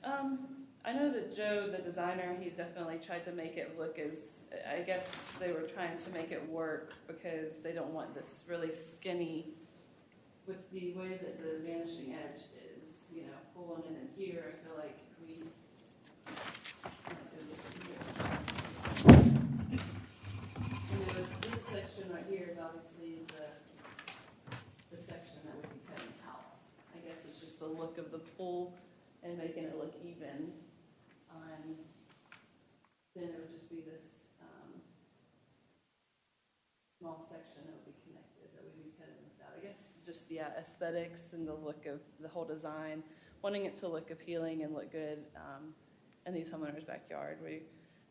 I know that Joe, the designer, he's definitely tried to make it look as, I guess they were trying to make it work because they don't want this really skinny, with the way that the vanishing edge is, pulling in here, I feel like we, this section right here is obviously the section that would be cutting out. I guess it's just the look of the pool and making it look even. Then it would just be this small section that would be connected, that would be cutting this out. I guess just, aesthetics and the look of the whole design, wanting it to look appealing and look good in these homeowners' backyard.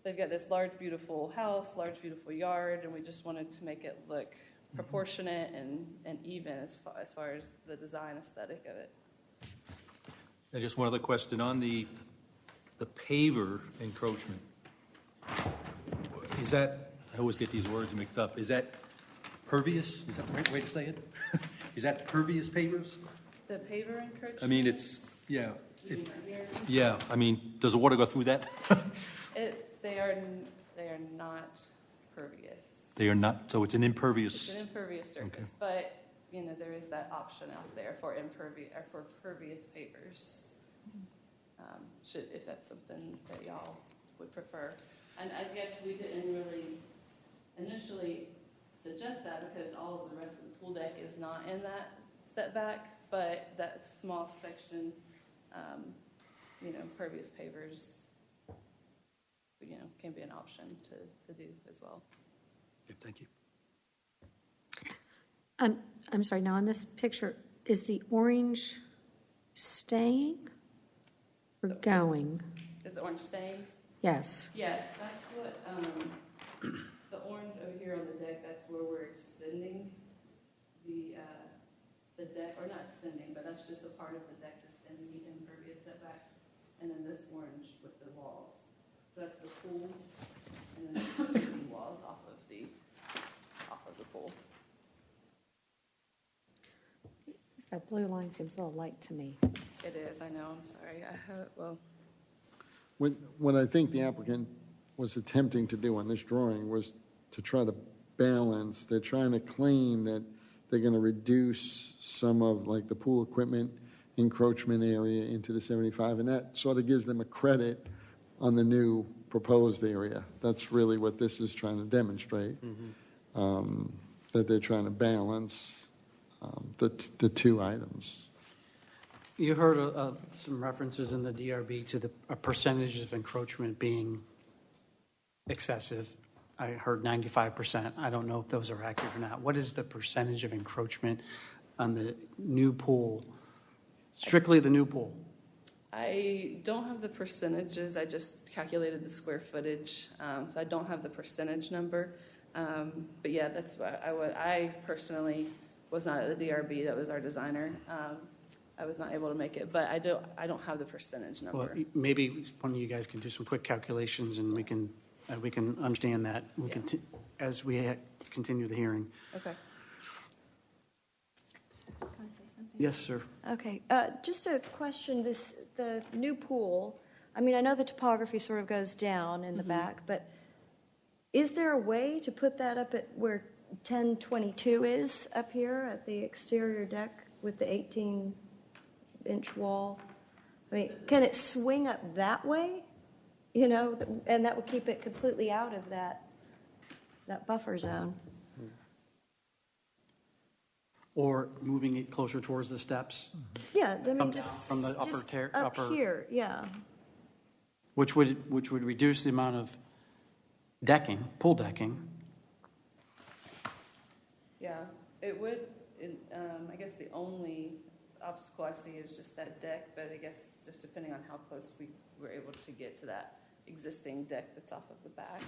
They've got this large, beautiful house, large, beautiful yard, and we just wanted to make it look proportionate and even as far as the design aesthetic of it. And just one other question on the paver encroachment. Is that, I always get these words mixed up, is that pervious? Is that the right way to say it? Is that pervious pavers? The paver encroachment? I mean, it's, yeah. You mean right here? Yeah, I mean, does the water go through that? They are not pervious. They are not, so it's an impervious. It's an impervious surface, Okay. but there is that option out there for pervious pavers. If that's something that y'all would prefer. And I guess we didn't really initially suggest that because all of the rest of the pool deck is not in that setback, but that small section, pervious pavers, can be an option to do as well. Okay, thank you. I'm sorry, now in this picture, is the orange staying or going? Is the orange staying? Yes. Yes, that's what, the orange over here on the deck, that's where we're extending the deck, or not extending, but that's just a part of the deck that's in the impervious setback. And then this orange with the walls. So that's the pool, and then there's two walls off of the pool. That blue line seems a little light to me. It is, I know, I'm sorry. What I think the applicant was attempting to do on this drawing was to try to balance. They're trying to claim that they're going to reduce some of like the pool equipment encroachment area into the 75, and that sort of gives them a credit on the new proposed area. That's really what this is trying to demonstrate, that they're trying to balance the two items. You heard some references in the DRB to a percentage of encroachment being excessive. I heard 95%. I don't know if those are accurate or not. What is the percentage of encroachment on the new pool, strictly the new pool? I don't have the percentages. I just calculated the square footage, so I don't have the percentage number. But yeah, that's why I personally was not at the DRB. That was our designer. I was not able to make it, but I don't have the percentage number. Well, maybe one of you guys can do some quick calculations, and we can understand that as we continue the hearing. Okay. Can I say something? Yes, sir. Okay, just a question, the new pool, I mean, I know the topography sort of goes down in the back, but is there a way to put that up at where 1022 is up here at the exterior deck with the 18-inch wall? I mean, can it swing up that way? You know, and that would keep it completely out of that buffer zone. Or moving it closer towards the steps, Yeah, I mean, down just from the upper just ter- up upper- here, yeah. which would reduce the amount of decking, pool decking. Yeah, it would. I guess the only obstacle I see is just that deck, but I guess just depending on how close we were able to get to that existing deck that's off of the back.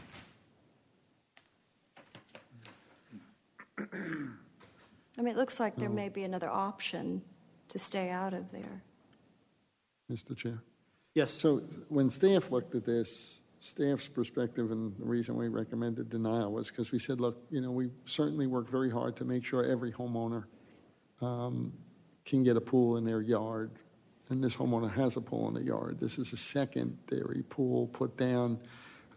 I mean, it looks like there may be another option to stay out of there. Mr. Chair? Yes. So when staff looked at this, staff's perspective, and the reason we recommended denial was because we said, look, we certainly work very hard to make sure every homeowner can get a pool in their yard. And this homeowner has a pool in the yard. This is a secondary pool put down.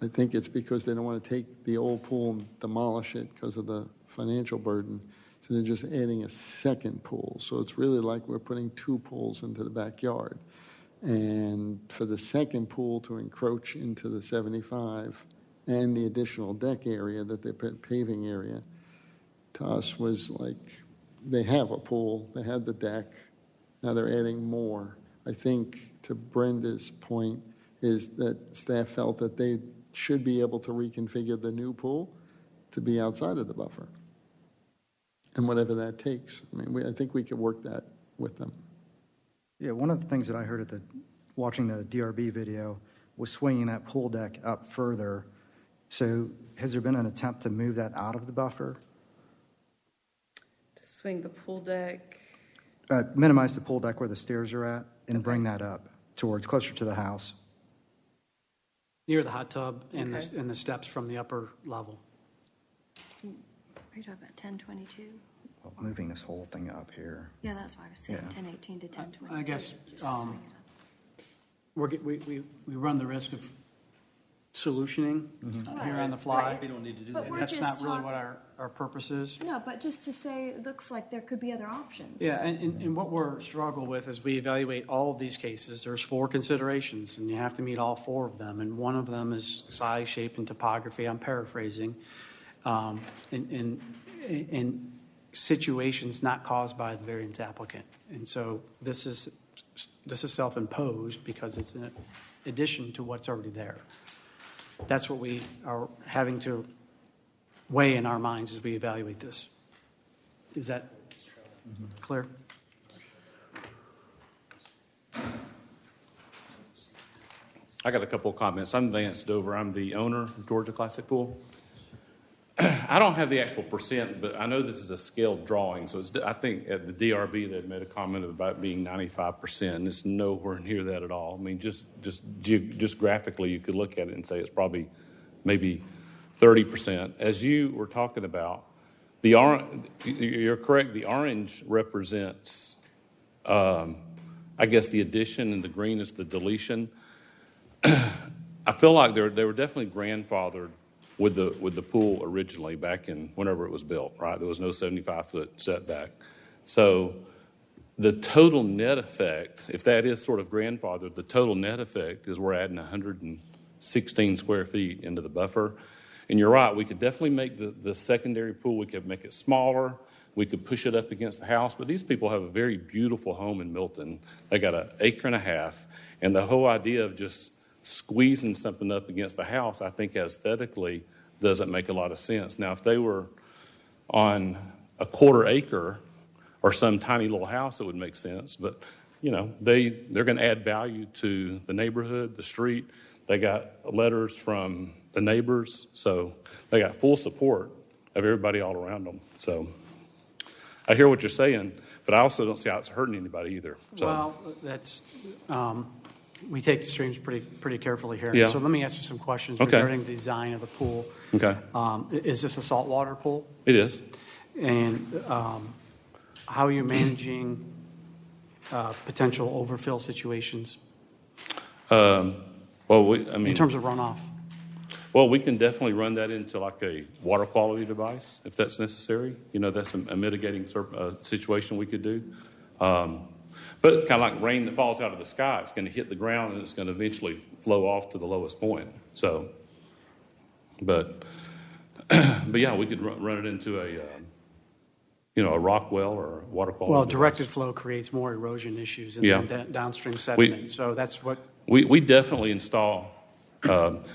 I think it's because they don't want to take the old pool and demolish it because of the financial burden. So they're just adding a second pool. So it's really like we're putting two pools into the backyard. And for the second pool to encroach into the 75 and the additional deck area that they put paving area, to us was like, they have a pool, they had the deck, now they're adding more. I think to Brenda's point is that staff felt that they should be able to reconfigure the new pool to be outside of the buffer. And whatever that takes. I mean, I think we could work that with them. Yeah, one of the things that I heard watching the DRB video was swinging that pool deck up further. So has there been an attempt to move that out of the buffer? To swing the pool deck. Minimize the pool deck where the stairs are at and bring that up towards closer to the house. Near the hot tub and Okay. the steps from the upper level. Are you talking about 1022? Moving this whole thing up here. Yeah, that's why I was saying Yeah. 1018 to 1022. I guess Just swing it up. we run the risk of solutioning here on the fly. Right. We don't need to do But that. we're That's just not really talking- what our purpose is. No, but just to say, it looks like there could be other options. Yeah, and what we're struggle with is we evaluate all of these cases. There's 4 considerations, and you have to meet all 4 of them. And one of them is size, shape, and topography. I'm paraphrasing. In situations not caused by the variance applicant. And so this is self-imposed because it's an addition to what's already there. That's what we are having to weigh in our minds as we evaluate this. Is that clear? I got a couple of comments. I'm Vance Dover. I'm the owner of Georgia Classic Pool. I don't have the actual percent, but I know this is a scaled drawing. So I think at the DRB they made a comment about being 95%. It's nowhere near that at all. I mean, just graphically, you could look at it and say it's probably maybe 30%. As you were talking about, you're correct. The orange represents, I guess, the addition, and the green is the deletion. I feel like they were definitely grandfathered with the pool originally back in whenever it was built, right? There was no 75-foot setback. So the total net effect, if that is sort of grandfathered, the total net effect is we're adding 116 square feet into the buffer. And you're right, we could definitely make the secondary pool, we could make it smaller, we could push it up against the house, but these people have a very beautiful home in Milton. They got 1.5 acres, and the whole idea of just squeezing something up against the house, I think aesthetically doesn't make a lot of sense. Now, if they were on a 1/4 acre or some tiny little house, it would make sense. But they're going to add value to the neighborhood, the street. They got letters from the neighbors, so they got full support of everybody all around them. So I hear what you're saying, but I also don't see how it's hurting anybody either. So. Well, that's, we take the streams pretty carefully here. Yeah. So let me ask you some questions Okay. regarding the design of the pool. Okay. Is this a saltwater pool? It is. And how are you managing potential overfill situations in terms of runoff? Well, we can definitely run that into like a water quality device if that's necessary. That's a mitigating situation we could do. But kind of like rain that falls out of the sky, it's going to hit the ground and it's going to eventually flow off to the lowest point. So, but yeah, we could run it into a rock well or a water quality Well, device. directed flow creates more erosion issues and then downstream sediment. So that's what. We definitely install.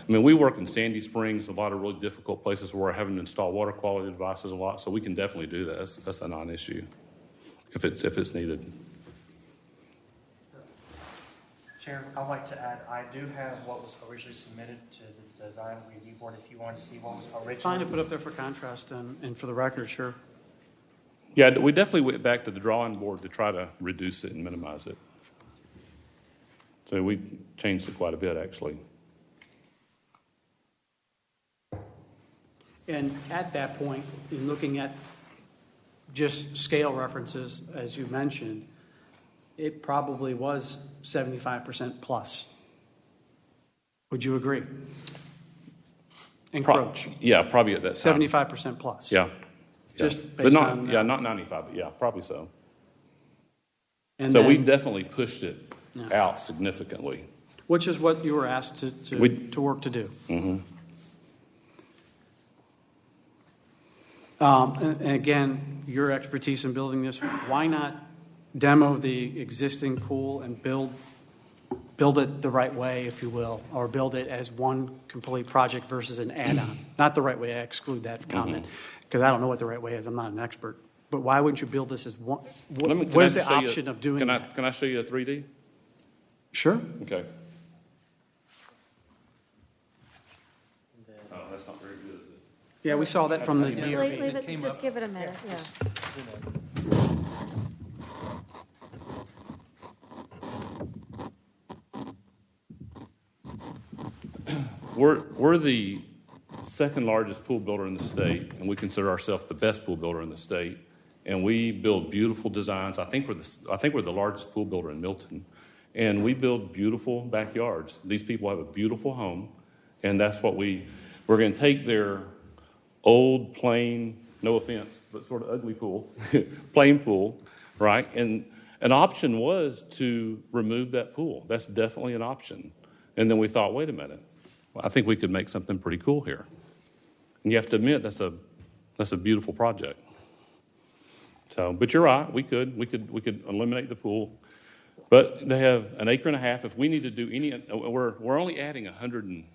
We work in Sandy Springs, a lot of really difficult places where we're having to install water quality devices a lot. So we can definitely do that. That's a non-issue if it's needed. Chair, I'd like to add, I do have what was originally submitted to the design review board if you wanted to see what was originally. It's fine to put up there for contrast and for the record, sure. Yeah, we definitely went back to the drawing board to try to reduce it and minimize it. So we changed it quite a bit, actually. And at that point, in looking at just scale references, as you mentioned, it probably was 75% plus. Would you agree? Encroach. Yeah, probably at that time. 75% plus. Yeah. Just but based not on, not 95, but yeah, probably so. And so then, we definitely pushed it Yeah. out significantly. Which is what you were asked to work to do. Mm-hmm. And again, your expertise in building this, why not demo the existing pool and build it the right way, if you will, or build it as one complete project versus an add-on? Not the right way, I exclude that comment, because I don't know what the right way is, I'm not an expert. But why wouldn't you build this as one? What is the option of doing that? Can I show you a 3D? Sure. Okay. Oh, that's not very good, is it? Yeah, we saw that from the DRB. Leave it, just give it a minute, yeah. We're the second largest pool builder in the state, and we consider ourselves the best pool builder in the state. And we build beautiful designs. I think we're the largest pool builder in Milton, and we build beautiful backyards. These people have a beautiful home, and that's what we're going to take their old, plain, no offense, but sort of ugly pool, plain pool, right? And an option was to remove that pool. That's definitely an option. And then we thought, wait a minute, well, I think we could make something pretty cool here. And you have to admit that's a beautiful project. So, but you're right, we could eliminate the pool. But they have an acre and a half. If we need to do we're only adding 100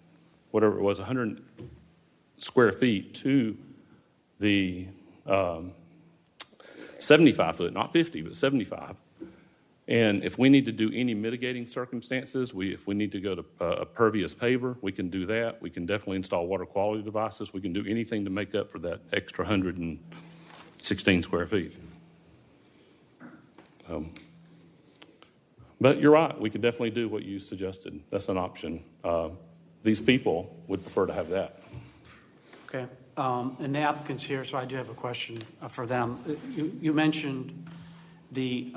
square feet to the 75 foot, not 50, but 75. And if we need to do any mitigating circumstances, if we need to go to a pervious paver, we can do that. We can definitely install water quality devices. We can do anything to make up for that extra 116 square feet. But you're right. We could definitely do what you suggested. That's an option. These people would prefer to have that. Okay. And the applicant's here, so I do have a question for them. You mentioned the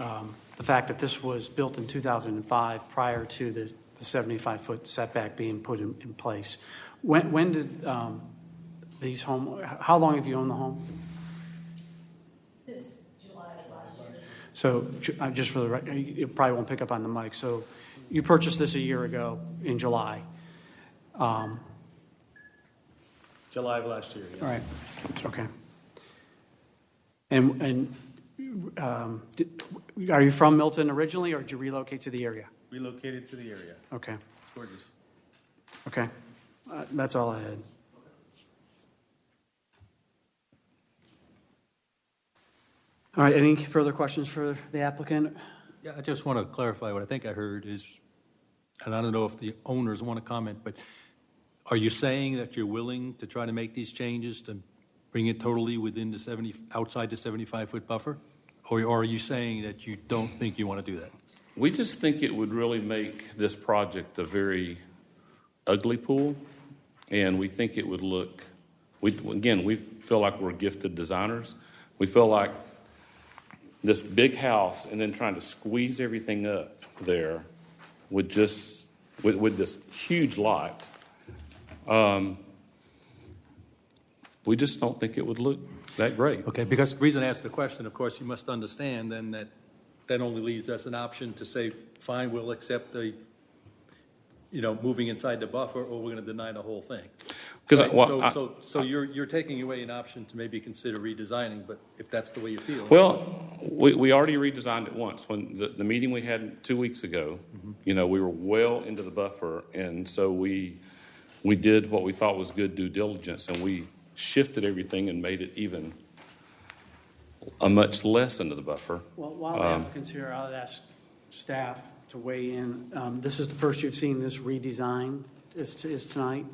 fact that this was built in 2005 prior to the 75-foot setback being put in place. When did these how long have you owned the home? Since July of last year. So just for the record, you probably won't pick up on the mic. So you purchased this a year ago in July. July of last year, yes. All right. Okay. And are you from Milton originally, or did you relocate to the area? Relocated to the area. Okay. It's gorgeous. Okay. That's all I had. All right. Any further questions for the applicant? Yeah, I just want to clarify what I think I heard is, and I don't know if the owners want to comment, but are you saying that you're willing to try to make these changes to bring it totally within the 70, outside the 75-foot buffer? Or are you saying that you don't think you want to do that? We just think it would really make this project a very ugly pool, and we think it would look, we feel like we're gifted designers. We feel like this big house and then trying to squeeze everything up there would just, with this huge lot, we just don't think it would look that great. Okay, because the reason I asked the question, of course, you must understand then that only leaves us an option to say, fine, we'll accept the, moving inside the buffer, or we're going to deny the whole thing. Right? So you're taking away an option to maybe consider redesigning, but if that's the way you feel. Well, we already redesigned it once. When the meeting we had 2 weeks ago, we were well into the buffer, and so we did what we thought was good due diligence, and we shifted everything and made it even a much less into the buffer. Well, while the applicant's here, I'll ask staff to weigh in. This is the first you've seen this redesign is tonight.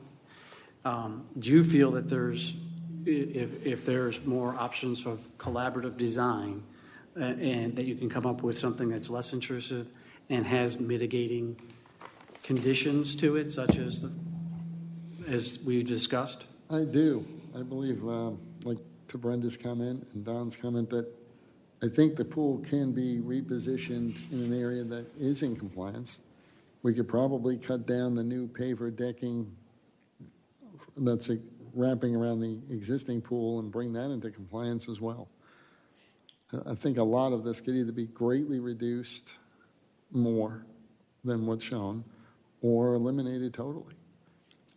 Do you feel that if there's more options of collaborative design and that you can come up with something that's less intrusive and has mitigating conditions to it, such as we discussed? I do. I believe, like to Brenda's comment and Don's comment, that I think the pool can be repositioned in an area that is in compliance. We could probably cut down the new paver decking that's wrapping around the existing pool and bring that into compliance as well. I think a lot of this could either be greatly reduced more than what's shown or eliminated totally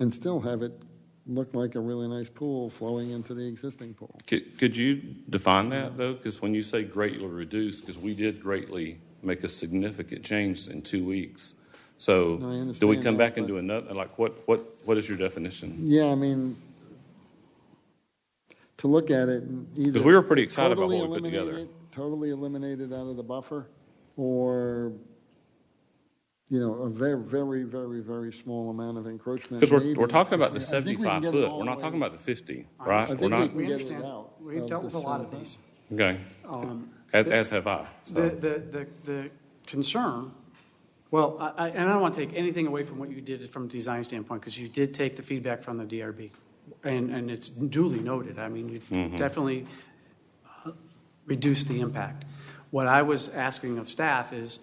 and still have it look like a really nice pool flowing into the existing pool. Could you define that, though? Because when you say greatly reduced, because we did greatly make a significant change in 2 weeks. So do we come back and do another? Like, what is your definition? Yeah, I mean, to look at it, either because we were pretty excited about what we put together. Totally eliminate it out of the buffer, or a very, very, very, very small amount of encroachment. Because we're talking about the 75 foot. We're not talking about the 50, right? I think we're not. we can get it out. We've dealt with a lot of these. Okay. As have I. So. The concern. Well, I don't want to take anything away from what you did from a design standpoint, because you did take the feedback from the DRB, and it's duly noted. I mean, you've definitely reduced the impact. What I was asking of staff is,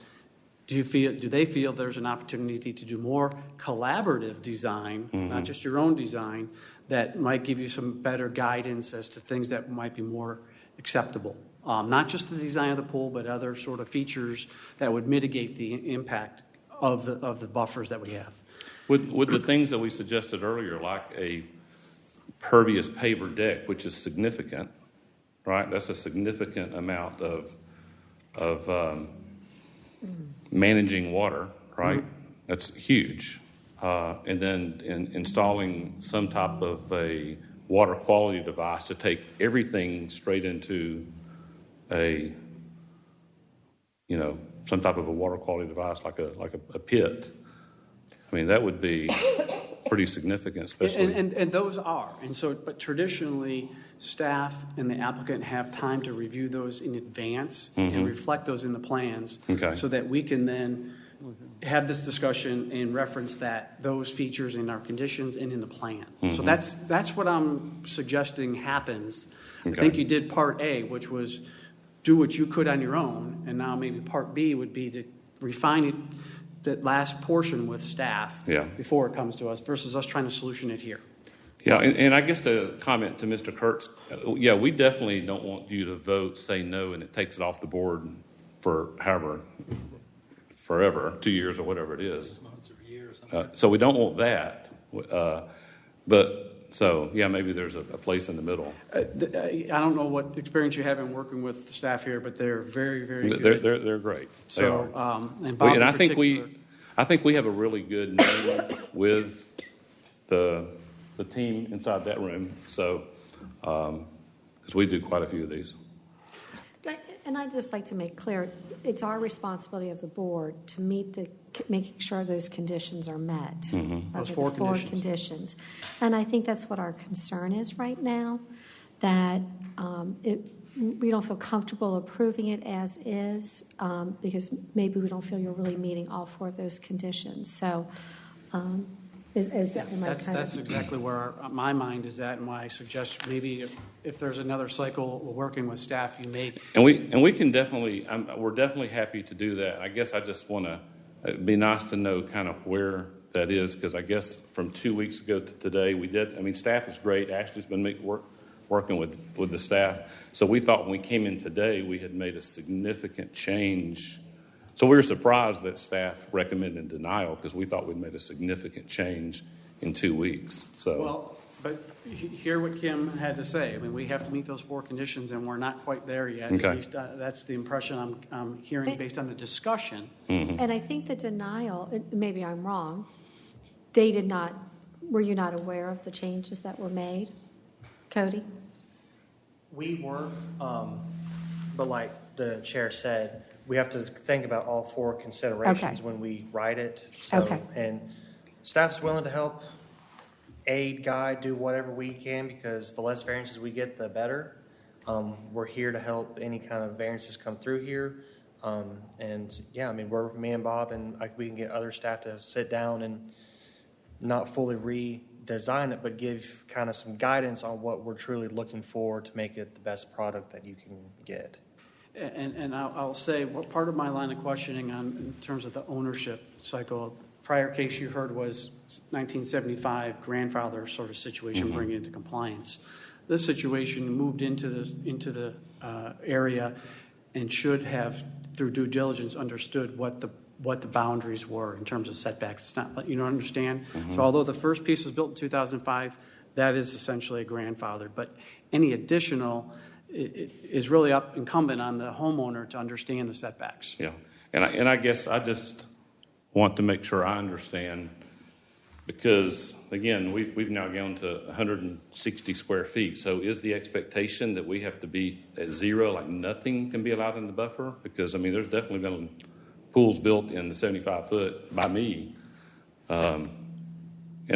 do they feel there's an opportunity to do more collaborative design, not just your own design, that might give you some better guidance as to things that might be more acceptable? Not just the design of the pool, but other sort of features that would mitigate the impact of the buffers that we have. Would the things that we suggested earlier, like a pervious paver deck, which is significant, right? That's a significant amount of managing water, right? That's huge. And then installing some type of a water quality device to take everything straight into some type of a water quality device, like a pit. I mean, that would be pretty significant, especially. And those are. And so, but traditionally, staff and the applicant have time to review those in advance and reflect those in the plans, so that we can then have this discussion and reference those features in our conditions and in the plan. So that's what I'm suggesting happens. I think you did part A, which was do what you could on your own, and now maybe part B would be to refine it, that last portion with staff before it comes to us, versus us trying to solution it here. Yeah, and I guess to comment to Mr. Kurtz, we definitely don't want you to say no, and it takes it off the board for forever, 2 years or whatever it is. So we don't want that. Maybe there's a place in the middle. I don't know what experience you have in working with the staff here, but they're very, very good. They're great. So, they are. And Bob I think we have a really good name with the team inside that room. So, because we do quite a few of these. And I'd just like to make clear, it's our responsibility of the board to making sure those conditions are met. Mm-hmm. Those Okay, four the four conditions. conditions. And I think that's what our concern is right now, that we don't feel comfortable approving it as is, because maybe we don't feel you're really meeting all four of those conditions. So That's exactly where my mind is at, and why I suggest maybe if there's another cycle working with staff, you may. And we can definitely, we're definitely happy to do that. I guess I just want to, it'd be nice to know kind of where that is, because I guess from 2 weeks ago to today, we did, I mean, staff is great. Ashley's been working with the staff. So we thought when we came in today, we had made a significant change. So we were surprised that staff recommended denial, because we thought we'd made a significant change in 2 weeks. So. Well, but hear what Kim had to say. I mean, we have to meet those four conditions, and we're not quite there yet. Okay. At least that's the impression I'm hearing based on the discussion. Mm-hmm. And I think the denial, maybe I'm wrong, were you not aware of the changes that were made? Cody? We were, but like the chair said, we have to think about all four considerations when we write it. So, Okay. And staff's willing to help, aid, guide, do whatever we can, because the less variances we get, the better. We're here to help any kind of variances come through here. And yeah, I mean, me and Bob, and we can get other staff to sit down and not fully redesign it, but give kind of some guidance on what we're truly looking for to make it the best product that you can get. And I'll say, what part of my line of questioning in terms of the ownership cycle, prior case you heard was 1975 grandfather sort of situation, Mm-hmm. bringing it into compliance. This situation moved into the area and should have, through due diligence, understood what the boundaries were in terms of setbacks. It's not, you don't understand. Mm-hmm. So although the first piece was built in 2005, that is essentially a grandfather. But any additional is really incumbent on the homeowner to understand the setbacks. Yeah, and I guess I just want to make sure I understand, because again, we've now gone to 160 square feet. So is the expectation that we have to be at zero, like nothing can be allowed in the buffer? Because I mean, there's definitely been pools built in the 75 foot by me and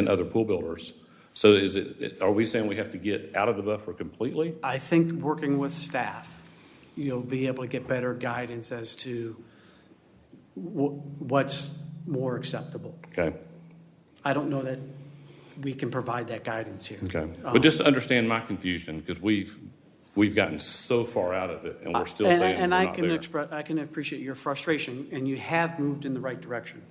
other pool builders. So are we saying we have to get out of the buffer completely? I think working with staff, you'll be able to get better guidance as to what's more acceptable. Okay. I don't know that we can provide that guidance here. Okay. But just to understand my confusion, because we've gotten so far out of it, and we're still saying and we're I not can there. I can appreciate your frustration, and you have moved in the right direction.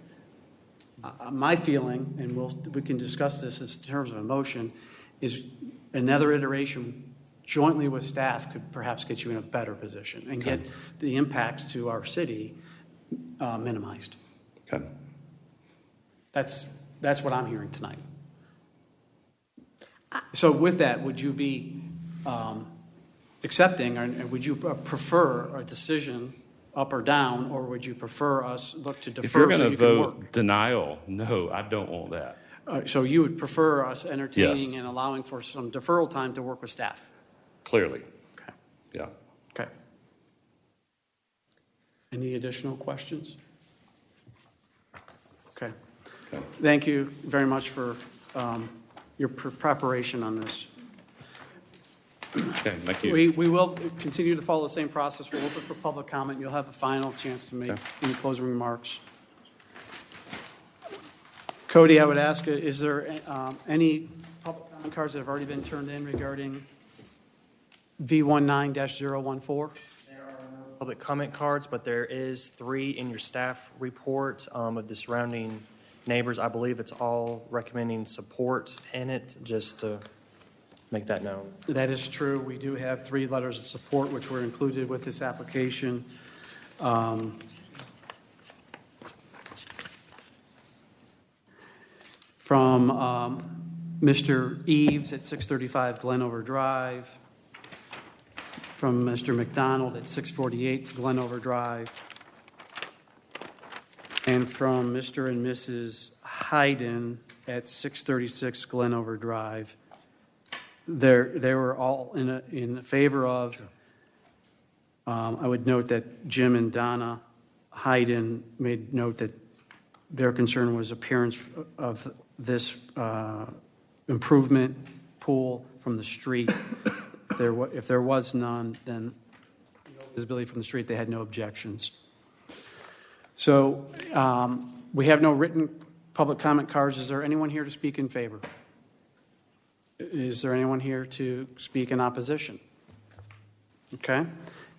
My feeling, and we can discuss this in terms of emotion, is another iteration jointly with staff could perhaps get you in a better position and get the impacts to our city minimized. Okay. That's what I'm hearing tonight. So with that, would you be accepting, or would you prefer a decision up or down, or would you prefer us look to defer? If you're so going to you can work? vote denial, no, I don't want that. So you would prefer us entertaining Yes. and allowing for some deferral time to work with staff? Clearly. Okay. Yeah. Okay. Any additional questions? Okay. Okay. Thank you very much for your preparation on this. Okay, thank you. We will continue to follow the same process. We'll open for public comment. You'll have a final chance to make any closing remarks. Cody, I would ask, is there any public comment cards that have already been turned in regarding V19-014? Public comment cards, but there is 3 in your staff report of the surrounding neighbors. I believe it's all recommending support in it, just to make that known. That is true. We do have 3 letters of support which were included with this application. From Mr. Eves at 635 Glenover Drive, from Mr. McDonald at 648 Glenover Drive, and from Mr. and Mrs. Hayden at 636 Glenover Drive. They were all in favor of I would note that Jim and Donna Hayden made note that their concern was appearance of this improvement pool from the street. If there was none, then visibility from the street, they had no objections. So we have no written public comment cards. Is there anyone here to speak in favor? Is there anyone here to speak in opposition? Okay.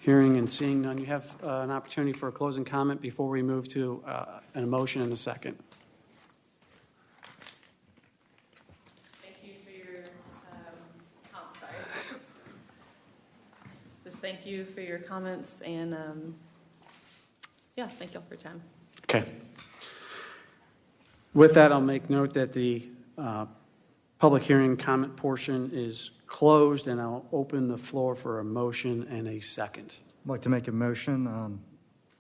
Hearing and seeing none, you have an opportunity for a closing comment before we move to an motion in a second. Thank you for your, sorry. Just thank you for your comments and, yeah, thank you all for your time. Okay. With that, I'll make note that the public hearing comment portion is closed, and I'll open the floor for a motion and a second. I'd like to make a motion on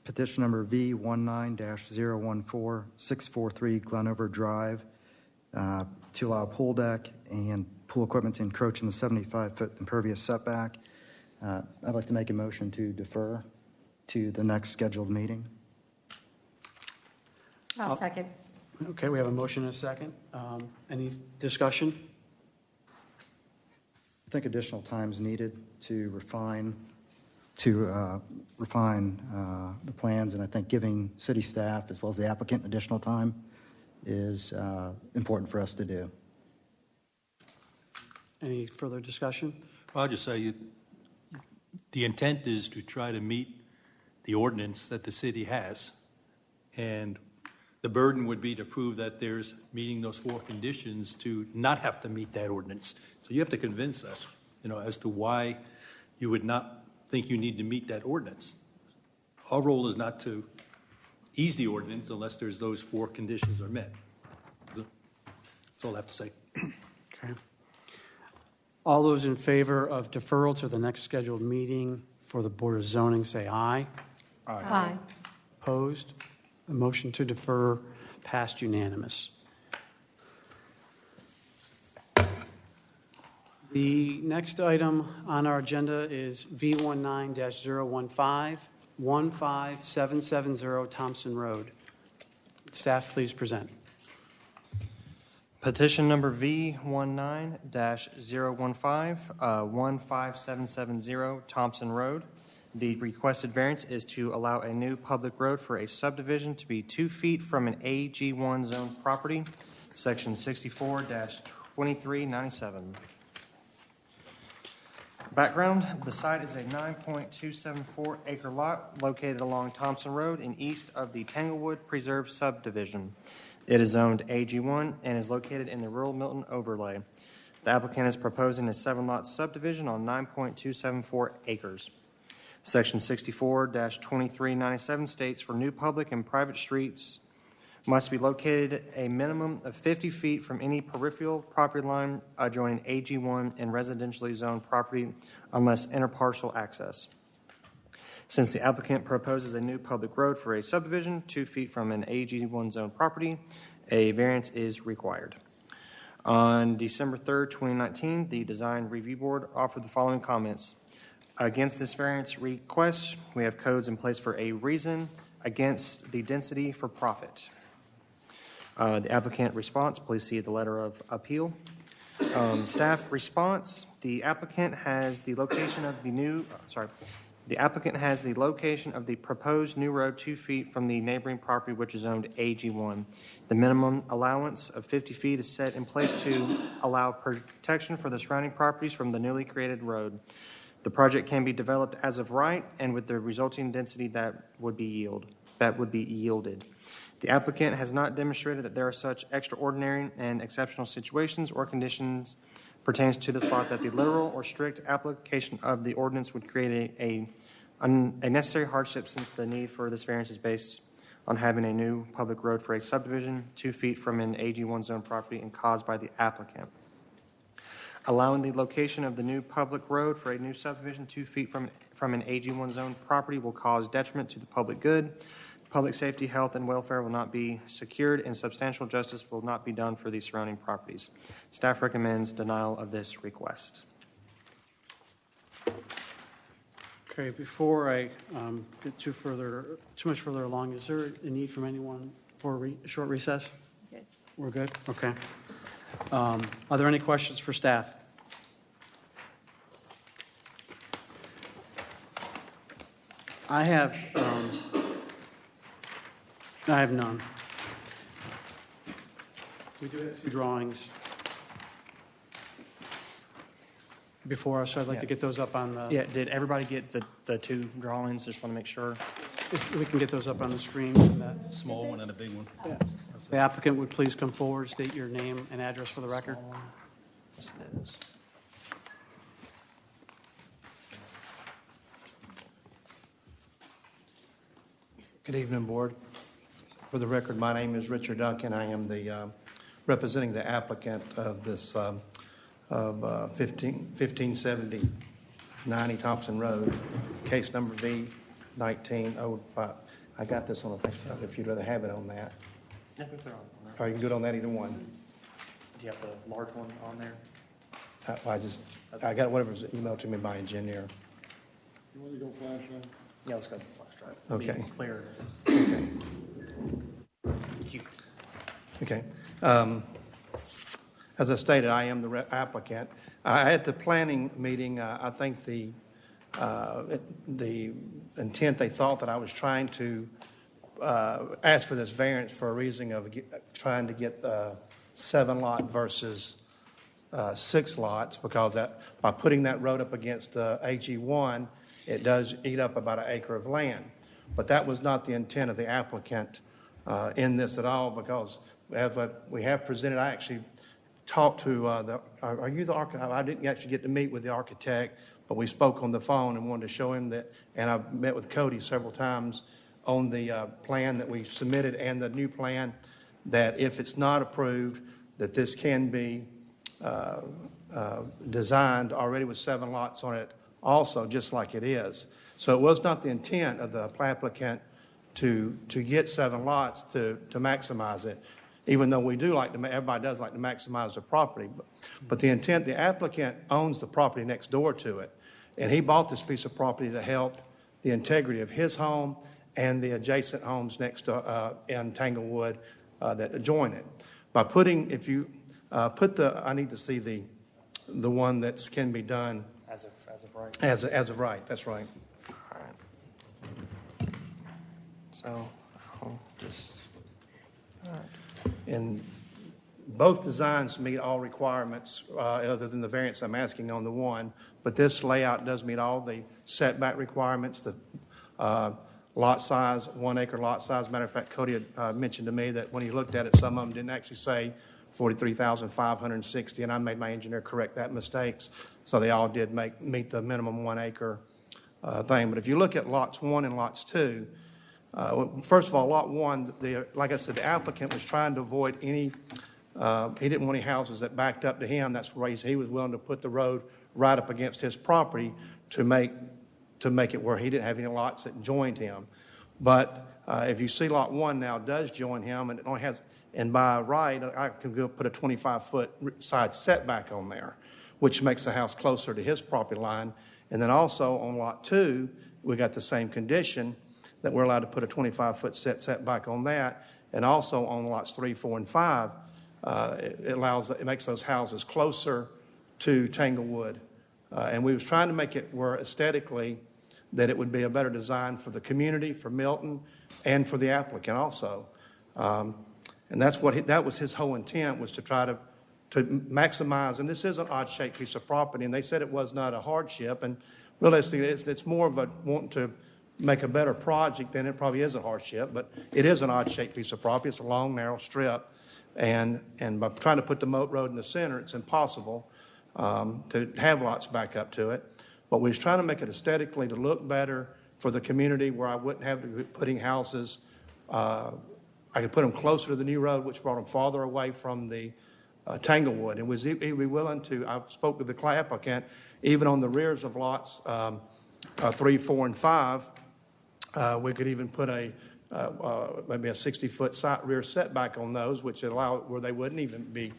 petition number V19-014-643 Glenover Drive to allow pool deck and pool equipment to encroach in the 75-foot impervious setback. I'd like to make a motion to defer to the next scheduled meeting. I'll second. Okay, we have a motion and a second. Any discussion? I think additional time is needed to refine the plans, and I think giving city staff as well as the applicant additional time is important for us to do. Any further discussion? Well, I'll just say the intent is to try to meet the ordinance that the city has, and the burden would be to prove that there's meeting those 4 conditions to not have to meet that ordinance. So you have to convince us, as to why you would not think you need to meet that ordinance. Our role is not to ease the ordinance unless there's those 4 conditions are met. That's all I have to say. Okay. All those in favor of deferral to the next scheduled meeting for the Board of Zoning, say aye. Aye. Opposed? The motion to defer passed unanimous. The next item on our agenda is V19-015, 15770 Thompson Road. Staff, please present. Petition number V19-015, 15770 Thompson Road. The requested variance is to allow a new public road for a subdivision to be 2 feet from an AG1 zone property, section 64-2397. Background, the site is a 9.274 acre lot located along Thompson Road and east of the Tanglewood Preserve subdivision. It is zoned AG1 and is located in the rural Milton overlay. The applicant is proposing a 7-lot subdivision on 9.274 acres. Section 64-2397 states for new public and private streets must be located a minimum of 50 feet from any peripheral property line adjoining AG1 and residentially zoned property unless interparcel access. Since the applicant proposes a new public road for a subdivision 2 feet from an AG1 zone property, a variance is required. On December 3rd, 2019, the Design Review Board offered the following comments. Against this variance request, we have codes in place for a reason against the density for profit. The applicant response, please see the letter of appeal. Staff response, the applicant has the location of the proposed new road 2 feet from the neighboring property which is zoned AG1. The minimum allowance of 50 feet is set in place to allow protection for the surrounding properties from the newly created road. The project can be developed as of right and with the resulting density that would be yielded. The applicant has not demonstrated that there are such extraordinary and exceptional situations or conditions pertains to this lot that the literal or strict application of the ordinance would create a necessary hardship, since the need for this variance is based on having a new public road for a subdivision 2 feet from an AG1 zone property and caused by the applicant. Allowing the location of the new public road for a new subdivision 2 feet from an AG1 zone property will cause detriment to the public good. Public safety, health, and welfare will not be secured, and substantial justice will not be done for the surrounding properties. Staff recommends denial of this request. Okay, before I get too much further along, is there a need from anyone for a short recess? Good. We're good? Okay. Are there any questions for staff? I have none. We do have 2 drawings before us, so I'd like to get those up on the... Yeah, did everybody get the 2 drawings? Just want to make sure. If we can get those up on the screen. And that Small one and a big one. the applicant would please come forward, state your name and address for the record. Yes, it is. Good evening, Board. For the record, my name is Richard Duncan. I am the representing the applicant of this 1570 90 Thompson Road, case number B1905. I got this on a Facebook, if you'd rather have it on that. Yeah, we put it on there. Or you can do it on that, either one. Do you have the large one on there? I got whatever was emailed to me by engineer. You want to go flash on? Yeah, let's go flash drive. Okay. Be clear. Okay. Thank you. Okay. As I stated, I am the applicant. At the planning meeting, I think the intent, they thought that I was trying to ask for this variance for a reason of trying to get 7 lot versus 6 lots, because that by putting that road up against AG1, it does eat up about 1 acre of land. But that was not the intent of the applicant in this at all, because as we have presented, I actually talked to are you the architect? I didn't actually get to meet with the architect, but we spoke on the phone and wanted to show him that, and I've met with Cody several times on the plan that we submitted and the new plan, that if it's not approved, that this can be designed already with 7 lots on it also, just like it is. So it was not the intent of the applicant to get 7 lots to maximize it, even though we do like to, everybody does like to maximize the property. But the intent, the applicant owns the property next door to it, and he bought this piece of property to help the integrity of his home and the adjacent homes next to in Tanglewood that adjoin it. By putting, if you put the, I need to see the one that can be done As of right. as of right. That's right. All right. So I'll just. All right. And both designs meet all requirements other than the variance I'm asking on the one, but this layout does meet all the setback requirements, the lot size, 1 acre lot size. Matter of fact, Cody had mentioned to me that when he looked at it, some of them didn't actually say 43,560, and I made my engineer correct that mistakes. So they all did meet the minimum 1 acre thing. But if you look at lots 1 and lots 2, first of all, lot 1, like I said, the applicant was trying to avoid any, he didn't want any houses that backed up to him. That's why he was willing to put the road right up against his property to make it where he didn't have any lots that joined him. But if you see lot 1 now does join him, and it only has, and by right, I can go put a 25-foot side setback on there, which makes the house closer to his property line. And then also on lot 2, we got the same condition that we're allowed to put a 25-foot setback on that. And also on lots 3, 4, and 5, it makes those houses closer to Tanglewood. And we was trying to make it where aesthetically that it would be a better design for the community, for Milton, and for the applicant also. And that's what that was his whole intent, was to try to maximize. And this is an odd-shaped piece of property, and they said it was not a hardship. And realistically, it's more of a wanting to make a better project than it probably is a hardship. But it is an odd-shaped piece of property. It's a long, narrow strip. And by trying to put the moat road in the center, it's impossible to have lots back up to it. But we was trying to make it aesthetically to look better for the community, where I wouldn't have to be putting houses. I could put them closer to the new road, which brought them farther away from the Tanglewood. And he'd be willing to, I spoke with the applicant, even on the rears of lots 3, 4, and 5, we could even put maybe a 60-foot rear setback on those, which would allow where they wouldn't even be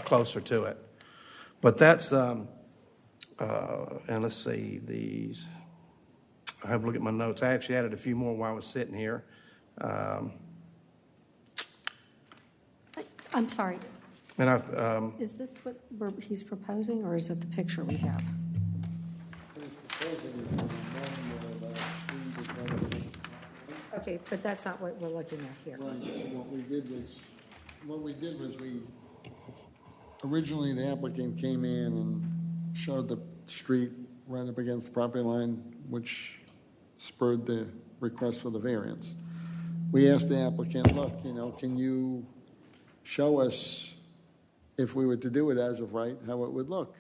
closer to it. But that's, and let's see, these. I have to look at my notes. I actually added a few more while I was sitting here. I'm sorry, And I've, is this what he's proposing, or is it the picture we have? Okay, but that's not what we're looking at here. Right, so what we did was originally the applicant came in and showed the street right up against the property line, which spurred the request for the variance. We asked the applicant, look, can you show us, if we were to do it as of right, how it would look?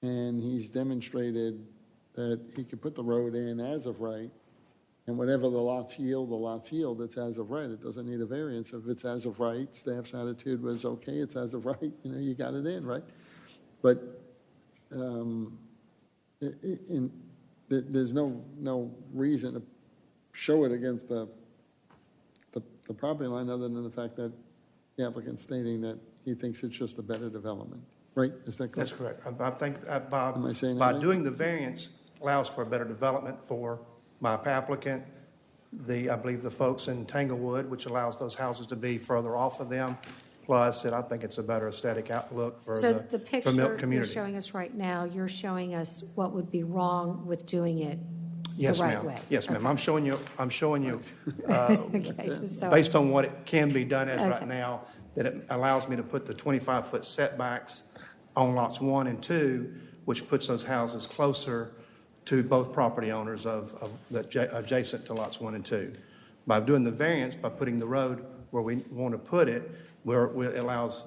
And he's demonstrated that he could put the road in as of right, and whatever the lots yield, it's as of right. It doesn't need a variance. If it's as of right, staff's attitude was, okay, it's as of right, you got it in, right? But there's no reason to show it against the property line other than the fact that the applicant's stating that he thinks it's just a better development, right? Is that correct? that's correct. I think Am I saying that by right? doing the variance allows for a better development for my applicant, I believe the folks in Tanglewood, which allows those houses to be further off of them. Plus, I think it's a better aesthetic outlook for So the the for picture Milton you're community. showing us right now, you're showing us what would be wrong with doing it Yes, the right ma'am. way. Yes, ma'am. Okay. I'm showing you, Okay, so- based on what it can be done as right Okay. now, that it allows me to put the 25-foot setbacks on lots 1 and 2, which puts those houses closer to both property owners adjacent to lots 1 and 2. By doing the variance, by putting the road where we want to put it, it allows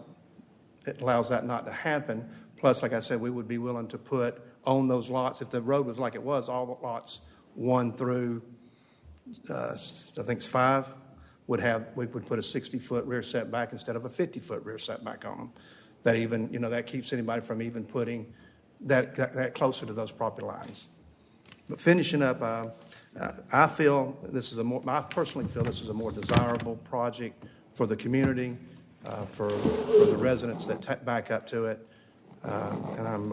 that not to happen. Plus, like I said, we would be willing to put on those lots, if the road was like it was, all the lots 1 through, I think it's 5, we would put a 60-foot rear setback instead of a 50-foot rear setback on them. That even, that keeps anybody from even putting that closer to those property lines. But finishing up, I personally feel this is a more desirable project for the community, for the residents that back up to it. And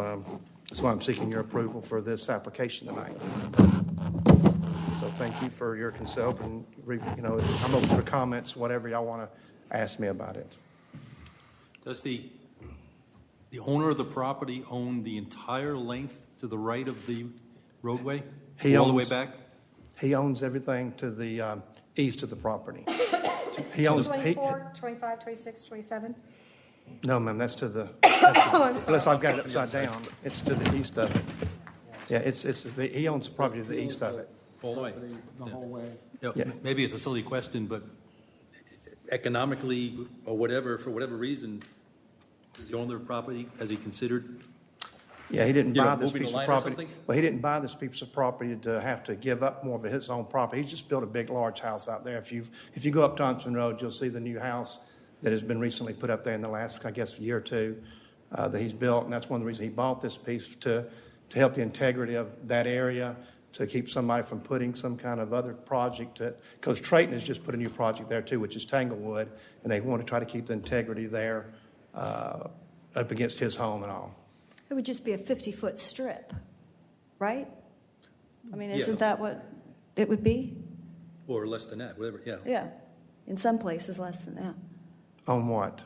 that's why I'm seeking your approval for this application tonight. So thank you for your consent, and I'm open for comments, whatever y'all want to ask me about it. Does the owner of the property own the entire length to the right of the roadway? All the way back? He owns everything to the east of the property. He owns, 24, 25, 26, 27? no, ma'am, that's to the, I'm sorry. unless I've got it upside down, it's to the east of it. Yeah, he owns the property to the east of it. All the way? The whole way. Yeah. Maybe it's a silly question, but economically or whatever, for whatever reason, does the owner of the property, has he considered? Yeah, he didn't buy this moving the piece of line or property. something? Well, he didn't buy this piece of property to have to give up more of his own property. He's just built a big, large house out there. If you go up Thompson Road, you'll see the new house that has been recently put up there in the last, I guess, year or two that he's built. And that's one of the reasons he bought this piece, to help the integrity of that area, to keep somebody from putting some kind of other project. Because Trayton has just put a new project there too, which is Tanglewood, and they want to try to keep the integrity there up against his home and all. It would just be a 50-foot strip, right? I mean, Yeah. isn't that what it would be? Or less than that, whatever, yeah. Yeah, in some places less than that. On what?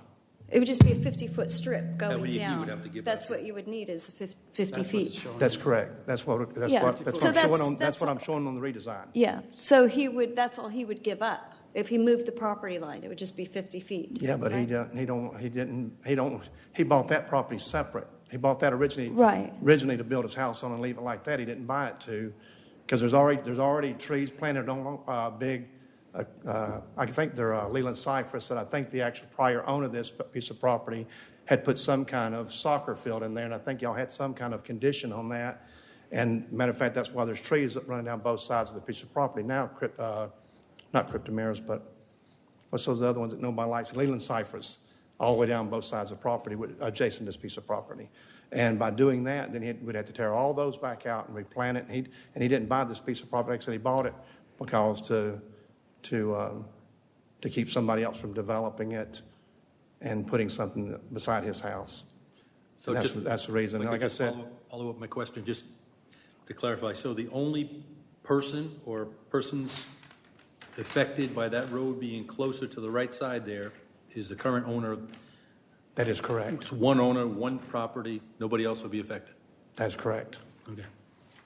It would just be a 50-foot strip going would- you down. would have to give That's up. what you would need is 50 feet. That's correct. That's what Yeah. I'm So showing on. that's That's what I'm showing on the redesign. Yeah, so that's all he would give up. If he moved the property line, it would just be 50 feet. Yeah, but right? he bought that property separate. He bought that originally. Right. Originally to build his house on and leave it like that. He didn't buy it because there's already trees planted on big. I think they're Leland cypress that I think the actual prior owner of this piece of property had put some kind of soccer field in there, and I think y'all had some kind of condition on that. And matter of fact, that's why there's trees that run down both sides of the piece of property now. Not cryptomeras, but what's those other ones that nobody likes? Leland cypress, all the way down both sides of the property, adjacent to this piece of property. And by doing that, then he would have to tear all those back out and replant it. And he didn't buy this piece of property. Like I said, he bought it because to keep somebody else from developing it and putting something beside his house. So And just- that's the reason. if Like I could just said, follow up my question, just to clarify, so the only person or persons affected by that road being closer to the right side there is the current owner? That is correct. It's one owner, one property, nobody else will be affected? That's correct. Okay.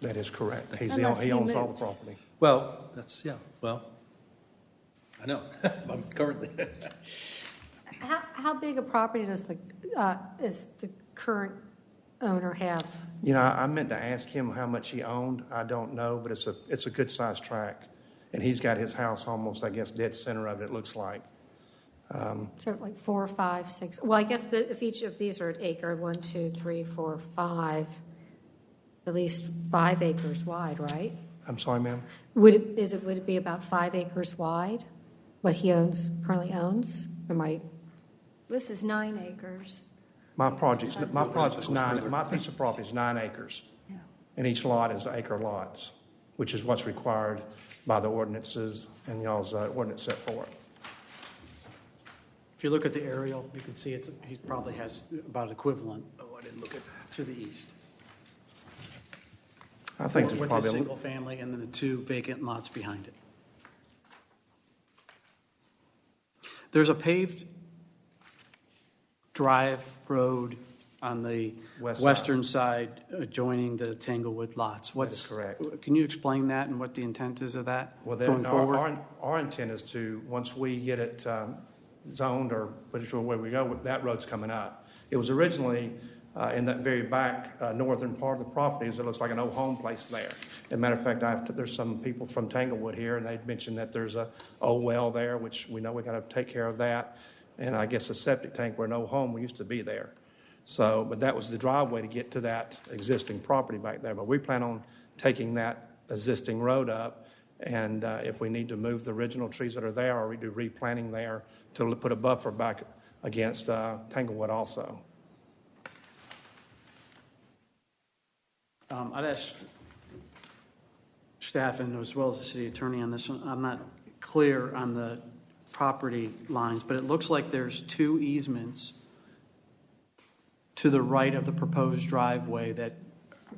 That is correct. He Unless he owns all the moves. property. Well, that's, yeah, well, I know, I'm currently. How big a property does is the current owner have? You know, I meant to ask him how much he owned. I don't know, but it's a good-sized tract. And he's got his house almost, I guess, dead center of it, it looks like. So like 4, 5, 6, well, I guess if each of these are an acre, 1, 2, 3, 4, 5, at least 5 acres wide, right? I'm sorry, ma'am? Would it be about 5 acres wide, what he currently owns? This is 9 acres. My project's 9, my piece of property is 9 acres. Yeah. And each lot is acre lots, which is what's required by the ordinances and y'all's ordinance set forth. If you look at the aerial, you can see he probably has about equivalent. Oh, I didn't look at that. To the east. I think there's with probably the single family and then the 2 vacant lots behind it. There's a paved drive road on the western side adjoining the Tanglewood lots. That's correct. Can you explain that and what the intent is of that Well, going forward? our intent is to, once we get it zoned or whichever way we go, that road's coming up. It was originally in that very back northern part of the property. It looks like an old home place there. As a matter of fact, there's some people from Tanglewood here, and they'd mentioned that there's a old well there, which we know we got to take care of that. And I guess a septic tank where no home used to be there. So, but that was the driveway to get to that existing property back there. But we plan on taking that existing road up, and if we need to move the original trees that are there, or we do replanting there to put a buffer back against Tanglewood also. I'd ask staff and as well as the city attorney on this one. I'm not clear on the property lines, but it looks like there's 2 easements to the right of the proposed driveway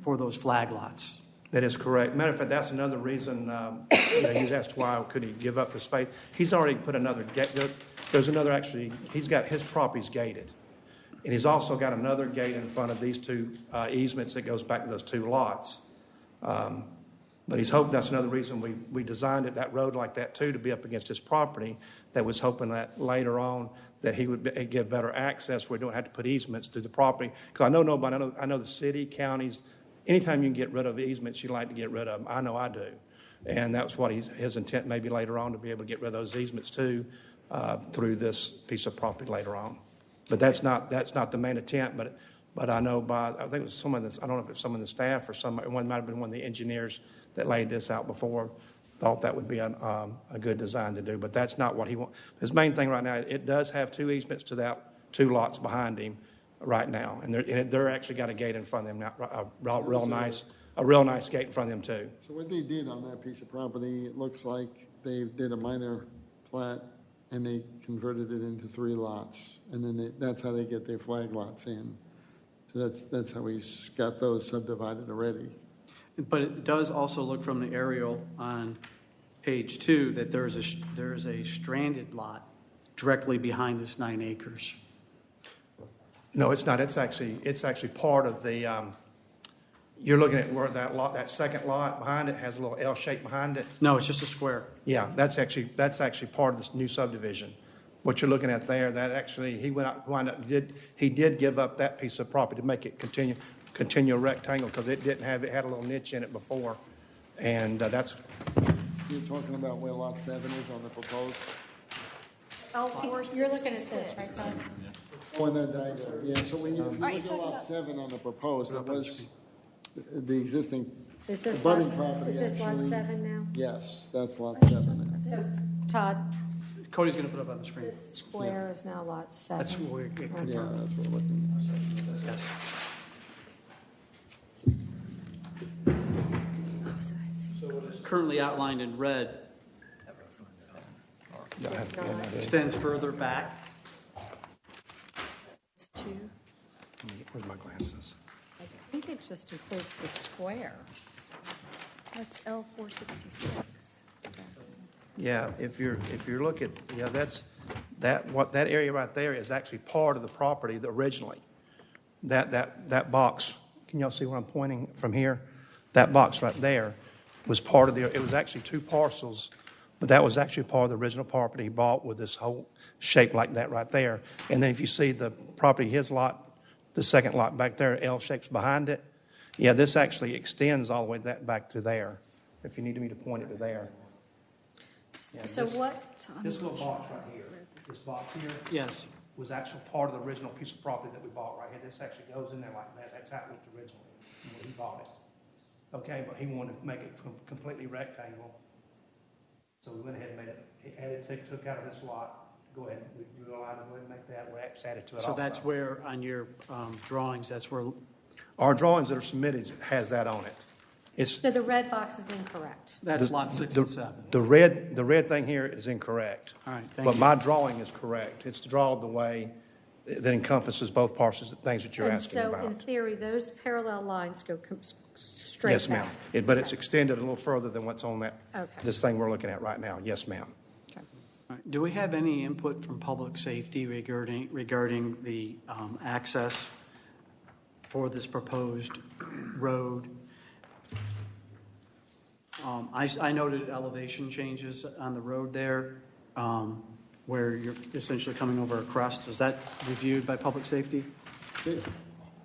for those flag lots. That is correct. Matter of fact, that's another reason, you asked why could he give up the space. He's already put another gate. There's another, actually, he's got his property's gated. And he's also got another gate in front of these 2 easements that goes back to those 2 lots. But he's hoping, that's another reason we designed it, that road like that too, to be up against his property, that was hoping that later on that he would get better access where we don't have to put easements to the property. Because I know the city, counties, anytime you can get rid of easements, you like to get rid of them. I know I do. And that's what his intent maybe later on, to be able to get rid of those easements too, through this piece of property later on. But that's not the main intent, but I know I think it was some of this, I don't know if it's some of the staff or one might have been one of the engineers that laid this out before, thought that would be a good design to do. But that's not what he wants. His main thing right now, it does have 2 easements to that 2 lots behind him right now. And they're actually got a gate in front of them now, a real nice gate in front of them too. So what they did on that piece of property, it looks like they did a minor plat and they converted it into 3 lots. And then that's how they get their flag lots in. So that's how he's got those subdivided already. But it does also look from the aerial on page 2 that there's a stranded lot directly behind this 9 acres. No, it's not. It's actually part of the, you're looking at where that second lot behind it has a little L shape behind it. No, it's just a square. Yeah, that's actually part of this new subdivision. What you're looking at there, that actually, he did give up that piece of property to make it continue rectangle, because it had a little niche in it before. And that's. You're talking about where lot 7 is on the proposed? You're looking at this, right, Todd? On that diagram, yeah. So when you look at lot 7 on the proposed, it was the existing abutting property. Is this lot actually- 7 now? Yes, that's lot 7. So, Todd, Cody's going to put it up on the screen. this square is now lot 7. That's where we're Okay. Yeah, that's what we're looking at. Yes. So what is currently outlined in red extends further back. Where's my glasses? I think it just includes the square. That's L466. Yeah, if you're looking, yeah, that area right there is actually part of the property originally. That box, can y'all see where I'm pointing from here? That box right there was part of it was actually two parcels, but that was actually part of the original property he bought with this whole shape like that right there. And then if you see the property, his lot, the second lot back there, L shapes behind it. Yeah, this actually extends all the way back to there, if you need me to point it to there. Yeah, So what? This little box right here, this box here. Yes. Was actual part of the original piece of property that we bought right here. This actually goes in there like that. That's how it looked originally when he bought it. Okay, but he wanted to make it completely rectangle. So we went ahead and made it, he added, took out of this lot. Go ahead, we drew a line to go ahead and make that. We added to it also. So that's where, on your drawings, that's where, Our drawings that are submitted has that on it. It's, So the red box is incorrect. that's lot 6 and 7. the red thing here is incorrect. All right, thank But you. my drawing is correct. It's drawn the way that encompasses both parcels, things that you're asking And so in about. theory, those parallel lines go straight Yes, ma'am. back. But it's extended a little further than what's on that, Okay. this thing we're looking at right now. Yes, ma'am. All right. Do we have any input from public safety regarding the access for this proposed road? I noted elevation changes on the road there, where you're essentially coming over a crest. Was that reviewed by public safety?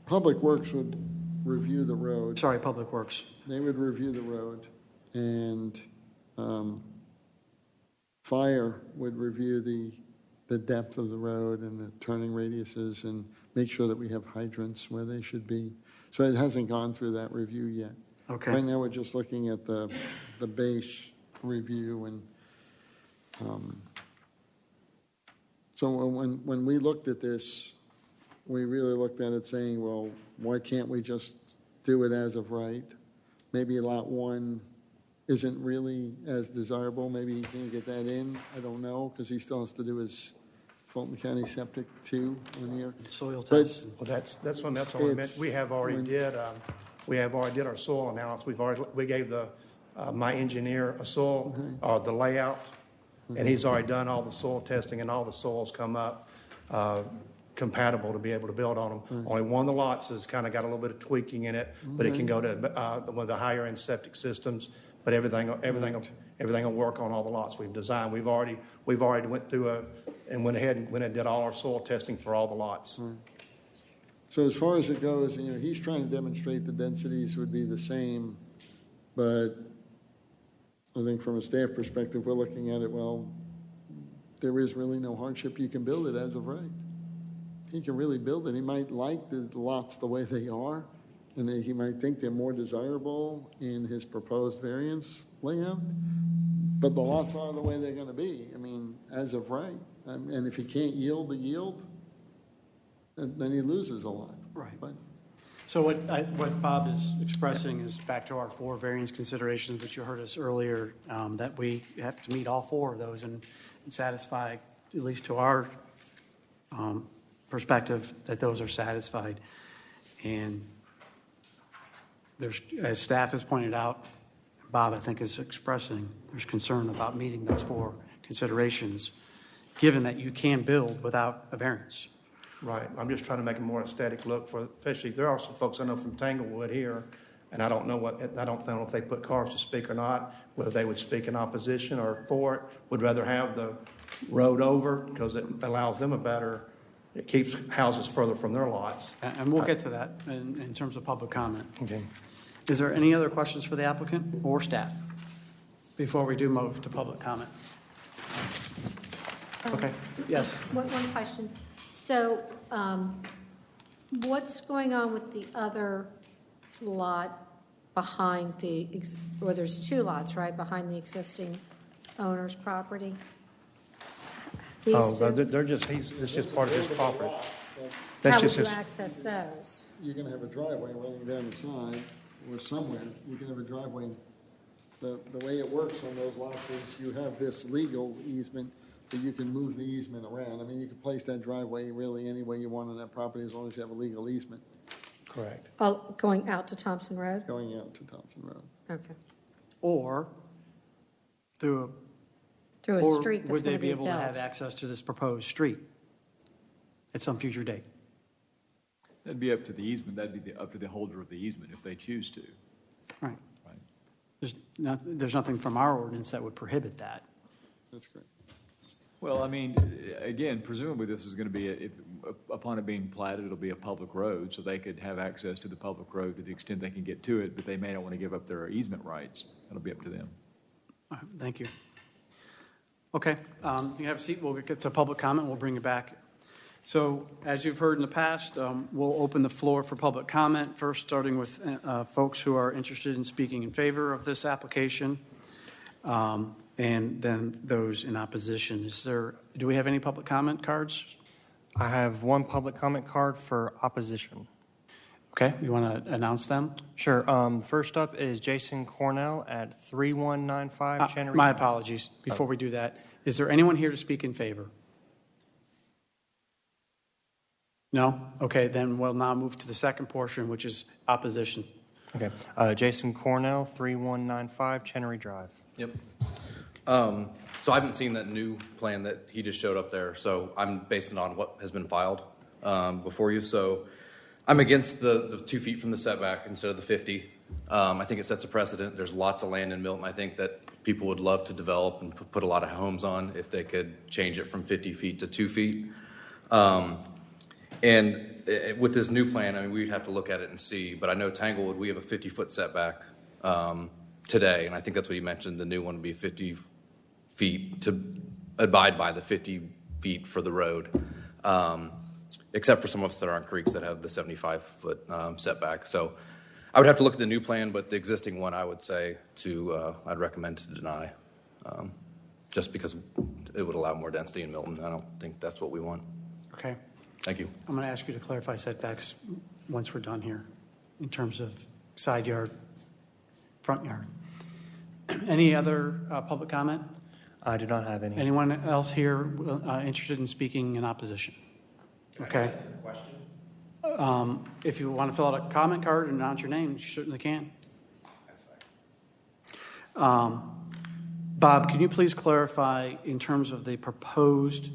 Public Works would review the road. Sorry, Public Works. They would review the road, and Fire would review the depth of the road and the turning radiuses and make sure that we have hydrants where they should be. So it hasn't gone through that review yet. Okay. Right now, we're just looking at the base review, and so when we looked at this, we really looked at it saying, well, why can't we just do it as of right? Maybe lot 1 isn't really as desirable. Maybe he can't get that in. I don't know, because he still has to do his Fulton County Septic 2 on here. Soil But tests. Well, that's what I meant. We have already did our soil analysis. We gave my engineer a soil, the layout, and he's already done all the soil testing, and all the soils come up compatible to be able to build on them. Only one of the lots has kind of got a little bit of tweaking in it, but it can go to one of the higher end septic systems. But everything will work on all the lots we've designed. We've already went through and went ahead and did all our soil testing for all the lots. So as far as it goes, he's trying to demonstrate the densities would be the same, but I think from a staff perspective, we're looking at it, well, there is really no hardship. You can build it as of right. He can really build it. He might like the lots the way they are, and he might think they're more desirable in his proposed variance layout, but the lots are the way they're going to be. I mean, as of right. And if he can't yield the yield, then he loses a lot. Right. But So what Bob is expressing is back to our 4 variance considerations, which you heard us earlier, that we have to meet all 4 of those and satisfy, at least to our perspective, that those are satisfied. And there's, as staff has pointed out, Bob, I think, is expressing, there's concern about meeting those 4 considerations, given that you can build without a variance. Right. I'm just trying to make a more aesthetic look for, especially, there are some folks I know from Tanglewood here, and I don't know if they put cars to speak or not, whether they would speak in opposition or for it, would rather have the road over because it allows them it keeps houses further from their lots. And we'll get to that in terms of public comment. Okay. Is there any other questions for the applicant or staff before we do move to public comment? Okay, yes. One question. So what's going on with the other lot behind or there's 2 lots, right, behind the existing owner's property? These 2? It's just part of his property. How That's would just you his, access those? you're going to have a driveway running down the side or somewhere. You can have a driveway. The way it works on those lots is you have this legal easement, but you can move the easement around. I mean, you can place that driveway really any way you want on that property as long as you have a legal easement. correct. Oh, going out to Thompson Road? Going out to Thompson Road. Okay. or through Through a or street that's would they going to be be able to have built. access to this proposed street at some future date? That'd be up to the easement, that'd be up to the holder of the easement if they choose to. Right. Right. There's nothing from our ordinance that would prohibit that. That's great. Well, I mean, again, presumably this is going to be, upon it being platted, it'll be a public road, so they could have access to the public road to the extent they can get to it, but they may not want to give up their easement rights. That'll be up to them. All right, thank you. Okay, you have a seat. We'll get to public comment. We'll bring it back. So, as you've heard in the past, we'll open the floor for public comment, first starting with folks who are interested in speaking in favor of this application, and then those in opposition. Do we have any public comment cards? I have one public comment card for opposition. Okay, you want to announce them? Sure. First up is Jason Cornell at 3195 Chenery. My apologies. Before we do that, is there anyone here to speak in favor? No? Okay, then we'll now move to the second portion, which is opposition. Okay. Jason Cornell, 3195 Chenery Drive. Yep. So I haven't seen that new plan that he just showed up there, so I'm basing it on what has been filed before you. So I'm against the 2 feet from the setback instead of the 50. I think it sets a precedent. There's lots of land in Milton, I think, that people would love to develop and put a lot of homes on if they could change it from 50 feet to 2 feet. And with this new plan, I mean, we'd have to look at it and see. But I know Tanglewood, we have a 50-foot setback today, and I think that's what you mentioned. The new one would be 50 feet to abide by the 50 feet for the road, except for some of us that are on creeks that have the 75-foot setback. So I would have to look at the new plan, but the existing one, I would say I'd recommend to deny, just because it would allow more density in Milton. I don't think that's what we want. Okay. Thank you. I'm going to ask you to clarify setbacks once we're done here in terms of side yard, front yard. Any other public comment? I do not have any. Anyone else here interested in speaking in opposition? Okay. If you want to fill out a comment card and announce your name, you certainly can. That's fine. Bob, can you please clarify in terms of the proposed,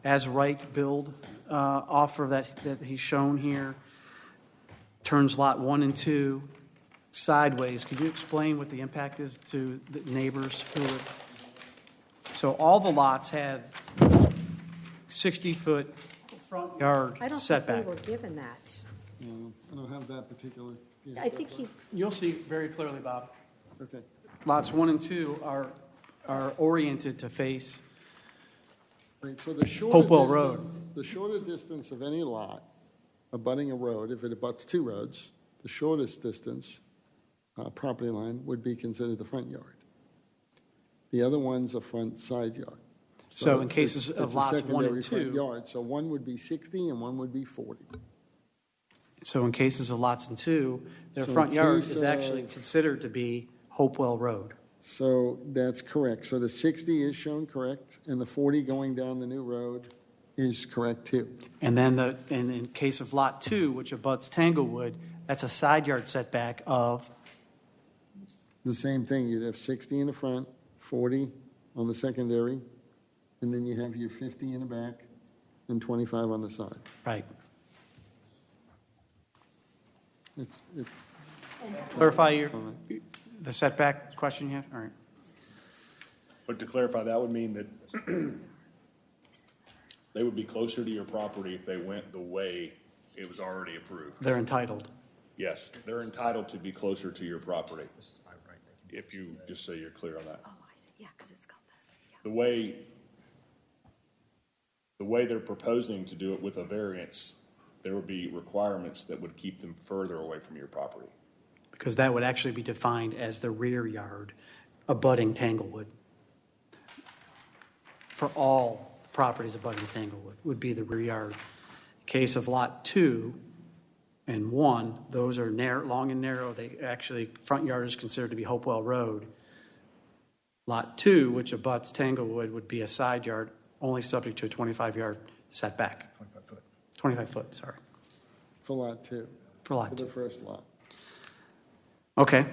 as right build offer that he's shown here, turns lot 1 and 2 sideways. Could you explain what the impact is to the neighbors who are? So all the lots have 60-foot front yard I don't setback. think we were given that. No, I don't have that particular. I think he, You'll see very clearly, Bob. Okay. Lots 1 and 2 are oriented to face Right, so the shorter Hopewell distance- Road. The shorter distance of any lot abutting a road, if it abuts 2 roads, the shortest distance, property line, would be considered the front yard. The other one's a front side yard. So in it's- cases of it's a lots 1 and secondary front 2, yard. So one would be 60 and one would be 40. so in cases of lots 1 and 2, their So in front yard case is actually of- considered to be Hopewell Road. So that's correct. So the 60 is shown correct, and the 40 going down the new road is correct too. And then and in case of lot 2, which abuts Tanglewood, that's a side yard setback of, The same thing, you'd have 60 in the front, 40 on the secondary, and then you have your 50 in the back and 25 on the side. right. It's, Clarify the setback question you had? All right. But to clarify, that would mean that they would be closer to your property if they went the way it was already approved. They're entitled. Yes, they're entitled to be closer to your property. If you, just so you're clear on that. Oh, I see. Yeah, because it's got that. The way they're proposing to do it with a variance, there would be requirements that would keep them further away from your property. Because that would actually be defined as the rear yard abutting Tanglewood. For all properties abutting Tanglewood would be the rear yard. Case of lot 2 and 1, those are long and narrow. They actually, front yard is considered to be Hopewell Road. Lot 2, which abuts Tanglewood, would be a side yard, only subject to a 25-yard setback. 25 foot, sorry. for lot 2. For lot For the two. first lot. Okay.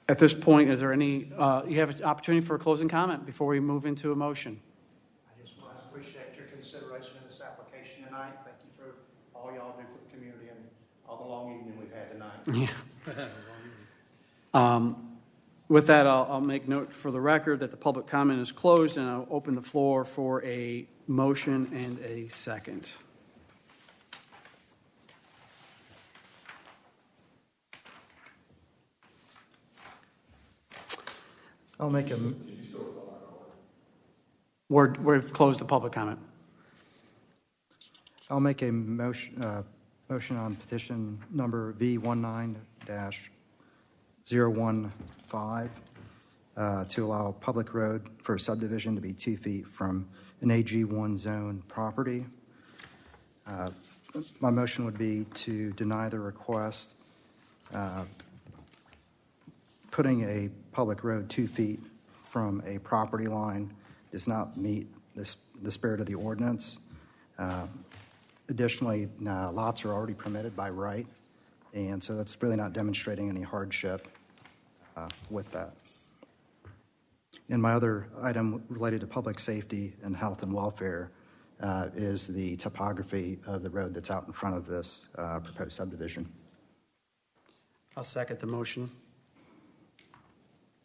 At this point, is there any, you have an opportunity for a closing comment before we move into a motion? I just want to appreciate your consideration of this application tonight. Thank you for all y'all do for the community and all the long evening we've had tonight. Yeah. With that, I'll make note for the record that the public comment is closed, and I'll open the floor for a motion and a second. I'll make a, We've closed the public comment. I'll make a motion, motion on petition number V19-015 to allow a public road for a subdivision to be 2 feet from an AG1 zone property. My motion would be to deny the request. Putting a public road 2 feet from a property line does not meet the spirit of the ordinance. Additionally, lots are already permitted by right, and so that's really not demonstrating any hardship with that. And my other item related to public safety and health and welfare is the topography of the road that's out in front of this proposed subdivision. I'll second the motion.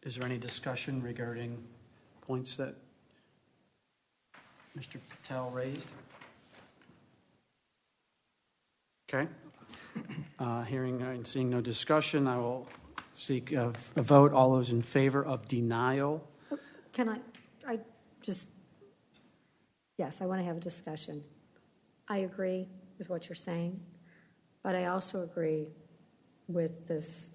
Is there any discussion regarding points that Mr. Patel raised? Okay. Hearing and seeing no discussion, I will seek a vote. All those in favor of denial? Can I just, yes, I want to have a discussion. I agree with what you're saying, but I also agree with this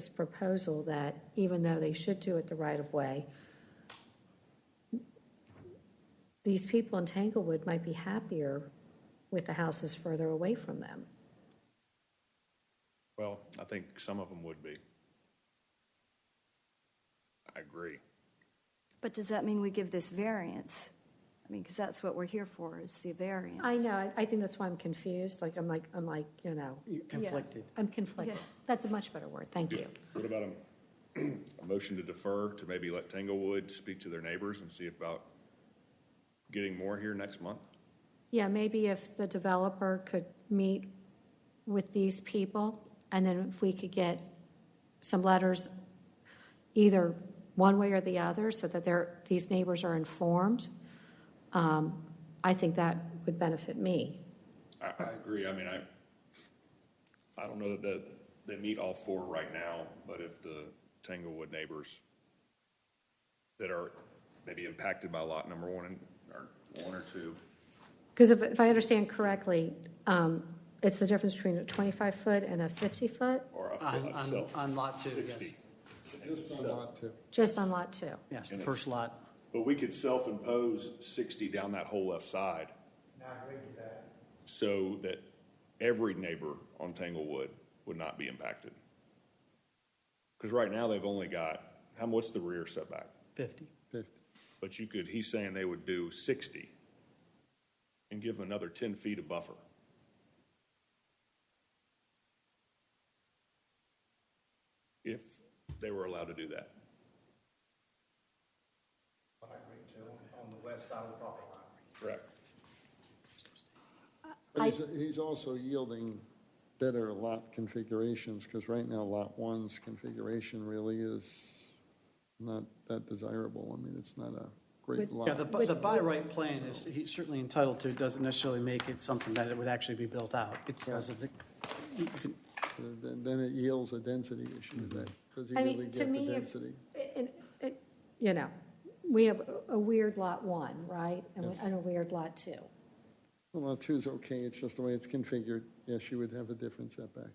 proposal that even though they should do it the right of way, these people in Tanglewood might be happier with the houses further away from them. Well, I think some of them would be. I agree. But does that mean we give this variance? I mean, because that's what we're here for, is the variance. I know. I think that's why I'm confused. I'm like, you know. You're conflicted. I'm conflicted. Yeah. That's a much better word. Thank you. What about a motion to defer to maybe let Tanglewood speak to their neighbors and see about getting more here next month? Yeah, maybe if the developer could meet with these people, and then if we could get some letters either one way or the other so that these neighbors are informed, I think that would benefit me. I agree. I mean, I don't know that they meet all four right now, but if the Tanglewood neighbors that are maybe impacted by lot number one or one or two. Because if I understand correctly, it's the difference between a 25-foot and a 50-foot? Or On lot two, 60. Just on lot two. Just on lot two. Yes, the first lot. But we could self-impose 60 down that whole left side I agree with that. so that every neighbor on Tanglewood would not be impacted. Because right now they've only got, what's the rear setback? 50. 50. But he's saying they would do 60 and give them another 10 feet of buffer. If they were allowed to do that. I agree too, on the west side of the property line. Correct. But he's also yielding better lot configurations, because right now lot one's configuration really is not that desirable. I mean, it's not a great lot. Yeah, the by right plan is he's certainly entitled to, doesn't necessarily make it something that it would actually be built out because of the, you can, Then it yields a density issue, because you I really mean, to get the me, density. you know, we have a weird lot one, right? And a weird lot two. Well, lot two is okay, it's just the way it's configured. Yes, you would have a different setback.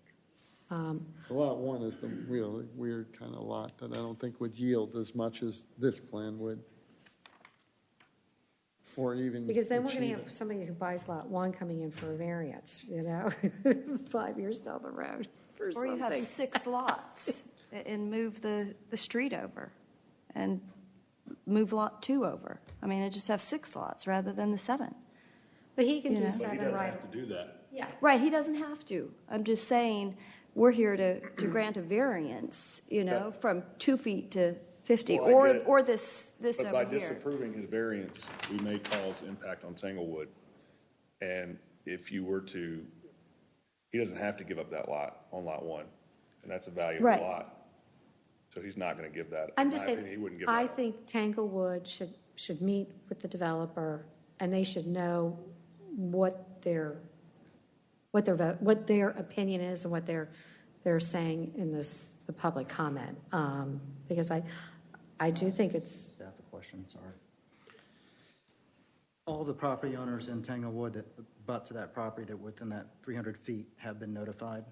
Lot one is the really weird kind of lot that I don't think would yield as much as this plan would. Or even Because then we're going to achieve have it. somebody who buys lot one coming in for a variance, 5 years down the road or Or you have something. 6 lots and move the street over and move lot 2 over. I mean, I just have 6 lots rather than the 7. But he can You do know? But he 7 doesn't right. have to do that. Yeah. Right, he doesn't have to. I'm just saying, we're here to grant a variance, from 2 feet to 50, Well, I get it. or this But over by here. disapproving his variance, we may cause impact on Tanglewood. And if you were to, he doesn't have to give up that lot on lot 1, and that's a valuable Right. lot. So he's not going to give that. I'm in just my saying, opinion, he wouldn't give that I up. think Tanglewood should meet with the developer, and they should know what their opinion is and what they're saying in the public comment. Because I do think it's. Staff a question, sorry. All the property owners in Tanglewood that butt to that property that within that 300 feet have been notified?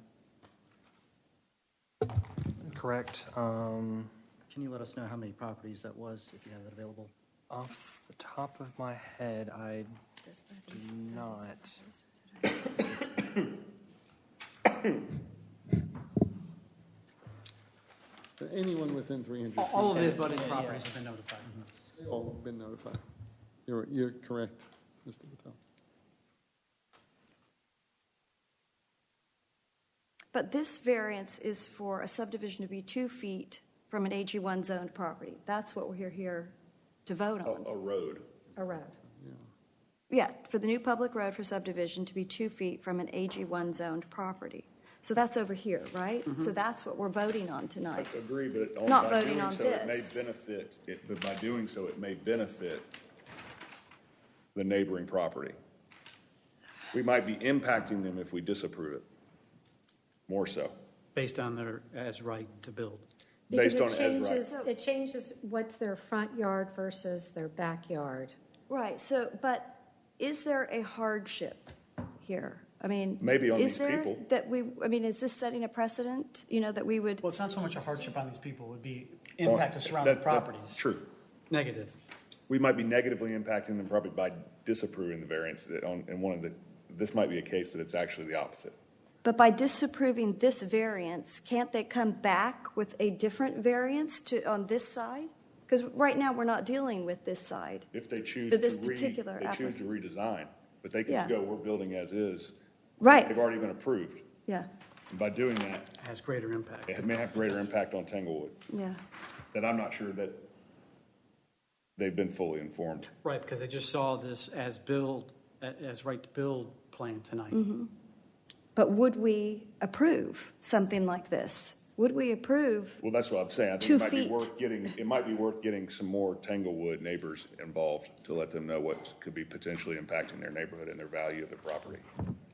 Correct. Can you let us know how many properties that was, if you have that available? Off the top of my head, I do not. Anyone within 300 feet? All of the abutting properties have been notified. All been notified. You're correct, Mr. Patel. But this variance is for a subdivision to be 2 feet from an AG1 zoned property. That's what we're here to vote on. A road. A road. Yeah, for the new public road for subdivision to be 2 feet from an AG1 zoned property. So that's over here, right? So that's what we're voting on tonight. I agree, but Not by voting doing on so, it may this. benefit, but by doing so, it may benefit the neighboring property. We might be impacting them if we disapprove it, more so. Based on their as right to build. Because Based on as right. it changes what's their front yard versus their backyard. Right, but is there a hardship here? I mean, Maybe on is these there people. is this setting a precedent, that we would? Well, it's not so much a hardship on these people, it would be impact to surrounding properties. True. Negative. We might be negatively impacting them probably by disapproving the variance this might be a case that it's actually the opposite. But by disapproving this variance, can't they come back with a different variance on this side? Because right now, we're not dealing with this side. If they choose For this to particular choose to redesign, but they can Yeah. go, we're building as is. Right. They've already been approved. Yeah, And by doing that, It has greater impact. it may have greater impact on Tanglewood, yeah. that I'm not sure that they've been fully informed. Right, because they just saw this as right to build plan tonight. But would we approve something like this? Would we approve? Well, that's what I'm saying. I think 2 it might be feet. worth getting some more Tanglewood neighbors involved to let them know what could be potentially impacting their neighborhood and their value of the property.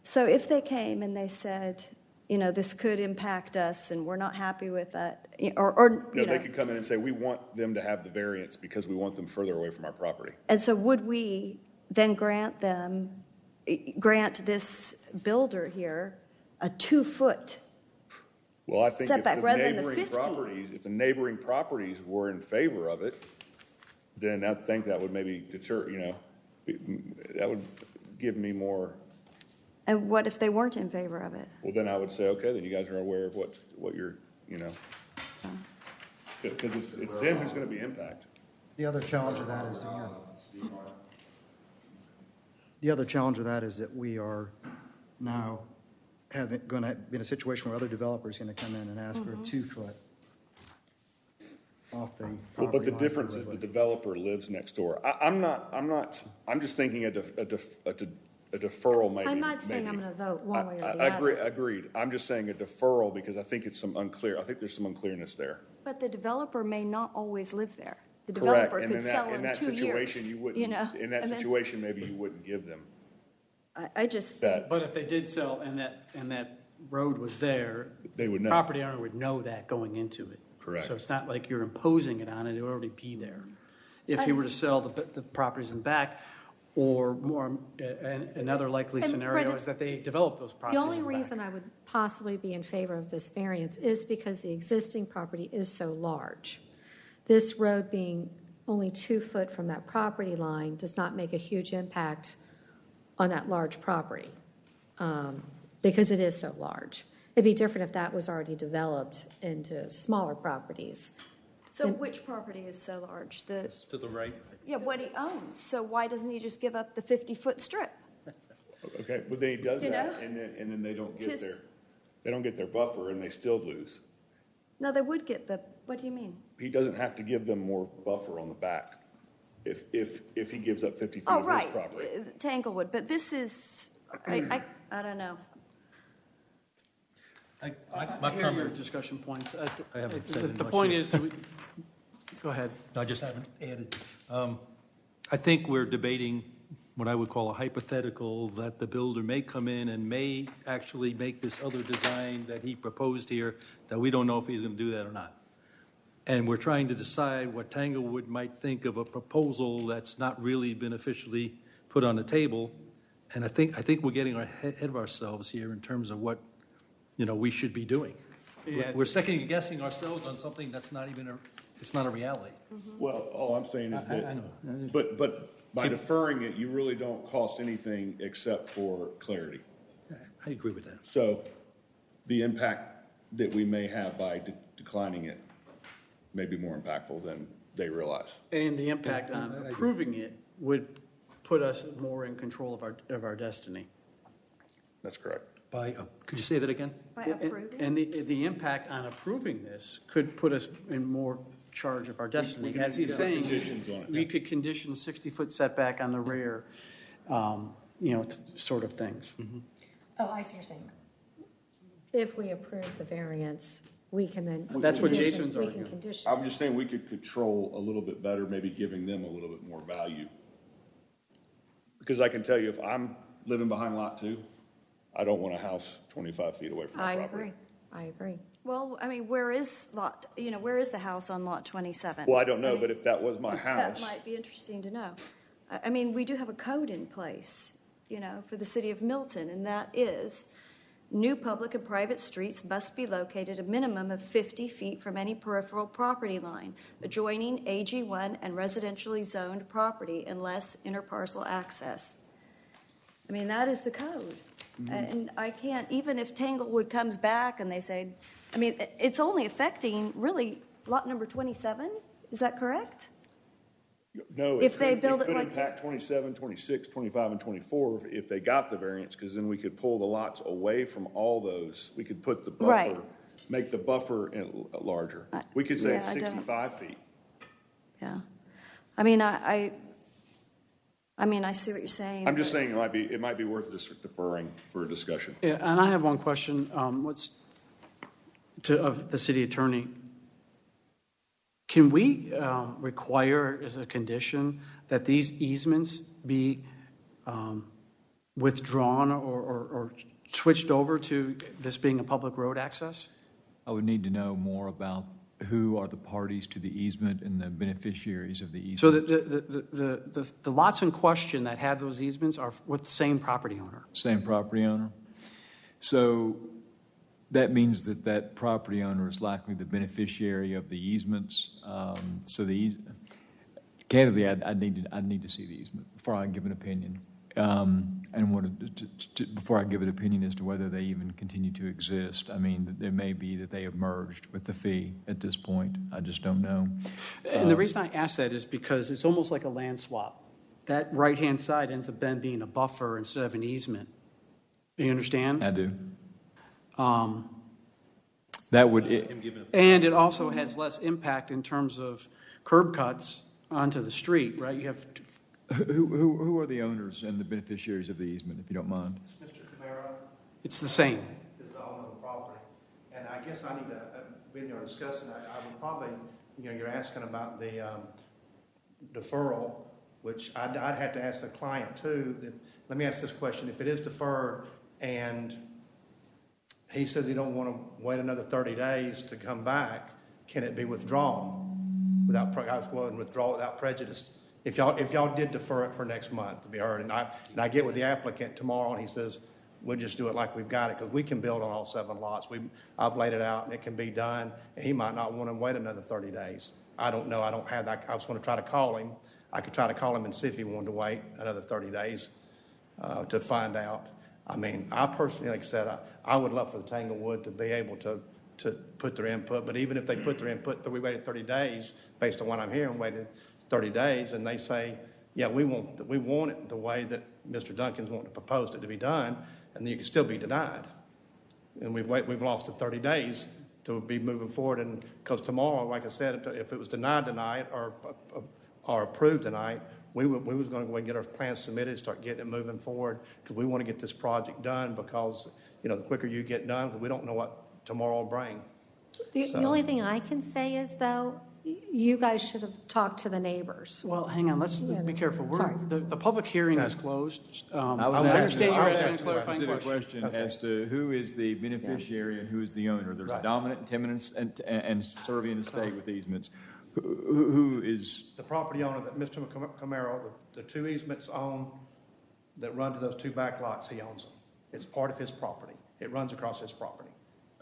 So if they came and they said, this could impact us and we're not happy with that, or They could come in and say, we want them to have the variance because we want them further away from our property. and so would we then grant this builder here a 2-foot? Well, I think if Setback the rather than the neighboring 50. properties, if the neighboring properties were in favor of it, then I think that would maybe deter, that would give me more. And what if they weren't in favor of it? Well, then I would say, okay, then you guys are aware of what you're, because it's them who's going to be impacted. The other challenge of that is that we are now going to be in a situation where other developers are going to come in and ask for a 2-foot off the property Well, but the line difference for is the Woodland. developer lives next door. I'm just thinking a deferral maybe. I'm not saying I'm going to vote one way or the I other. agreed. I'm just saying a deferral because I think there's some unclearness there. But the developer may not always live there. The Correct. developer And could sell in 2 years. situation, you wouldn't, in that and then- situation, maybe you wouldn't give them I just, that. But if they did sell and that road was there, They would know. property owner would know that going into it. Correct. So it's not like you're imposing it on it, it would already be there. If he were to sell the properties in back, or more, another likely And scenario Brenda, is that they develop those properties The only in back. reason I would possibly be in favor of this variance is because the existing property is so large. This road being only 2 foot from that property line does not make a huge impact on that large property, because it is so large. It'd be different if that was already developed into smaller properties. so which property is so large? To the right. Yeah, what he owns. So why doesn't he just give up the 50-foot strip? Okay, but then he does You that, know? and then they don't It's get his- their buffer, and they still lose. No, they would get the, what do you mean? He doesn't have to give them more buffer on the back if he gives up 50 feet Oh, of his right, property. Tanglewood, but this is, I don't know. My Hear your comment, discussion points. I haven't said The much point yet. is, go ahead. I just haven't added. I think we're debating what I would call a hypothetical, that the builder may come in and may actually make this other design that he proposed here, that we don't know if he's going to do that or not. And we're trying to decide what Tanglewood might think of a proposal that's not really been officially put on the table. And I think we're getting ahead of ourselves here in terms of what, we should be doing. Yeah. We're second guessing ourselves on something that's not even it's not a reality. Well, all I'm saying is I that, know. but by deferring it, you really don't cost anything except for clarity. I agree with that. So the impact that we may have by declining it may be more impactful than they realize. And the impact on approving it would put us more in control of our destiny. That's correct. Could you say that again? By approving? And the impact on approving this could put us in more charge of our destiny. can As he's put saying, conditions on it. we could condition 60-foot setback on the rear, sort of things. Oh, I see what you're saying. If we approve the variance, we can then. That's what condition- Jason's We arguing. can condition. I'm just saying we could control a little bit better, maybe giving them a little bit more value. Because I can tell you, if I'm living behind lot 2, I don't want a house 25 feet away from my property. I agree. Well, I mean, where is the house on lot 27? Well, I don't know, but if that was my That house, might be interesting to know. I mean, we do have a code in place, for the city of Milton, and that is new public and private streets must be located a minimum of 50 feet from any peripheral property line adjoining AG1 and residentially zoned property unless interparcel access. I mean, that is the code. And I can't, even if Tanglewood comes back and they say, I mean, it's only affecting really lot number 27, is that correct? no, If they build it could like impact 27, 26, 25, and 24 if they got the variance, because then we could pull the lots away from all those. We could put the buffer, Right. make the buffer larger. We could say it's yeah, I don't- 65 feet. Yeah. I mean, I see what you're saying. I'm just but- saying it might be worth just deferring for a discussion. Yeah, and I have one question, of the city attorney. Can we require as a condition that these easements be withdrawn or switched over to this being a public road access? I would need to know more about who are the parties to the easement and the beneficiaries of the easement. So the lots in question that have those easements are with the same property owner? Same property owner. So that means that property owner is likely the beneficiary of the easements. Candidly, I'd need to see the easement before I give an opinion. Before I give an opinion as to whether they even continue to exist. I mean, there may be that they have merged with the fee at this point. I just don't know. And the reason I ask that is because it's almost like a land swap. That right-hand side ends up then being a buffer instead of an easement. You understand? I do. That would. And it also has less impact in terms of curb cuts onto the street, right? You have. Who are the owners and the beneficiaries of the easement, if you don't mind? Mr. Camaro It's the same. is the owner of the property. And I guess I need to, when you're discussing, I would probably, you're asking about the deferral, which I'd have to ask the client too. Let me ask this question. If it is deferred and he says he don't want to wait another 30 days to come back, can it be withdrawn without, I was willing to withdraw without prejudice? If y'all did defer it for next month to be heard, and I get with the applicant tomorrow and he says, we'll just do it like we've got it, because we can build on all 7 lots. I've laid it out and it can be done, and he might not want to wait another 30 days. I don't know. I don't have that. I was going to try to call him. I could try to call him and see if he wanted to wait another 30 days to find out. I mean, I personally, like I said, I would love for the Tanglewood to be able to put their input, but even if they put their input, we waited 30 days, based on what I'm hearing, waited 30 days, and they say yeah, we want it the way that Mr. Duncan's wanting to propose it to be done, and then you can still be denied. And we've lost the 30 days to be moving forward, and because tomorrow, like I said, if it was denied tonight or approved tonight, we was going to go and get our plans submitted, start getting it moving forward, because we want to get this project done, because, you know, the quicker you get done, because we don't know what tomorrow will bring. The only thing I can say is, though, you guys should have talked to the neighbors. Well, hang on, let's be careful. Sorry. The public hearing is closed. I was understand you're asking a asking a clarifying specific question. question as to who is the beneficiary and who is the owner. There's a dominant and teminant and serving estate with easements. Who is? The property owner that Mr. Camaro, the two easements own that run to those two back lots, he owns them. It's part of his property. It runs across his property.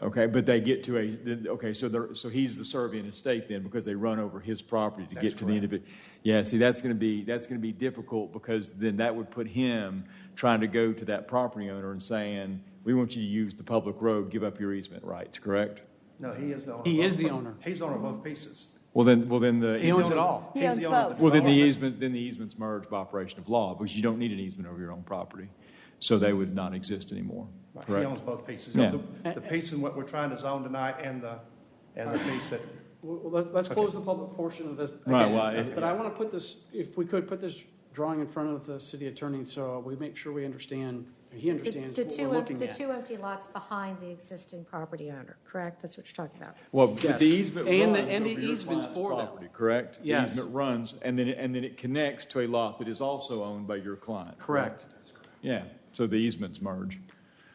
Okay, but they get to so he's the serving estate then, because they run over his property to get to the end of it. Yeah, see, that's going to be difficult, because then that would put him trying to go to that property owner and saying, we want you to use the public road, give up your easement rights, correct? No, he is the owner. He is the owner. He's the owner of both pieces. Well, then the He owns it all. He owns both. Well, then the easements merge by operation of law, because you don't need an easement over your own property, so they would not exist anymore. Right. Correct? He owns both pieces. Yeah. The piece in what we're trying to zone tonight, and the piece that. Well, let's close the public portion of this. Right, again. well, But I want to put this, if we could, put this drawing in front of the city attorney, so we make sure we understand, and he understands what we're looking The at. two empty lots behind the existing property owner, correct? That's what you're talking about. Well, but Yes. the easement And runs the over your easements client's for them. property, correct? Yes. The easement runs, and then it connects to a lot that is also owned by your client. Correct. Yeah, so the easements merge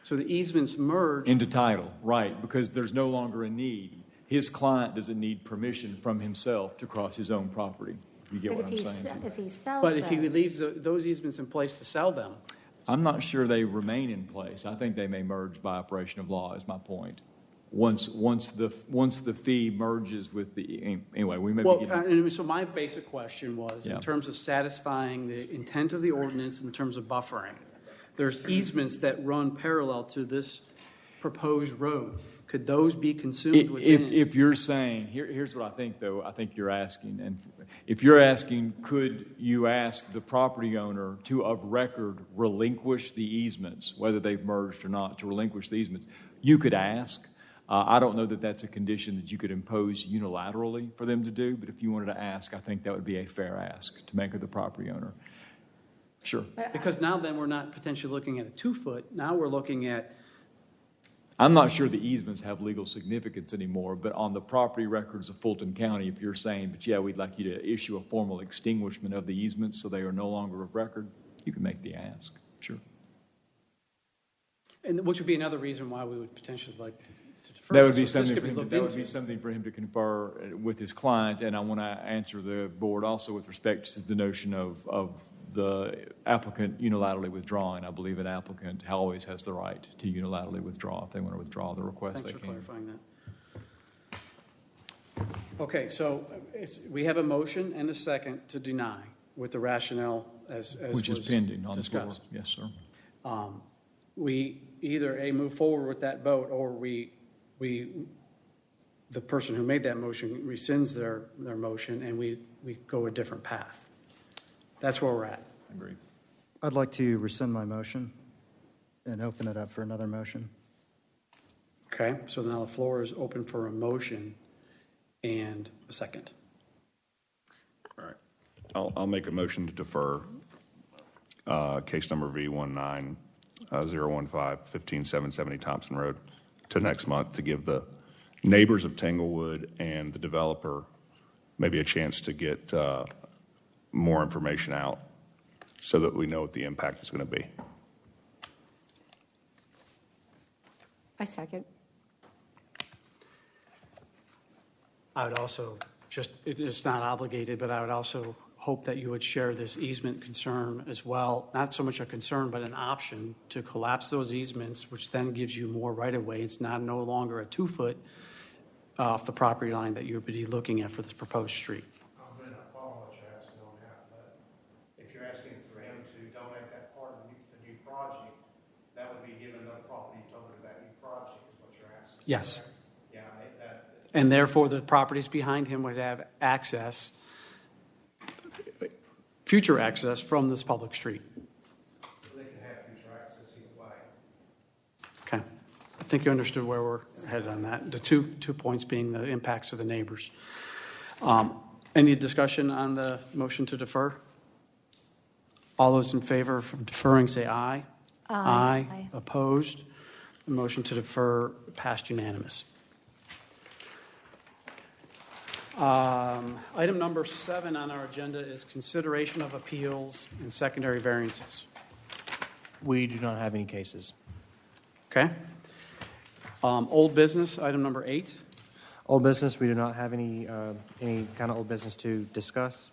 So the easements merge. into title, right, because there's no longer a need. His client doesn't need permission from himself to cross his own property, if you get But what I'm saying. if he sells But if he those- leaves those easements in place to sell them, I'm not sure they remain in place. I think they may merge by operation of law, is my point. Once the fee merges with the, anyway, we may be well, getting. and so my basic question was, Yeah. in terms of satisfying the intent of the ordinance in terms of buffering, there's easements that run parallel to this proposed road. Could those be consumed within it? If you're saying, here's what I think, though, I think you're asking, and if you're asking, could you ask the property owner to, of record, relinquish the easements, whether they've merged or not, to relinquish the easements, you could ask. I don't know that that's a condition that you could impose unilaterally for them to do, but if you wanted to ask, I think that would be a fair ask to make of the property owner. Sure. Because now then we're not potentially looking at a 2-foot, now we're looking at, I'm not sure the easements have legal significance anymore, but on the property records of Fulton County, if you're saying, but yeah, we'd like you to issue a formal extinguishment of the easements so they are no longer of record, you can make the ask, sure. and which would be another reason why we would potentially like to defer. That would be this. So this something could for him, looked that would into. be something for him to confer with his client, and I want to answer the board also with respect to the notion of the applicant unilaterally withdrawing. I believe an applicant always has the right to unilaterally withdraw. If they want to withdraw the request, Thanks they for can. clarifying that. Okay, so we have a motion and a second to deny with the rationale as Which is was pending on the floor. discussed. Yes, sir. We either move forward with that vote, or the person who made that motion rescinds their motion, and we go a different path. That's where we're at. Agreed. I'd like to rescind my motion and open it up for another motion. Okay, so now the floor is open for a motion and a second. All right. I'll make a motion to defer case number V19015-15770 Thompson Road to next month, to give the neighbors of Tanglewood and the developer maybe a chance to get more information out so that we know what the impact is going to be. I second. I would also it's not obligated, but I would also hope that you would share this easement concern as well. Not so much a concern, but an option to collapse those easements, which then gives you more right-of-way. It's no longer a 2-foot off the property line that you would be looking at for this proposed street. I'm going to follow what you're asking on that, but if you're asking for him to donate that part of the new project, that would be giving the property over to that new project, is what you're asking. Yes. Yeah, that. And therefore, the properties behind him would have access future access from this public street. They can have future access either way. Okay. I think you understood where we're headed on that. The two points being the impacts to the neighbors. Any discussion on the motion to defer? All those in favor of deferring say aye. Aye. Aye. Opposed? The motion to defer passed unanimous. Item number 7 on our agenda is consideration of appeals and secondary variances. We do not have any cases. Okay. Old business, item number 8. Old business, we do not have any kind of old business to discuss.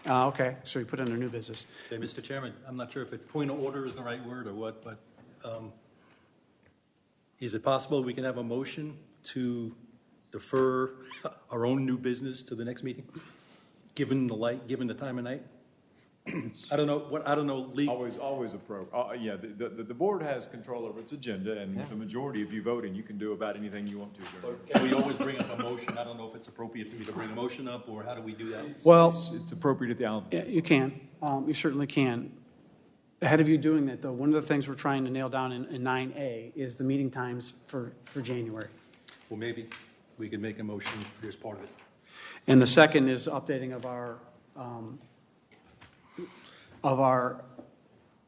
Okay, so we put under new business. Okay, Mr. Chairman, I'm not sure if point of order is the right word or what, but is it possible we can have a motion to defer our own new business to the next meeting, given the time of night? I don't know. Always appropriate. Yeah, the board has control over its agenda, and the majority of you voting, you can do about anything you want to. Or can we always bring up a motion? I don't know if it's appropriate for me to bring a motion up, or how do we do that? Well, It's appropriate at the hour. yeah, you can. You certainly can. Ahead of you doing that, though, one of the things we're trying to nail down in 9A is the meeting times for January. Well, maybe we could make a motion for this part of it. And the second is updating of our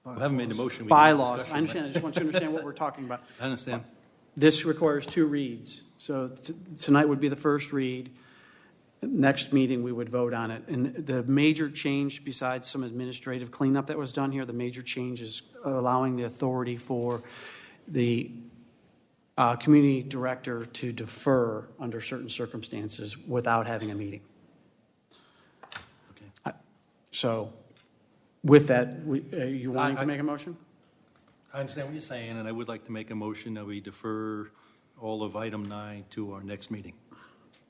I haven't made the motion. bylaws. I understand. I just want you to understand what we're talking about. I understand. This requires 2 reads. So tonight would be the first read. Next meeting, we would vote on it. And the major change, besides some administrative cleanup that was done here, the major change is allowing the authority for the community director to defer under certain circumstances without having a meeting. Okay. So with that, you wanting to make a motion? I understand what you're saying, and I would like to make a motion that we defer all of item 9 to our next meeting.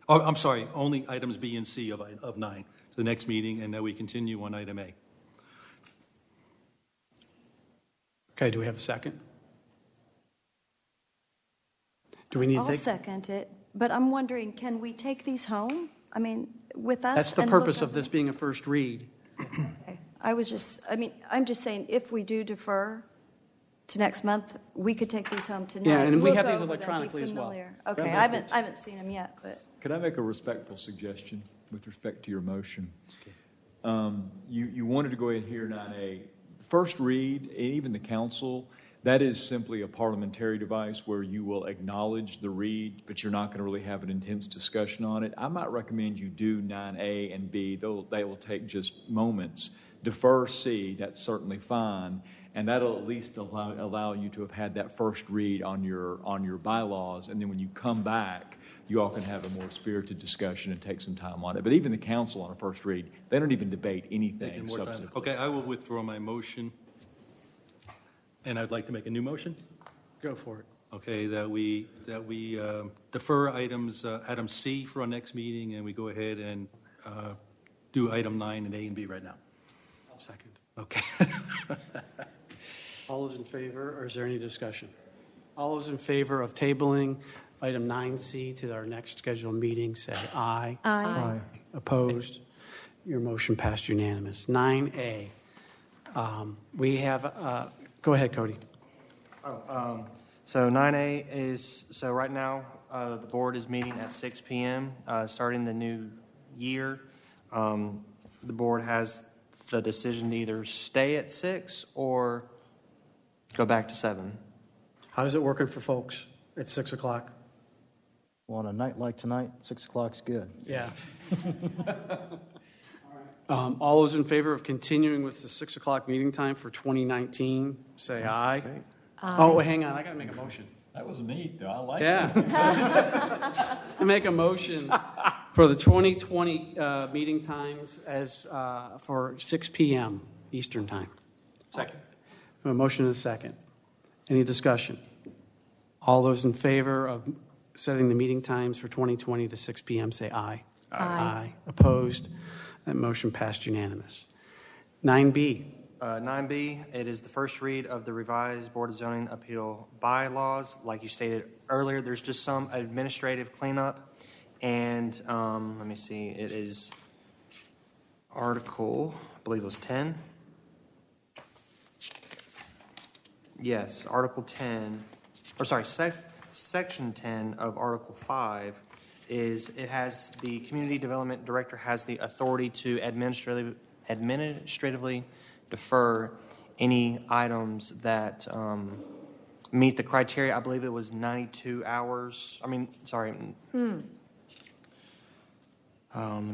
Oh, I'm sorry, only items B and C of 9 to the next meeting, and that we continue on item A. Okay, do we have a second? Do we need to I'll take? second it, but I'm wondering, can we take these home? I mean, with us? That's the and look purpose of over- this being a first read. Okay. I'm just saying, if we do defer to next month, we could take these home tonight. Yeah, and we look have these over them, be electronically as well. familiar. Okay, I haven't seen them yet, but. Could I make a respectful suggestion with respect to your motion? You wanted to go ahead and hear 9A. First read, and even the council, that is simply a parliamentary device where you will acknowledge the read, but you're not going to really have an intense discussion on it. I might recommend you do 9A and B. They will take just moments. Defer C, that's certainly fine. And that'll at least allow you to have had that first read on your bylaws. And then when you come back, you all can have a more spirited discussion and take some time on it. But even the council on a first read, they don't even debate anything More time. substantively. Okay, I will withdraw my motion, and I'd like to make a new motion. Go for it. Okay, that we defer item C for our next meeting, and we go ahead and do item 9 and A and B right now. I'll second. Okay. All those in favor, or is there any discussion? All those in favor of tabling item 9C to our next scheduled meeting, say aye. Aye. Opposed? Your motion passed unanimous. 9A. We have, go ahead, Cody. So 9A is, so right now, the board is meeting at 6 p.m., starting the new year. The board has the decision to either stay at 6 or go back to 7. How does it working for folks at 6 o'clock? Well, on a night like tonight, 6 o'clock's good. Yeah. All those in favor of continuing with the 6 o'clock meeting time for 2019, say aye. Oh, wait, hang on, I got to make a motion. That was neat, though. I like it. Yeah. I make a motion for the 2020 meeting times as for 6 p.m. Eastern Time. Second. A motion and a second. Any discussion? All those in favor of setting the meeting times for 2020 to 6 p.m. say aye. Aye. Opposed? That motion passed unanimous. 9B. 9B, it is the first read of the revised Board of Zoning Appeal bylaws. Like you stated earlier, there's just some administrative cleanup And let me see, it is Article, I believe it was 10. Yes, Article 10, or sorry, Section 10 of Article 5 is, it has, the Community Development Director has the authority to administratively defer any items that meet the criteria. I believe it was 92 hours. Let me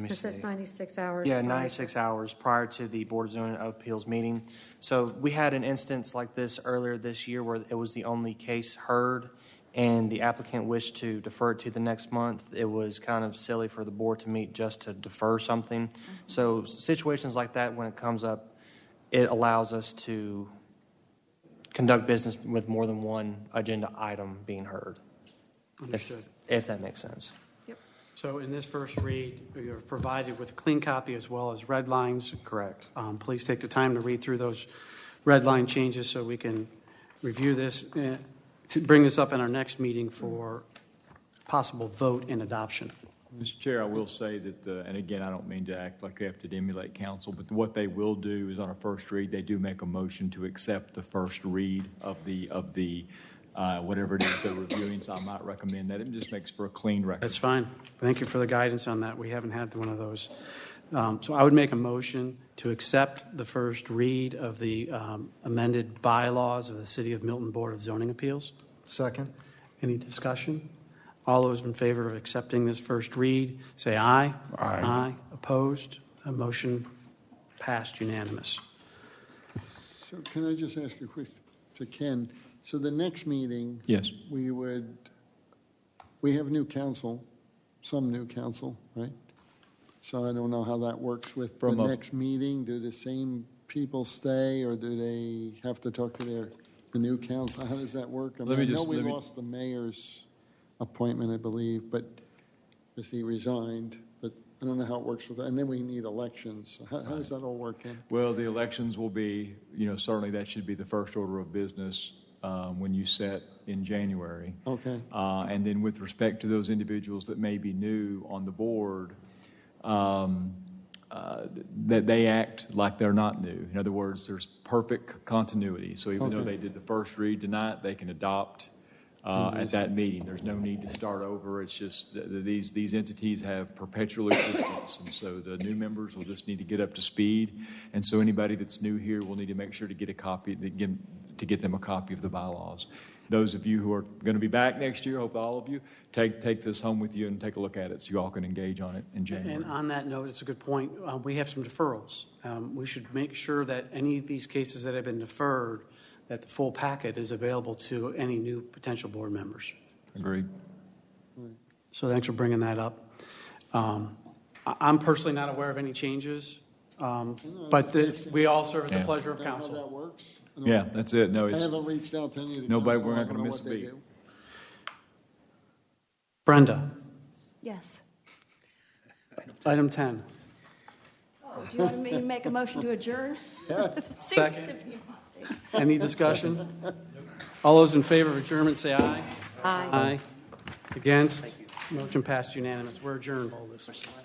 It see. says 96 hours. Yeah, prior to- 96 hours prior to the Board of Zoning Appeals meeting. So we had an instance like this earlier this year where it was the only case heard, and the applicant wished to defer it to the next month. It was kind of silly for the board to meet just to defer something. So situations like that, when it comes up, it allows us to conduct business with more than one agenda item being heard. Understood. If that makes sense. So in this first read, you're provided with a clean copy as well as red lines. Correct. Please take the time to read through those red line changes so we can review this, to bring this up in our next meeting for possible vote and adoption. Mr. Chair, I will say that, and again, I don't mean to act like I have to emulate council, but what they will do is on a first read, they do make a motion to accept the first read of the whatever it is they're reviewing, so I might recommend that. It just makes for a clean record. That's fine. Thank you for the guidance on that. We haven't had one of those. So I would make a motion to accept the first read of the amended bylaws of the City of Milton Board of Zoning Appeals. Second. Any discussion? All those in favor of accepting this first read, say aye. Aye. Opposed? A motion passed unanimous. So can I just ask a quick, to Ken, so the next meeting? Yes. We have new council, some new council, right? So I don't know how that works with the next meeting. Do the same people stay, or do they have to talk to the new council? How does that work? I know we lost the mayor's appointment, I believe, but because he resigned, but I don't know how it works with that. And then we need elections. So how does that all work in? Well, the elections will be, certainly that should be the first order of business when you set in January. Okay. And then with respect to those individuals that may be new on the board, that they act like they're not new. In other words, there's perfect continuity. So even though they did the first read tonight, they can adopt at that meeting. There's no need to start over. It's just these entities have perpetual existence, and so the new members will just need to get up to speed. And so anybody that's new here will need to make sure to get a copy, to get them a copy of the bylaws. Those of you who are going to be back next year, hope all of you, take this home with you and take a look at it so you all can engage on it in January. And on that note, it's a good point. We have some deferrals. We should make sure that any of these cases that have been deferred, that the full packet is available to any new potential board members. Agreed. So thanks for bringing that up. I'm personally not aware of any changes, but we all serve at the pleasure of council. How that works? Yeah, that's it. No, I it's haven't reached out to any of the nobody. council. We're not I don't going to know miss a what they beat. do. Brenda, Yes. item 10. Do you want me to make a motion to adjourn? Yes. Seems to Second. be. Any discussion? All those in favor of adjournment say aye. Aye. Aye. Against? Motion passed unanimous. We're adjourned.